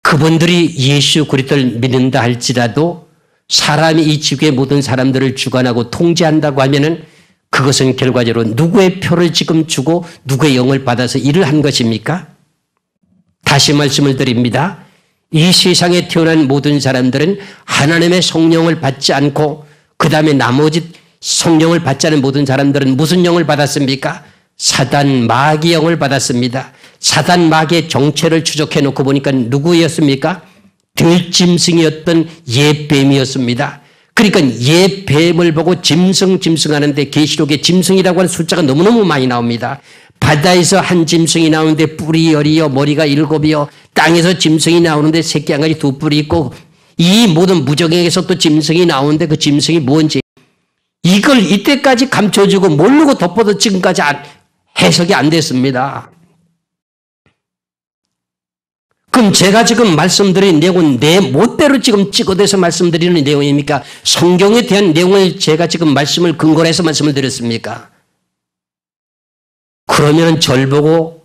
그분들이 예수 그리스도를 믿는다 할지라도 사람이 이 지구의 모든 사람들을 주관하고 통제한다고 하면은 그것은 결과적으로 누구의 표를 지금 주고 누구의 영을 받아서 일을 한 것입니까? 다시 말씀을 드립니다. 이 세상에 태어난 모든 사람들은 하나님의 성령을 받지 않고 그 다음에 나머지 성령을 받지 않은 모든 사람들은 무슨 영을 받았습니까? 사단 마귀 영을 받았습니다. 사단 마귀의 정체를 추적해 놓고 보니까 누구였습니까? 들짐승이었던 옛뱀이었습니다. 그러니까 옛뱀을 보고 짐승하는데 계시록에 짐승이라고 하는 숫자가 너무너무 많이 나옵니다. 바다에서 한 짐승이 나오는데 뿔이 10이요 머리가 7이요 땅에서 짐승이 나오는데 새끼 한 가지 2뿔이 있고 이 모든 무정에서 또 짐승이 나오는데 그 짐승이 뭔지 이걸 이때까지 감춰주고 모르고 덮어도 지금까지 해석이 안 됐습니다. 그럼 제가 지금 말씀드린 내용은 내 멋대로 지금 찍어대서 말씀드리는 내용입니까? 성경에 대한 내용을 제가 지금 말씀을 근거로 해서 말씀을 드렸습니까? 그러면 절 보고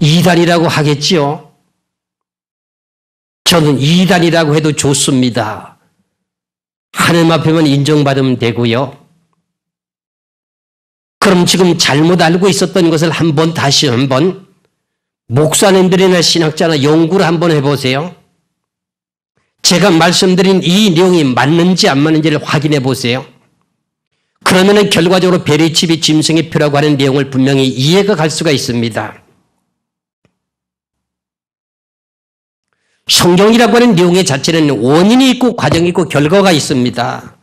이단이라고 하겠지요? 저는 이단이라고 해도 좋습니다. 하나님 앞에만 인정받으면 되고요. 그럼 지금 잘못 알고 있었던 것을 다시 한번 목사님들이나 신학자나 연구를 한번 해보세요. 제가 말씀드린 이 내용이 맞는지 안 맞는지를 확인해 보세요. 그러면은 결과적으로 베르칩이 짐승의 표라고 하는 내용을 분명히 이해가 갈 수가 있습니다. 성경이라고 하는 내용의 자체는 원인이 있고 과정이 있고 결과가 있습니다.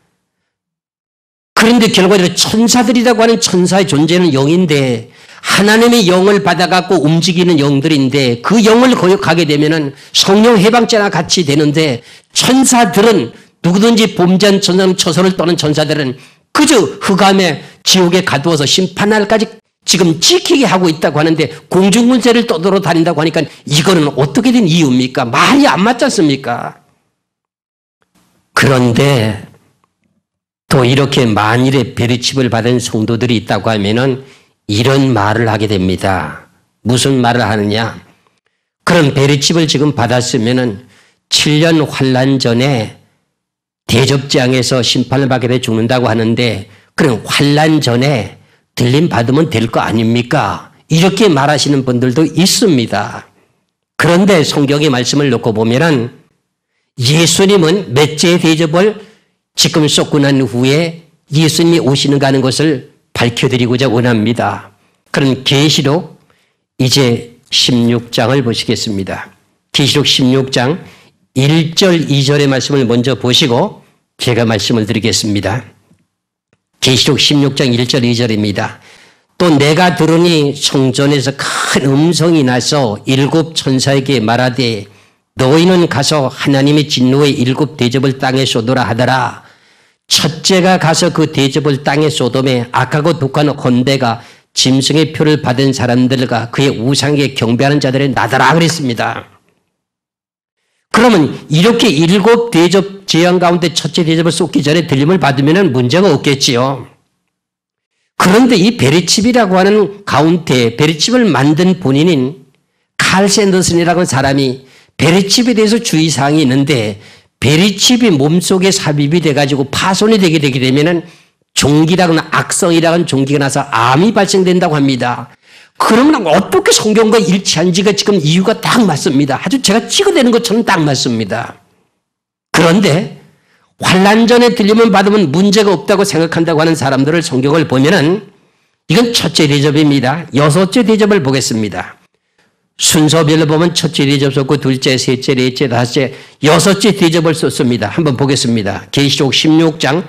그런데 결과적으로 천사들이라고 하는 천사의 존재는 영인데 하나님의 영을 받아갖고 움직이는 영들인데 그 영을 거역하게 되면은 성령 해방죄나 같이 되는데 천사들은 누구든지 범죄한 천사는 처소를 떠는 천사들은 그저 흑암에 지옥에 가두어서 심판날까지 지금 지키게 하고 있다고 하는데 공중군세를 떠돌아 다닌다고 하니까 이거는 어떻게 된 이유입니까? 말이 안 맞지 않습니까? 그런데 또 이렇게 만일에 베르칩을 받은 성도들이 있다고 하면은 이런 말을 하게 됩니다. 무슨 말을 하느냐? 그럼 베르칩을 지금 받았으면은 7년 환란 전에 대접장에서 심판을 받게 돼 죽는다고 하는데 그럼 환란 전에 들림 받으면 될 거 아닙니까? 이렇게 말하시는 분들도 있습니다. 그런데 성경의 말씀을 놓고 보면은 예수님은 몇째 대접을 지금 쏟고 난 후에 예수님이 오시는가 하는 것을 밝혀드리고자 원합니다. 그럼 계시록 이제 16장을 보시겠습니다. 계시록 16장 1절 2절의 말씀을 먼저 보시고 제가 말씀을 드리겠습니다. 계시록 16장 1절 2절입니다. 또 내가 들으니 성전에서 큰 음성이 나서 일곱 천사에게 말하되 너희는 가서 하나님의 진노의 일곱 대접을 땅에 쏟으라 하더라. 첫째가 가서 그 대접을 땅에 쏟음에 악하고 독한 헌대가 짐승의 표를 받은 사람들과 그의 우상에 경배하는 자들의 나더라 그랬습니다. 그러면 이렇게 일곱 대접 재앙 가운데 첫째 대접을 쏟기 전에 들림을 받으면 문제가 없겠지요. 그런데 이 베리칩이라고 하는 가운데 베리칩을 만든 본인인 칼 샌더슨이라는 사람이 베리칩에 대해서 주의사항이 있는데 베리칩이 몸속에 삽입이 돼가지고 파손이 되게 되면 종기라거나 악성이라는 종기가 나서 암이 발생된다고 합니다. 그러면 어떻게 성경과 일치한지가 지금 이유가 딱 맞습니다. 아주 제가 찍어내는 것처럼 딱 맞습니다. 그런데 환난 전에 들림을 받으면 문제가 없다고 생각한다고 하는 사람들을 성경을 보면은 이건 첫째 대접입니다. 여섯째 대접을 보겠습니다. 순서별로 보면 첫째 대접 썼고 둘째, 셋째, 넷째, 다섯째, 여섯째 대접을 썼습니다. 한번 보겠습니다. 계시록 16장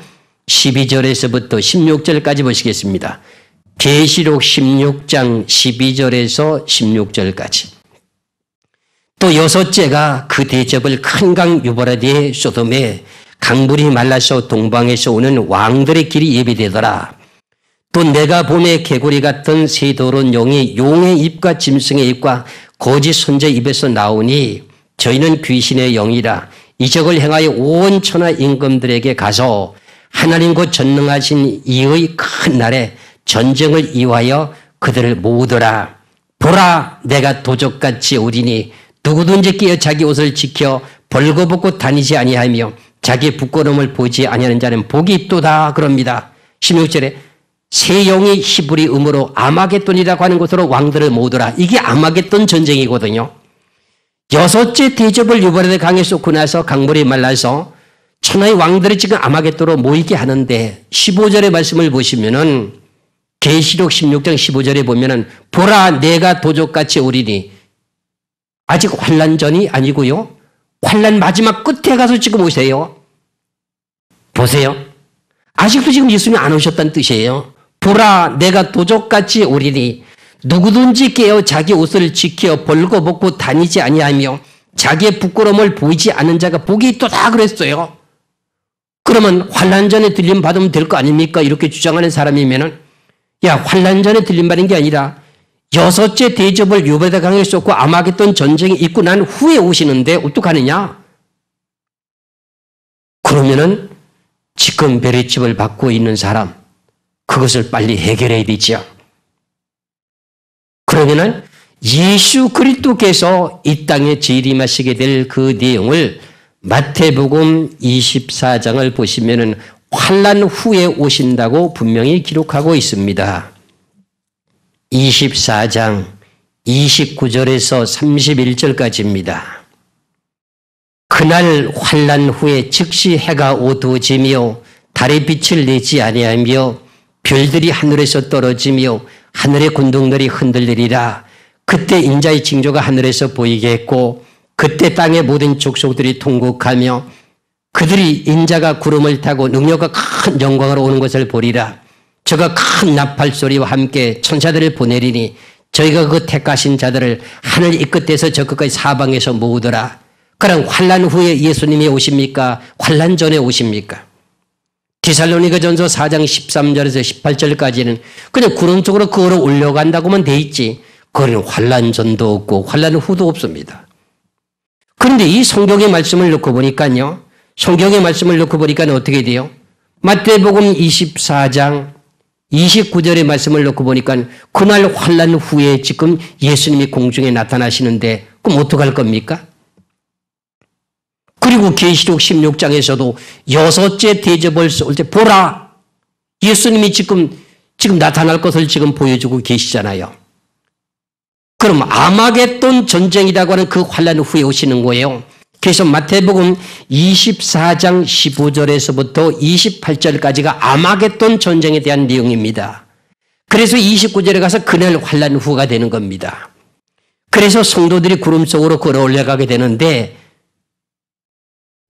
12절에서부터 16절까지 보시겠습니다. 계시록 16장 12절에서 16절까지. 또 여섯째가 그 대접을 큰 강 유브라디에 쏟음에 강물이 말라서 동방에서 오는 왕들의 길이 예비되더라. 또 내가 봄에 개구리 같은 새 더러운 용이 용의 입과 짐승의 입과 거짓 선제 입에서 나오니 저희는 귀신의 영이라 이적을 행하여 온 천하 임금들에게 가서 하나님 곧 전능하신 이의 큰 날에 전쟁을 이유하여 그들을 모으더라. 보라 내가 도적같이 오리니 누구든지 끼어 자기 옷을 지켜 벌거벗고 다니지 아니하며 자기의 부끄러움을 보지 아니하는 자는 복이 있도다 그럽니다. 16절에 새 영이 히브리 음으로 아마겟돈이라고 하는 곳으로 왕들을 모으더라. 이게 아마겟돈 전쟁이거든요. 여섯째 대접을 유브라데 강에 쏟고 나서 강물이 말라서 천하의 왕들이 지금 아마겟돈으로 모이게 하는데 15절의 말씀을 보시면은 계시록 16장 15절에 보면은 보라 내가 도적같이 오리니 아직 환난 전이 아니고요. 환난 마지막 끝에 가서 지금 오세요. 보세요. 아직도 지금 예수님이 안 오셨다는 뜻이에요. 보라 내가 도적같이 오리니 누구든지 깨어 자기 옷을 지켜 벌거벗고 다니지 아니하며 자기의 부끄러움을 보이지 않는 자가 복이 있도다 그랬어요. 그러면 환난 전에 들림 받으면 될 거 아닙니까? 이렇게 주장하는 사람이면은 야 환난 전에 들림 받는 게 아니라 여섯째 대접을 유브라데 강에 쏟고 아마겟돈 전쟁이 있고 난 후에 오시는데 어떡하느냐? 그러면은 지금 베리칩을 받고 있는 사람 그것을 빨리 해결해야 되죠. 그러면은 예수 그리스도께서 이 땅에 재림하시게 될 그 내용을 마태복음 24장을 보시면은 환난 후에 오신다고 분명히 기록하고 있습니다. 24장 29절에서 31절까지입니다. 그날 환난 후에 즉시 해가 어두워지며 달의 빛을 내지 아니하며 별들이 하늘에서 떨어지며 하늘의 군동들이 흔들리리라. 그때 인자의 징조가 하늘에서 보이겠고 그때 땅의 모든 족속들이 통곡하며 그들이 인자가 구름을 타고 능력과 큰 영광으로 오는 것을 보리라. 저가 큰 나팔 소리와 함께 천사들을 보내리니 저희가 그 택하신 자들을 하늘 이 끝에서 저 끝까지 사방에서 모으더라. 그럼 환난 후에 예수님이 오십니까? 환난 전에 오십니까? 디살로니가전서 4장 13절에서 18절까지는 그냥 구름 쪽으로 걸어 올려간다고만 돼 있지 그거는 환난 전도 없고 환난 후도 없습니다. 그런데 이 성경의 말씀을 놓고 보니까요. 성경의 말씀을 놓고 보니까 어떻게 돼요? 마태복음 24장 29절의 말씀을 놓고 보니까 그날 환난 후에 지금 예수님이 공중에 나타나시는데 그럼 어떡할 겁니까? 그리고 계시록 16장에서도 여섯째 대접을 쏠 때 보라 예수님이 지금 나타날 것을 지금 보여주고 계시잖아요. 그럼 아마겟돈 전쟁이라고 하는 그 환난 후에 오시는 거예요. 그래서 마태복음 24장 15절에서부터 28절까지가 아마겟돈 전쟁에 대한 내용입니다. 그래서 29절에 가서 그날 환난 후가 되는 겁니다. 그래서 성도들이 구름 속으로 걸어 올라가게 되는데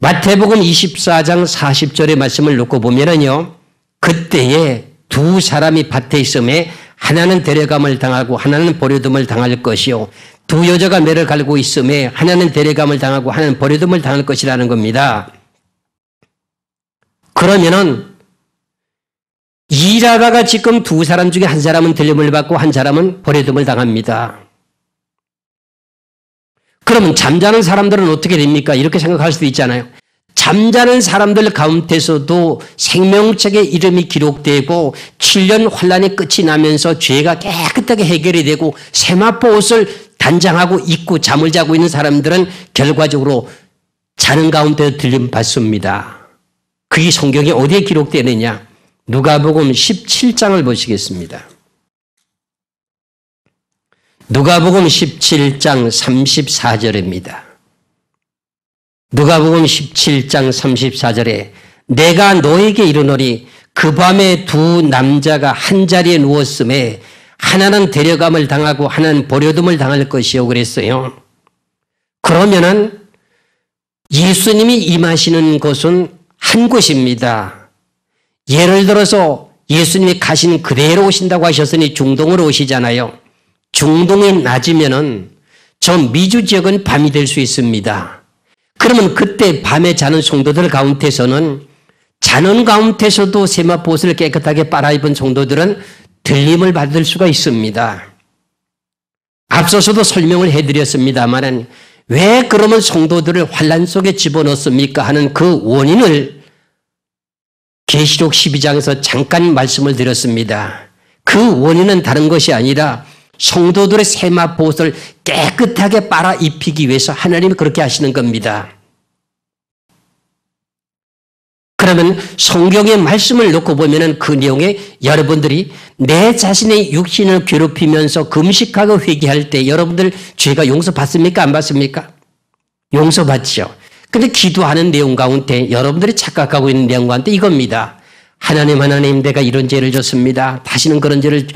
마태복음 24장 40절의 말씀을 놓고 보면은요. 그때에 두 사람이 밭에 있음에 하나는 데려감을 당하고 하나는 버려둠을 당할 것이요. 두 여자가 매를 갈고 있음에 하나는 데려감을 당하고 하나는 버려둠을 당할 것이라는 겁니다. 그러면은 일하다가 지금 두 사람 중에 한 사람은 들림을 받고 한 사람은 버려둠을 당합니다. 그러면 잠자는 사람들은 어떻게 됩니까? 이렇게 생각할 수도 있잖아요. 잠자는 사람들 가운데서도 생명책의 이름이 기록되고 7년 환란의 끝이 나면서 죄가 깨끗하게 해결이 되고 세마포 옷을 단장하고 입고 잠을 자고 있는 사람들은 결과적으로 자는 가운데 들림 받습니다. 그게 성경에 어디에 기록되느냐? 누가복음 17장을 보시겠습니다. 누가복음 17장 34절입니다. 누가복음 17장 34절에 내가 너에게 이르노니 그 밤에 두 남자가 한 자리에 누웠음에 하나는 데려감을 당하고 하나는 버려둠을 당할 것이요 그랬어요. 그러면은 예수님이 임하시는 곳은 한 곳입니다. 예를 들어서 예수님이 가신 그대로 오신다고 하셨으니 중동으로 오시잖아요. 중동이 낮이면은 저 미주 지역은 밤이 될 수 있습니다. 그러면 그때 밤에 자는 성도들 가운데서는 자는 가운데서도 세마포 옷을 깨끗하게 빨아입은 성도들은 들림을 받을 수가 있습니다. 앞서서도 설명을 해드렸습니다만 왜 그러면 성도들을 환란 속에 집어넣습니까 하는 그 원인을 계시록 12장에서 잠깐 말씀을 드렸습니다. 그 원인은 다른 것이 아니라 성도들의 세마포 옷을 깨끗하게 빨아 입히기 위해서 하나님이 그렇게 하시는 겁니다. 그러면 성경의 말씀을 놓고 보면 그 내용에 여러분들이 내 자신의 육신을 괴롭히면서 금식하고 회개할 때 여러분들 죄가 용서받습니까? 안 받습니까? 용서받죠. 근데 기도하는 내용 가운데 여러분들이 착각하고 있는 내용 가운데 이겁니다. 하나님 내가 이런 죄를 졌습니다. 다시는 그런 죄를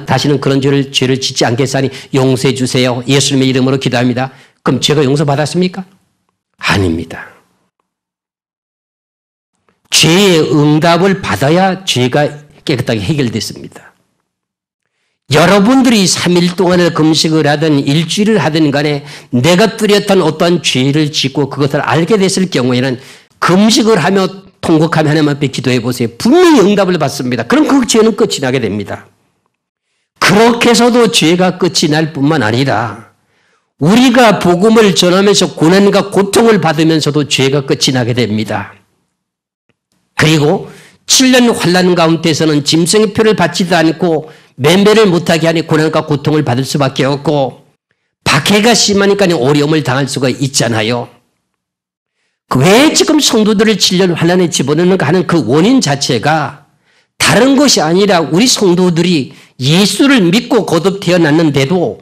다시는 그런 죄를 짓지 않겠사니 용서해 주세요. 예수님의 이름으로 기도합니다. 그럼 죄가 용서받았습니까? 아닙니다. 죄의 응답을 받아야 죄가 깨끗하게 해결됐습니다. 여러분들이 3일 동안을 금식을 하든 일주일을 하든 간에 내가 뚜렷한 어떤 죄를 짓고 그것을 알게 됐을 경우에는 금식을 하며 통곡하며 하나님 앞에 기도해 보세요. 분명히 응답을 받습니다. 그럼 그 죄는 끝이 나게 됩니다. 그렇게 해서도 죄가 끝이 날 뿐만 아니라 우리가 복음을 전하면서 고난과 고통을 받으면서도 죄가 끝이 나게 됩니다. 그리고 7년 환란 가운데서는 짐승의 표를 받지도 않고 매매를 못하게 하니 고난과 고통을 받을 수밖에 없고 박해가 심하니까 어려움을 당할 수가 있잖아요. 왜 지금 성도들을 7년 환란에 집어넣는가 하는 그 원인 자체가 다른 것이 아니라 우리 성도들이 예수를 믿고 거듭 태어났는데도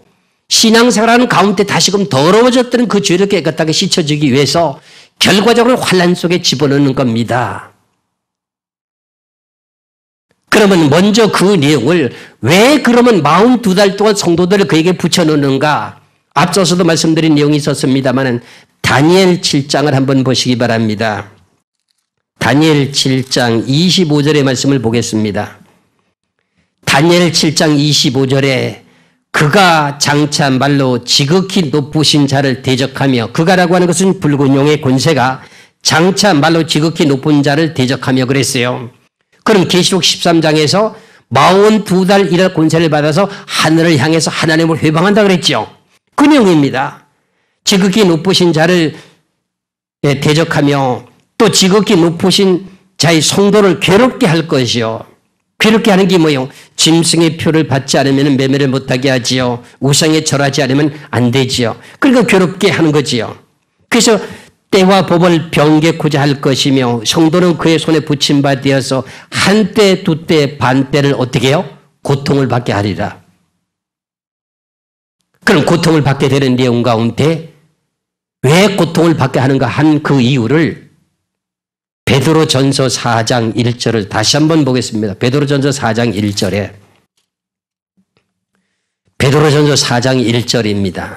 신앙생활하는 가운데 다시금 더러워졌던 그 죄를 깨끗하게 씻어주기 위해서 결과적으로 환란 속에 집어넣는 겁니다. 그러면 먼저 그 내용을 왜 그러면 42달 동안 성도들을 그에게 붙여놓는가? 앞서서도 말씀드린 내용이 있었습니다만 다니엘 7장을 한번 보시기 바랍니다. 다니엘 7장 25절의 말씀을 보겠습니다. 다니엘 7장 25절에 그가 장차 말로 지극히 높으신 자를 대적하며 그가라고 하는 것은 붉은 용의 권세가 장차 말로 지극히 높은 자를 대적하며 그랬어요. 그럼 계시록 13장에서 42달 이랄 권세를 받아서 하늘을 향해서 하나님을 회방한다 그랬죠. 그 내용입니다. 지극히 높으신 자를 대적하며 또 지극히 높으신 자의 성도를 괴롭게 할 것이요. 괴롭게 하는 게 뭐예요? 짐승의 표를 받지 않으면 매매를 못하게 하지요. 우상에 절하지 않으면 안 되지요. 그러니까 괴롭게 하는 거지요. 그래서 때와 법을 변개코자 할 것이며 성도는 그의 손에 붙임 바 되어서 한때 두때 반때를 어떻게 해요? 고통을 받게 하리라. 그럼 고통을 받게 되는 내용 가운데 왜 고통을 받게 하는가 한 그 이유를 베드로전서 4장 1절을 다시 한번 보겠습니다. 베드로전서 4장 1절에 베드로전서 4장 1절입니다.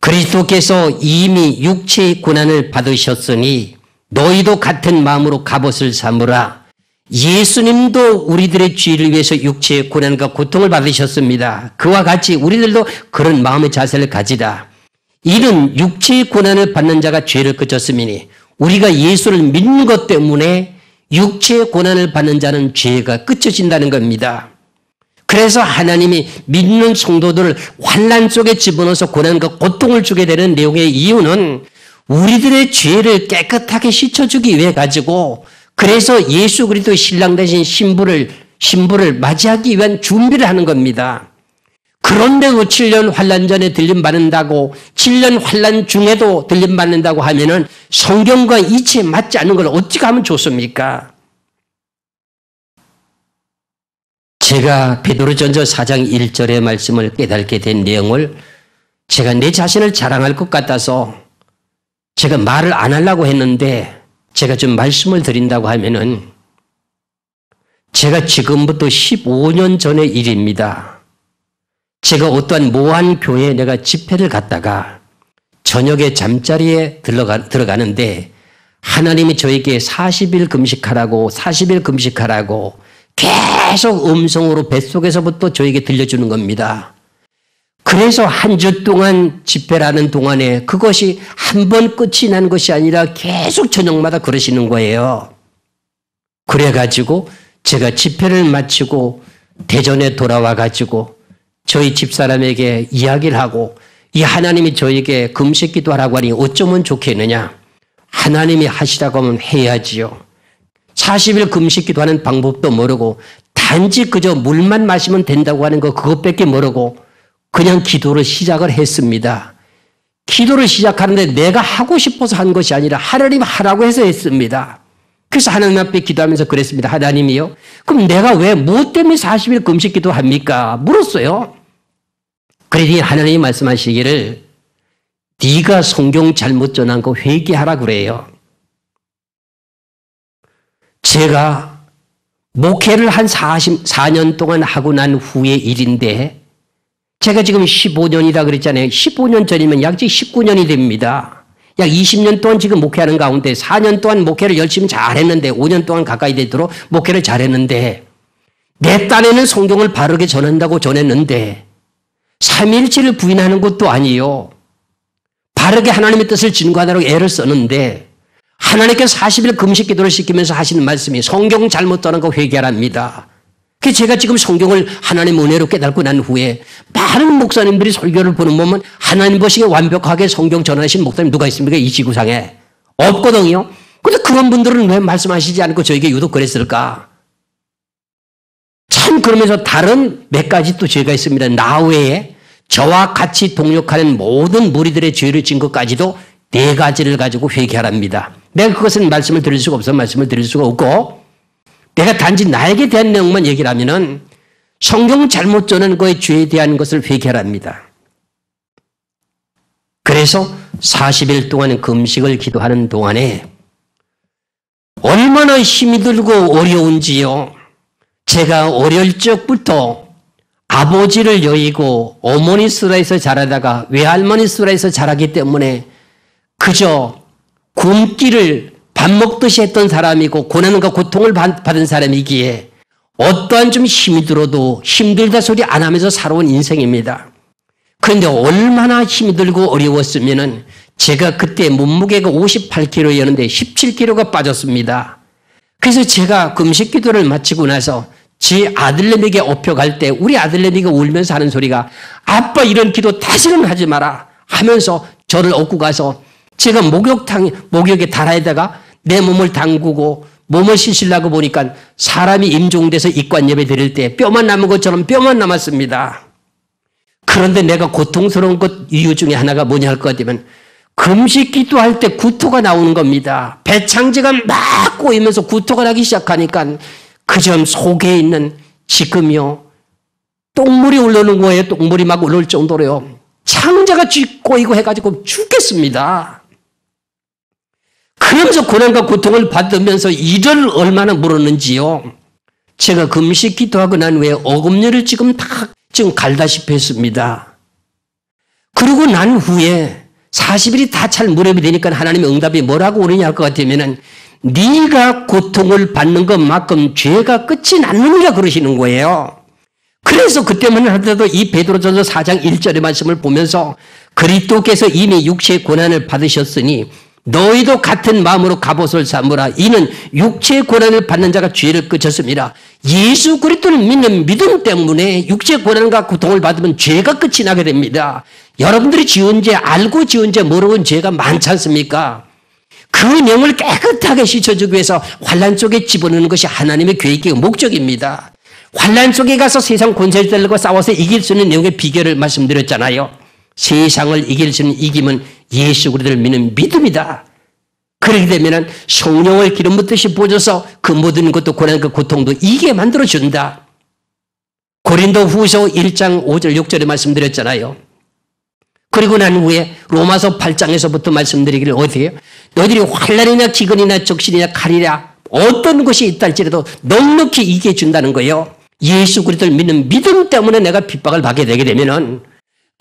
그리스도께서 이미 육체의 고난을 받으셨으니 너희도 같은 마음으로 갑옷을 삼으라. 예수님도 우리들의 죄를 위해서 육체의 고난과 고통을 받으셨습니다. 그와 같이 우리들도 그런 마음의 자세를 가지라. 이는 육체의 고난을 받는 자가 죄를 그쳤음이니 우리가 예수를 믿는 것 때문에 육체의 고난을 받는 자는 죄가 끝쳐진다는 겁니다. 그래서 하나님이 믿는 성도들을 환난 속에 집어넣어서 고난과 고통을 주게 되는 내용의 이유는 우리들의 죄를 깨끗하게 씻어주기 위해 가지고, 그래서 예수 그리스도의 신랑 되신 신부를 맞이하기 위한 준비를 하는 겁니다. 그런데 그 7년 환난 전에 들림받는다고 7년 환난 중에도 들림받는다고 하면은 성경과 이치에 맞지 않는 걸 어떻게 하면 좋습니까? 제가 베드로전서 4장 1절의 말씀을 깨닫게 된 내용을 제가 내 자신을 자랑할 것 같아서 제가 말을 안 하려고 했는데, 제가 좀 말씀을 드린다고 하면은 제가 지금부터 15년 전의 일입니다. 제가 어떠한 모한 교회에 내가 집회를 갔다가 저녁에 잠자리에 들어가는데 하나님이 저에게 40일 금식하라고 계속 음성으로 뱃속에서부터 저에게 들려주는 겁니다. 그래서 한 주 동안 집회를 하는 동안에 그것이 한 번 끝이 난 것이 아니라 계속 저녁마다 그러시는 거예요. 그래가지고 제가 집회를 마치고 대전에 돌아와 가지고 저희 집사람에게 이야기를 하고, 이 하나님이 저에게 금식 기도하라고 하니 어쩌면 좋겠느냐. 하나님이 하시라고 하면 해야지요. 40일 금식 기도하는 방법도 모르고 단지 그저 물만 마시면 된다고 하는 거 그것밖에 모르고 그냥 기도를 시작을 했습니다. 기도를 시작하는데 내가 하고 싶어서 한 것이 아니라 하나님 하라고 해서 했습니다. 그래서 하나님 앞에 기도하면서 그랬습니다. 하나님이요, 그럼 내가 왜 무엇 때문에 40일 금식 기도합니까? 물었어요. 그러니 하나님이 말씀하시기를 네가 성경 잘못 전한 거 회개하라 그래요. 제가 목회를 한 44년 동안 하고 난 후의 일인데, 제가 지금 15년이라 그랬잖아요. 15년 전이면 약 19년이 됩니다. 약 20년 동안 지금 목회하는 가운데 4년 동안 목회를 열심히 잘했는데, 5년 동안 가까이 되도록 목회를 잘했는데, 내 딴에는 성경을 바르게 전한다고 전했는데 삼위일체를 부인하는 것도 아니요, 바르게 하나님의 뜻을 증거하도록 애를 썼는데 하나님께서 40일 금식 기도를 시키면서 하시는 말씀이 성경 잘못 전한 거 회개하랍니다. 그래서 제가 지금 성경을 하나님 은혜로 깨닫고 난 후에 많은 목사님들이 설교를 보는 보면 하나님 보시기에 완벽하게 성경 전하신 목사님 누가 있습니까? 이 지구상에 없거든요. 그런데 그런 분들은 왜 말씀하시지 않고 저에게 유독 그랬을까? 참, 그러면서 다른 몇 가지 또 죄가 있습니다. 나 외에 저와 같이 동역하는 모든 무리들의 죄를 진 것까지도 4가지를 가지고 회개하랍니다. 내가 그것은 말씀을 드릴 수가 없어 말씀을 드릴 수가 없고, 내가 단지 나에게 대한 내용만 얘기를 하면은 성경 잘못 전한 거에 죄에 대한 것을 회개하랍니다. 그래서 40일 동안 금식을 기도하는 동안에 얼마나 힘이 들고 어려운지요. 제가 어릴 적부터 아버지를 여의고 어머니 수라에서 자라다가 외할머니 수라에서 자라기 때문에 그저 굶기를 밥 먹듯이 했던 사람이고 고난과 고통을 받은 사람이기에 어떠한 좀 힘이 들어도 힘들다 소리 안 하면서 살아온 인생입니다. 그런데 얼마나 힘이 들고 어려웠으면은 제가 그때 몸무게가 58kg였는데 17kg가 빠졌습니다. 그래서 제가 금식 기도를 마치고 나서 제 아들내미에게 업혀갈 때 우리 아들내미가 울면서 하는 소리가 아빠 이런 기도 다시는 하지 마라 하면서 저를 업고 가서 제가 목욕에 달아에다가 내 몸을 담그고 몸을 씻으려고 보니까 사람이 임종돼서 입관 예배 드릴 때 뼈만 남은 것처럼 뼈만 남았습니다. 그런데 내가 고통스러운 것 이유 중에 하나가 뭐냐 할 것 같으면 금식 기도할 때 구토가 나오는 겁니다. 배창제가 막 꼬이면서 구토가 나기 시작하니까 그점 속에 있는 지금요 똥물이 올라오는 거예요. 똥물이 막 올라올 정도로요. 창자가 꼬이고 해가지고 죽겠습니다. 그러면서 고난과 고통을 받으면서 이를 얼마나 물었는지요. 제가 금식 기도하고 난 후에 어금니를 지금 다 지금 갈다시피 했습니다. 그러고 난 후에 40일이 다 잘 무렵이 되니까 하나님의 응답이 뭐라고 오느냐 할 것 같으면은 네가 고통을 받는 것만큼 죄가 끝이 났느니라 그러시는 거예요. 그래서 그때만 하더라도 이 베드로전서 4장 1절의 말씀을 보면서 그리스도께서 이미 육체의 고난을 받으셨으니 너희도 같은 마음으로 갑옷을 삼으라. 이는 육체의 고난을 받는 자가 죄를 끝쳤습니다. 예수 그리스도를 믿는 믿음 때문에 육체의 고난과 고통을 받으면 죄가 끝이 나게 됩니다. 여러분들이 지은 죄, 알고 지은 죄, 모르는 죄가 많지 않습니까? 그 영을 깨끗하게 씻어주기 위해서 환난 속에 집어넣는 것이 하나님의 계획이고 목적입니다. 환난 속에 가서 세상 권세들과 싸워서 이길 수 있는 내용의 비결을 말씀드렸잖아요. 세상을 이길 수 있는 이김은 예수 그리스도를 믿는 믿음이다. 그렇게 되면 성령을 기름 붓듯이 부어줘서 그 모든 것도 고난 그 고통도 이기게 만들어준다. 고린도 후서 1장 5절 6절에 말씀드렸잖아요. 그리고 난 후에 로마서 8장에서부터 말씀드리기를 어떻게 해요? 너희들이 환난이나 기근이나 적신이나 칼이나 어떤 것이 있다 할지라도 넉넉히 이기게 준다는 거예요. 예수 그리스도를 믿는 믿음 때문에 내가 핍박을 받게 되게 되면은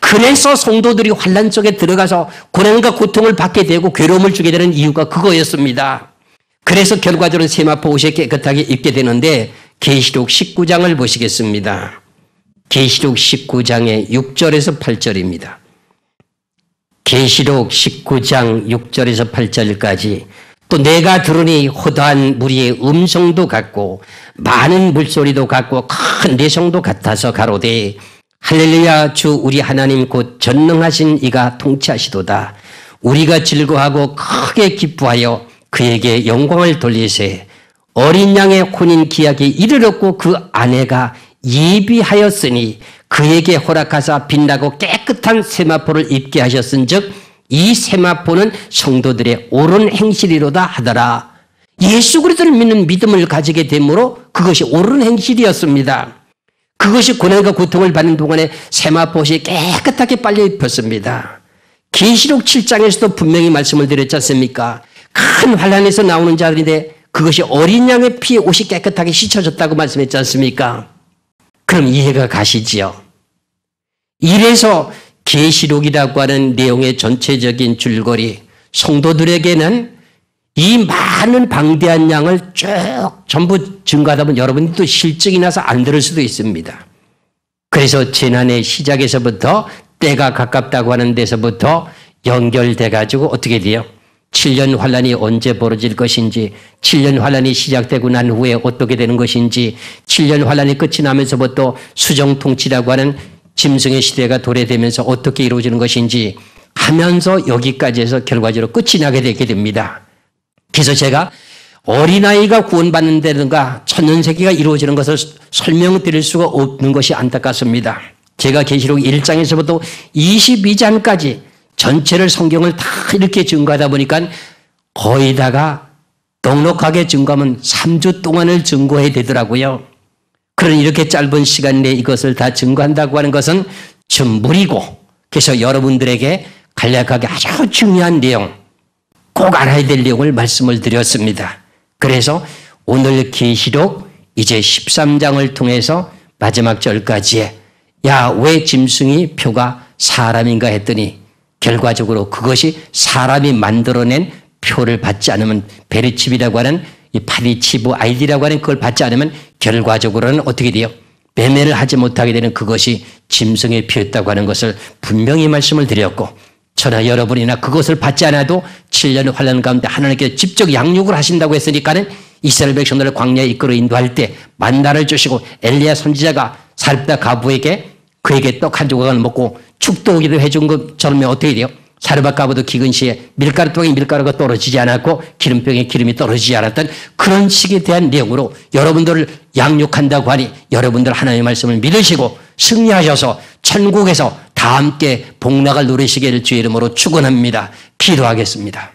그래서 성도들이 환난 속에 들어가서 고난과 고통을 받게 되고 괴로움을 주게 되는 이유가 그거였습니다. 그래서 결과적으로 세마포 옷에 깨끗하게 입게 되는데 계시록 19장을 보시겠습니다. 계시록 19장의 6절에서 8절입니다. 계시록 19장 6절에서 8절까지 또 내가 들으니 호다한 무리의 음성도 같고 많은 물소리도 같고 큰 내성도 같아서 가로되 할렐루야 주 우리 하나님 곧 전능하신 이가 통치하시도다. 우리가 즐거워하고 크게 기뻐하여 그에게 영광을 돌리세. 어린 양의 혼인 기약이 이르렀고 그 아내가 예비하였으니 그에게 허락하사 빛나고 깨끗한 세마포를 입게 하셨은즉 이 세마포는 성도들의 옳은 행실이로다 하더라. 예수 그리스도를 믿는 믿음을 가지게 되므로 그것이 옳은 행실이었습니다. 그것이 고난과 고통을 받는 동안에 세마포옷이 깨끗하게 빨려 입혔습니다. 계시록 7장에서도 분명히 말씀을 드렸지 않습니까? 큰 환난에서 나오는 자들인데 그것이 어린 양의 피에 옷이 깨끗하게 씻어졌다고 말씀했지 않습니까? 그럼 이해가 가시지요? 이래서 계시록이라고 하는 내용의 전체적인 줄거리, 성도들에게는 이 많은 방대한 양을 쭉 전부 증거하다 보면 여러분들도 실증이 나서 안 들을 수도 있습니다. 그래서 지난해 시작에서부터 때가 가깝다고 하는 데서부터 연결돼 가지고 어떻게 돼요? 7년 환란이 언제 벌어질 것인지, 7년 환란이 시작되고 난 후에 어떻게 되는 것인지, 7년 환란이 끝이 나면서부터 수정통치라고 하는 짐승의 시대가 도래되면서 어떻게 이루어지는 것인지 하면서 여기까지 해서 결과적으로 끝이 나게 되게 됩니다. 그래서 제가 어린아이가 구원받는다든가 천년세기가 이루어지는 것을 설명드릴 수가 없는 것이 안타깝습니다. 제가 계시록 1장에서부터 22장까지 전체를 성경을 다 이렇게 증거하다 보니까 거의 다가 넉넉하게 증거하면 3주 동안을 증거해야 되더라고요. 그런 이렇게 짧은 시간 내에 이것을 다 증거한다고 하는 것은 좀 무리고, 그래서 여러분들에게 간략하게 아주 중요한 내용, 꼭 알아야 될 내용을 말씀을 드렸습니다. 그래서 오늘 계시록 이제 13장을 통해서 마지막 절까지에 야, 왜 짐승이 표가 사람인가 했더니 결과적으로 그것이 사람이 만들어낸 표를 받지 않으면 베르칩이라고 하는 이 파리치브 아이디라고 하는 그걸 받지 않으면 결과적으로는 어떻게 돼요? 매매를 하지 못하게 되는 그것이 짐승의 표였다고 하는 것을 분명히 말씀을 드렸고, 저나 여러분이나 그것을 받지 않아도 7년 환난 가운데 하나님께 직접 양육을 하신다고 했으니까는 이스라엘 백성들을 광야에 이끌어 인도할 때 만나를 주시고 엘리야 선지자가 사렙다 가부에게 그에게 떡 한 조각을 먹고 축도기도 해준 것처럼 어떻게 돼요? 사르밧 가부도 기근 시에 밀가루통에 밀가루가 떨어지지 않았고 기름병에 기름이 떨어지지 않았던 그런 식에 대한 내용으로 여러분들을 양육한다고 하니 여러분들 하나님의 말씀을 믿으시고 승리하셔서 천국에서 다 함께 복락을 누리시기를 주의 이름으로 축원합니다. 기도하겠습니다.